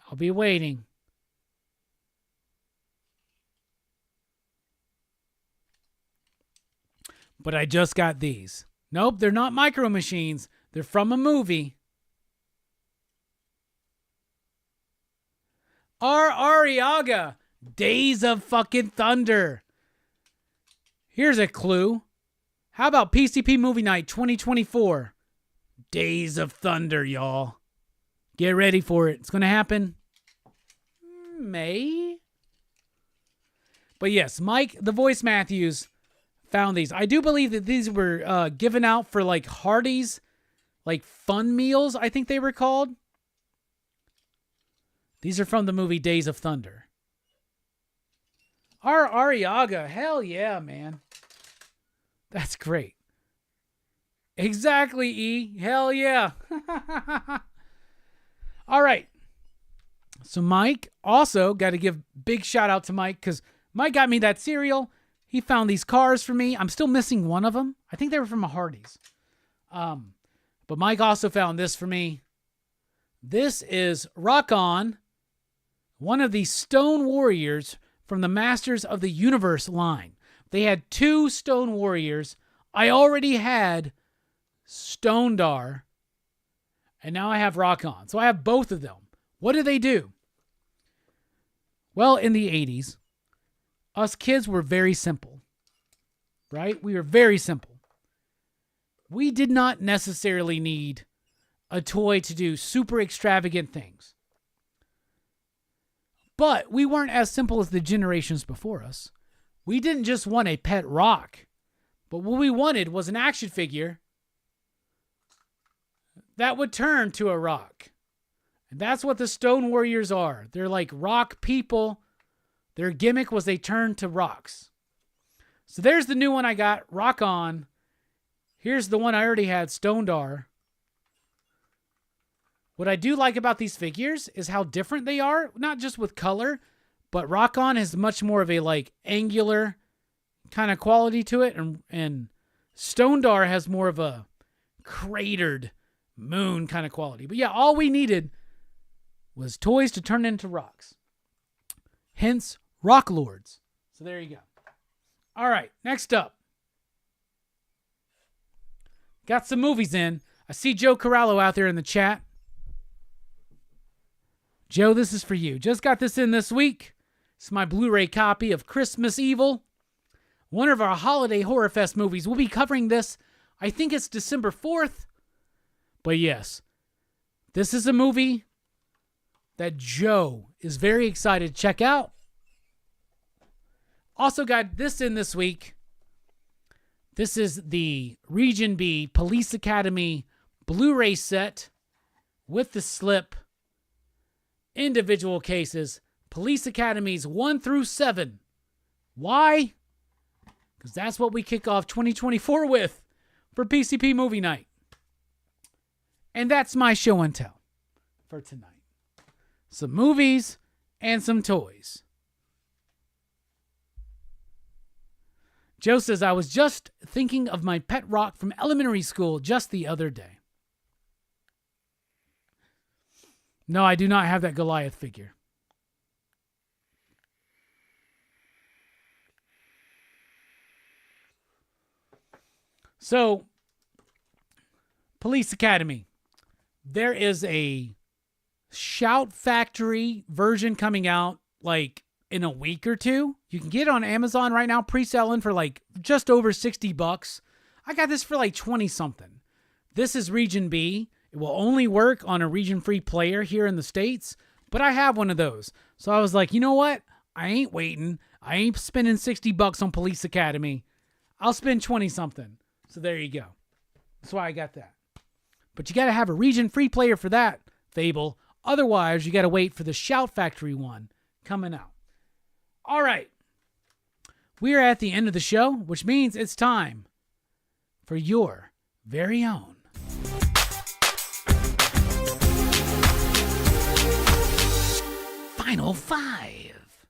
I'll be waiting. But I just got these. Nope, they're not Micro Machines. They're from a movie. R. Arriaga, Days of fucking Thunder. Here's a clue. How about PCP Movie Night 2024? Days of Thunder, y'all. Get ready for it. It's going to happen May. But yes, Mike, the Voice Matthews, found these. I do believe that these were given out for like Hardee's, like fun meals, I think they were called. These are from the movie Days of Thunder. R. Arriaga, hell yeah, man. That's great. Exactly, E. Hell yeah. All right. So Mike, also got to give big shout out to Mike because Mike got me that cereal. He found these cars for me. I'm still missing one of them. I think they were from a Hardee's. But Mike also found this for me. This is Rockin, one of the Stone Warriors from the Masters of the Universe line. They had 2 Stone Warriors. I already had Stone Dar, and now I have Rockin. So I have both of them. What do they do? Well, in the 80s, us kids were very simple, right? We were very simple. We did not necessarily need a toy to do super extravagant things. But we weren't as simple as the generations before us. We didn't just want a pet rock, but what we wanted was an action figure that would turn to a rock. And that's what the Stone Warriors are. They're like rock people. Their gimmick was they turned to rocks. So there's the new one I got, Rockin. Here's the one I already had, Stone Dar. What I do like about these figures is how different they are, not just with color, but Rockin has much more of a like angular kind of quality to it, and Stone Dar has more of a cratered moon kind of quality. But yeah, all we needed was toys to turn into rocks. Hence, Rock Lords. So there you go. All right, next up. Got some movies in. I see Joe Corallo out there in the chat. Joe, this is for you. Just got this in this week. It's my Blu-ray copy of Christmas Evil. One of our holiday horror fest movies. We'll be covering this. I think it's December 4th. But yes, this is a movie that Joe is very excited to check out. Also got this in this week. This is the Region B Police Academy Blu-ray set with the slip. Individual cases. Police Academies 1 through 7. Why? Because that's what we kick off 2024 with for PCP Movie Night. And that's my show and tell for tonight. Some movies and some toys. Joe says, I was just thinking of my pet rock from elementary school just the other day. No, I do not have that Goliath figure. So, Police Academy. There is a Shout Factory version coming out like in a week or two. You can get it on Amazon right now, pre-selling for like just over $60. I got this for like 20 something. This is Region B. It will only work on a region-free player here in the States, but I have one of those. So I was like, you know what? I ain't waiting. I ain't spending $60 on Police Academy. I'll spend 20 something. So there you go. That's why I got that. But you got to have a region-free player for that, Fable. Otherwise, you got to wait for the Shout Factory one coming out. All right. We are at the end of the show, which means it's time for your very own Final Five.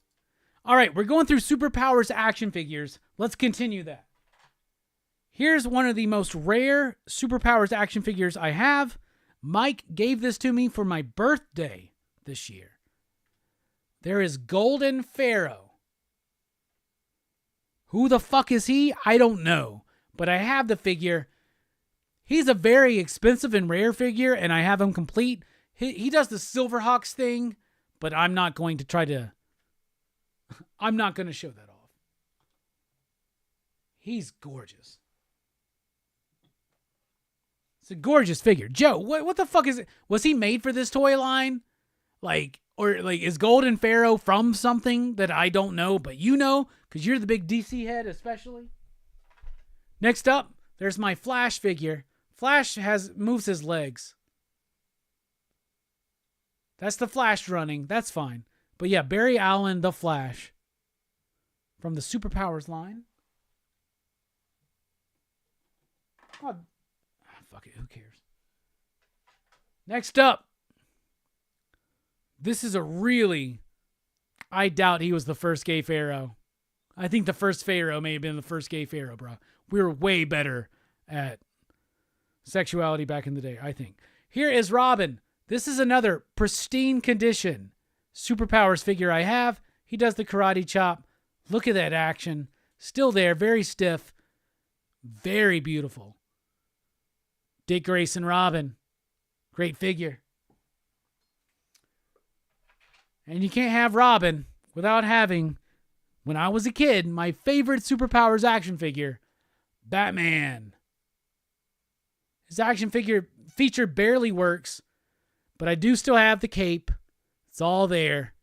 All right, we're going through Superpowers action figures. Let's continue that. Here's one of the most rare Superpowers action figures I have. Mike gave this to me for my birthday this year. There is Golden Pharaoh. Who the fuck is he? I don't know. But I have the figure. He's a very expensive and rare figure, and I have him complete. He does the Silverhawks thing, but I'm not going to try to... I'm not going to show that off. He's gorgeous. It's a gorgeous figure. Joe, what the fuck is it? Was he made for this toy line? Is Golden Pharaoh from something that I don't know, but you know, because you're the big DC head especially? Next up, there's my Flash figure. Flash moves his legs. That's the Flash running. That's fine. But yeah, Barry Allen, the Flash. From the Superpowers line. Oh, fuck it, who cares? Next up. This is a really... I doubt he was the first gay pharaoh. I think the first Pharaoh may have been the first gay Pharaoh, bro. We were way better at sexuality back in the day, I think. Here is Robin. This is another pristine condition superpowers figure I have. He does the karate chop. Look at that action. Still there, very stiff. Very beautiful. Dick Grayson Robin. Great figure. And you can't have Robin without having, when I was a kid, my favorite superpowers action figure, Batman. His action figure feature barely works, but I do still have the cape. It's all there.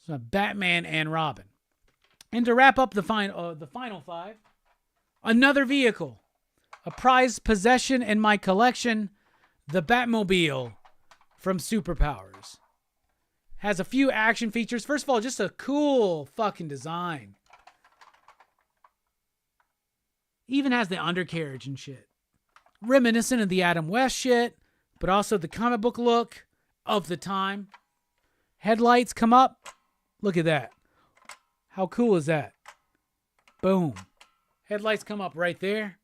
So Batman and Robin. And to wrap up the final five, another vehicle, a prized possession in my collection, the Batmobile from Superpowers. Has a few action features. First of all, just a cool fucking design. Even has the undercarriage and shit. Reminiscent of the Adam West shit, but also the comic book look of the time. Headlights come up. Look at that. How cool is that? Boom. Headlights come up right there.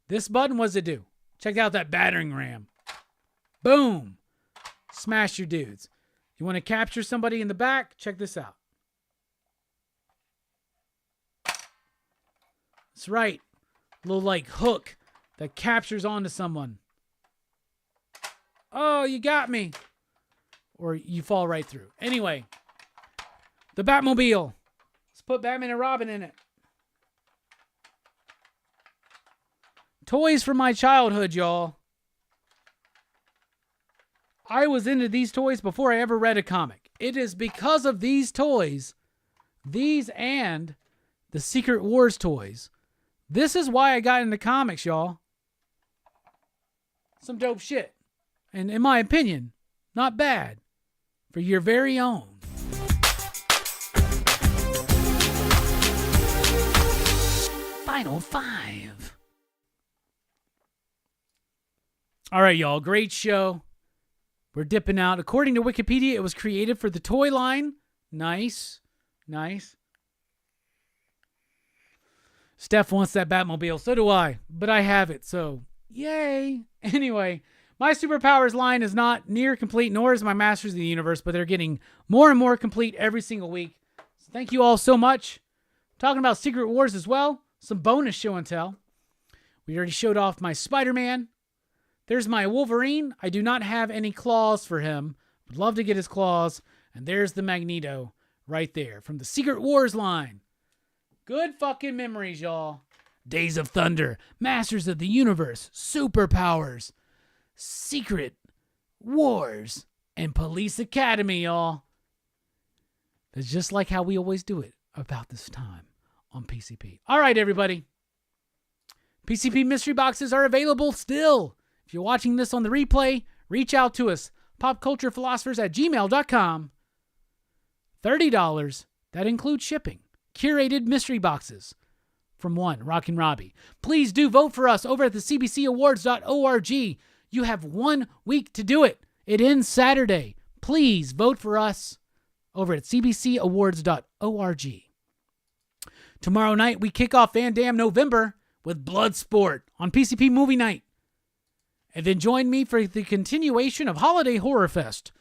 This button, what does it do? Check out that battering ram. Boom. Smash your dudes. You want to capture somebody in the back? Check this out. That's right. A little like hook that captures onto someone. Oh, you got me. Or you fall right through. Anyway, the Batmobile. Let's put Batman and Robin in it. Toys from my childhood, y'all. I was into these toys before I ever read a comic. It is because of these toys, these and the Secret Wars toys. This is why I got into comics, y'all. Some dope shit. And in my opinion, not bad. For your very own. Final five. All right, y'all. Great show. We're dipping out. According to Wikipedia, it was created for the toy line. Nice. Nice. Steph wants that Batmobile. So do I. But I have it. So, yay. Anyway, my Superpowers line is not near complete, nor is my Masters of the Universe, but they're getting more and more complete every single week. So thank you all so much. Talking about Secret Wars as well. Some bonus show and tell. We already showed off my Spider-Man. There's my Wolverine. I do not have any claws for him. Would love to get his claws. And there's the Magneto right there from the Secret Wars line. Good fucking memories, y'all. Days of Thunder, Masters of the Universe, Superpowers, Secret Wars, and Police Academy, y'all. It's just like how we always do it about this time on PCP. All right, everybody. PCP mystery boxes are available still. If you're watching this on the replay, reach out to us. popculturephilosophers@gmail.com. $30. That includes shipping. Curated mystery boxes from one, Rockin Robbie. Please do vote for us over at the cbcawards.org. You have 1 week to do it. It ends Saturday. Please vote for us over at cbcawards.org. Tomorrow night, we kick off Van Damme November with Bloodsport on PCP Movie Night. And then join me for the continuation of Holiday Horror Fest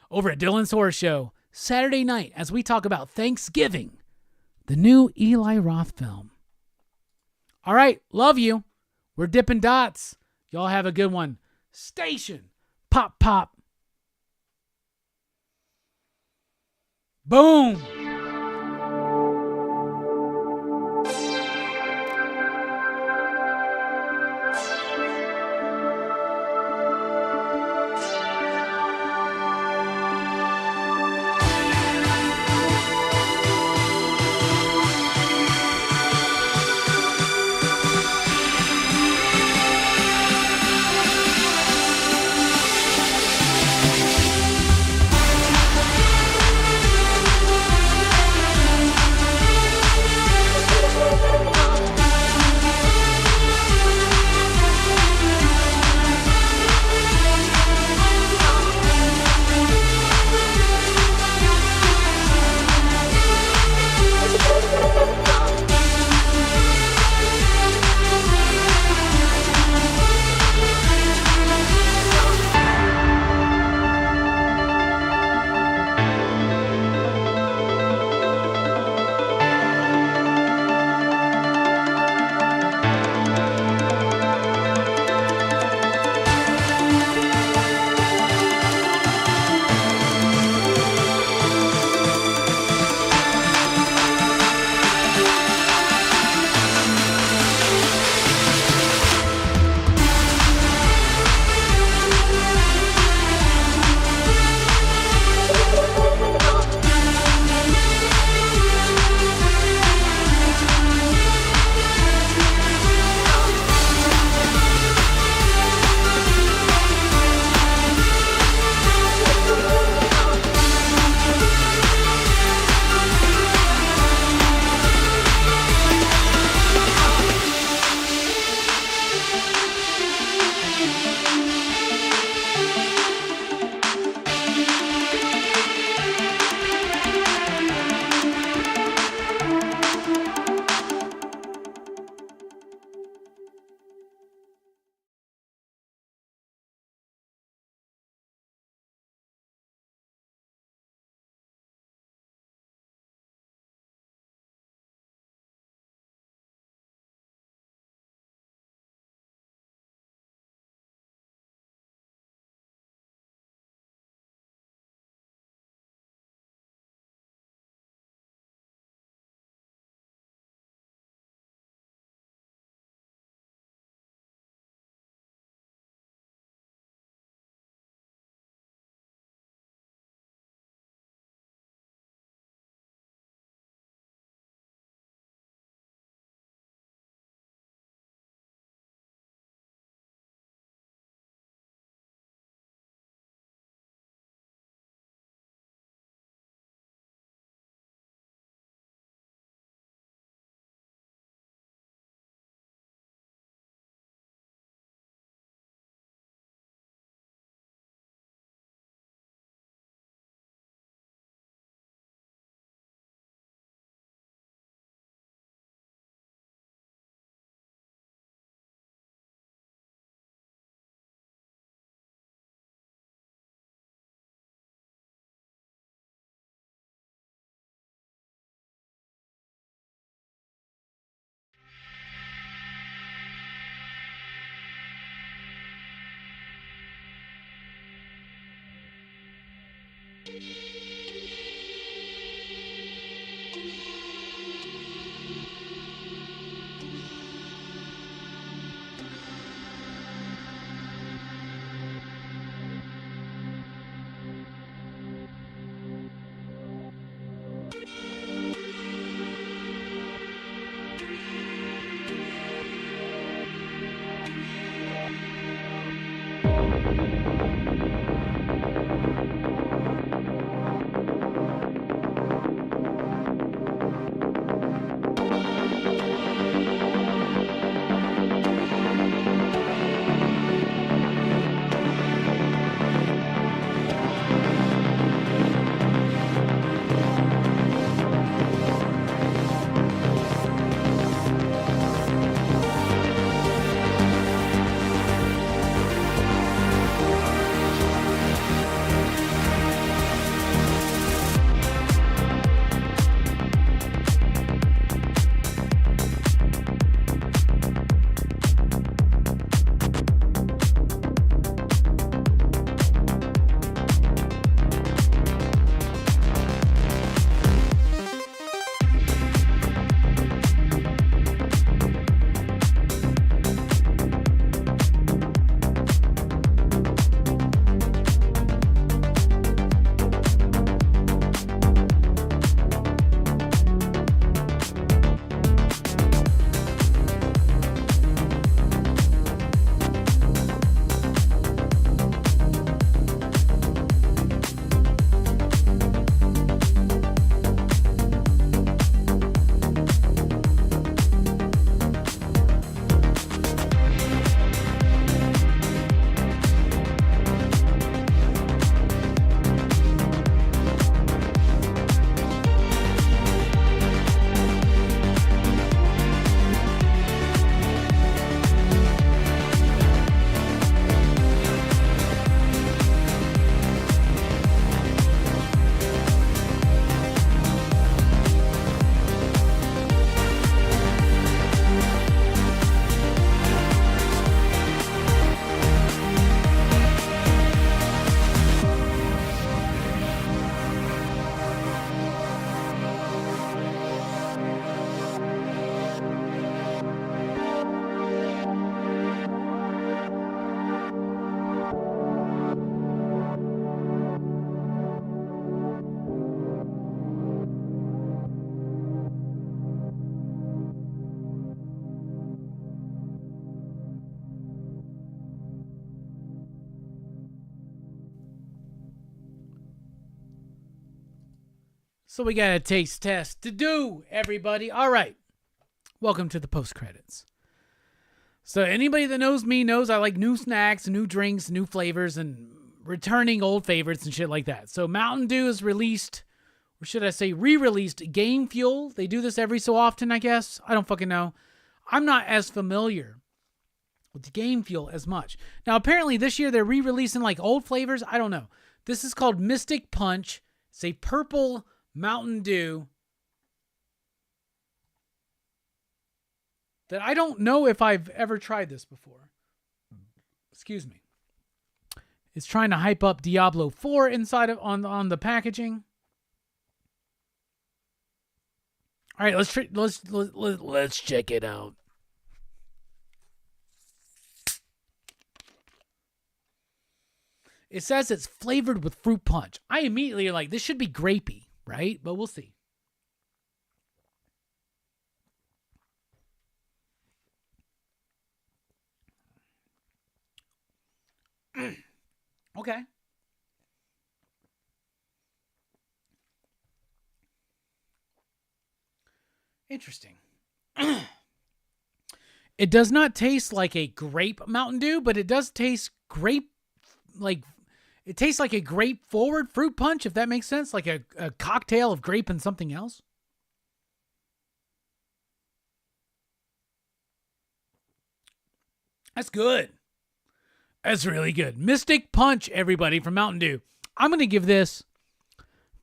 over at Dylan's Horror Show Saturday night as we talk about Thanksgiving, the new Eli Roth film. All right, love you. We're dipping dots. Y'all have a good one. Station. Pop, pop. Boom. So we got a taste test to do, everybody. All right. Welcome to the post credits. So anybody that knows me knows I like new snacks, new drinks, new flavors, and returning old favorites and shit like that. So Mountain Dew is released, or should I say re-released, Game Fuel. They do this every so often, I guess. I don't fucking know. I'm not as familiar with the Game Fuel as much. Now, apparently this year they're re-releasing like old flavors. I don't know. This is called Mystic Punch. It's a purple Mountain Dew that I don't know if I've ever tried this before. Excuse me. It's trying to hype up Diablo 4 inside of on the packaging. All right, let's check it out. It says it's flavored with fruit punch. I immediately like, this should be grapey, right? But we'll see. Okay. Interesting. It does not taste like a grape Mountain Dew, but it does taste grape, like, it tastes like a grape forward fruit punch, if that makes sense. Like a cocktail of grape and something else. That's good. That's really good. Mystic Punch, everybody, from Mountain Dew. I'm going to give this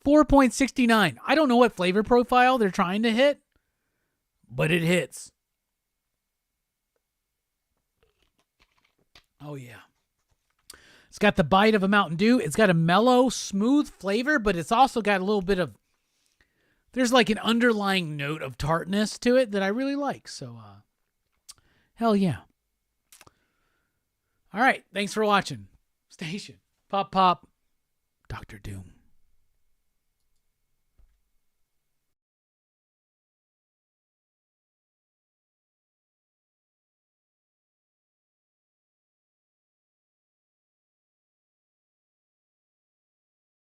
4.69. I don't know what flavor profile they're trying to hit, but it hits. Oh, yeah. It's got the bite of a Mountain Dew. It's got a mellow, smooth flavor, but it's also got a little bit of, there's like an underlying note of tartness to it that I really like. So, hell yeah. All right. Thanks for watching. Station. Pop, pop. Dr. Doom.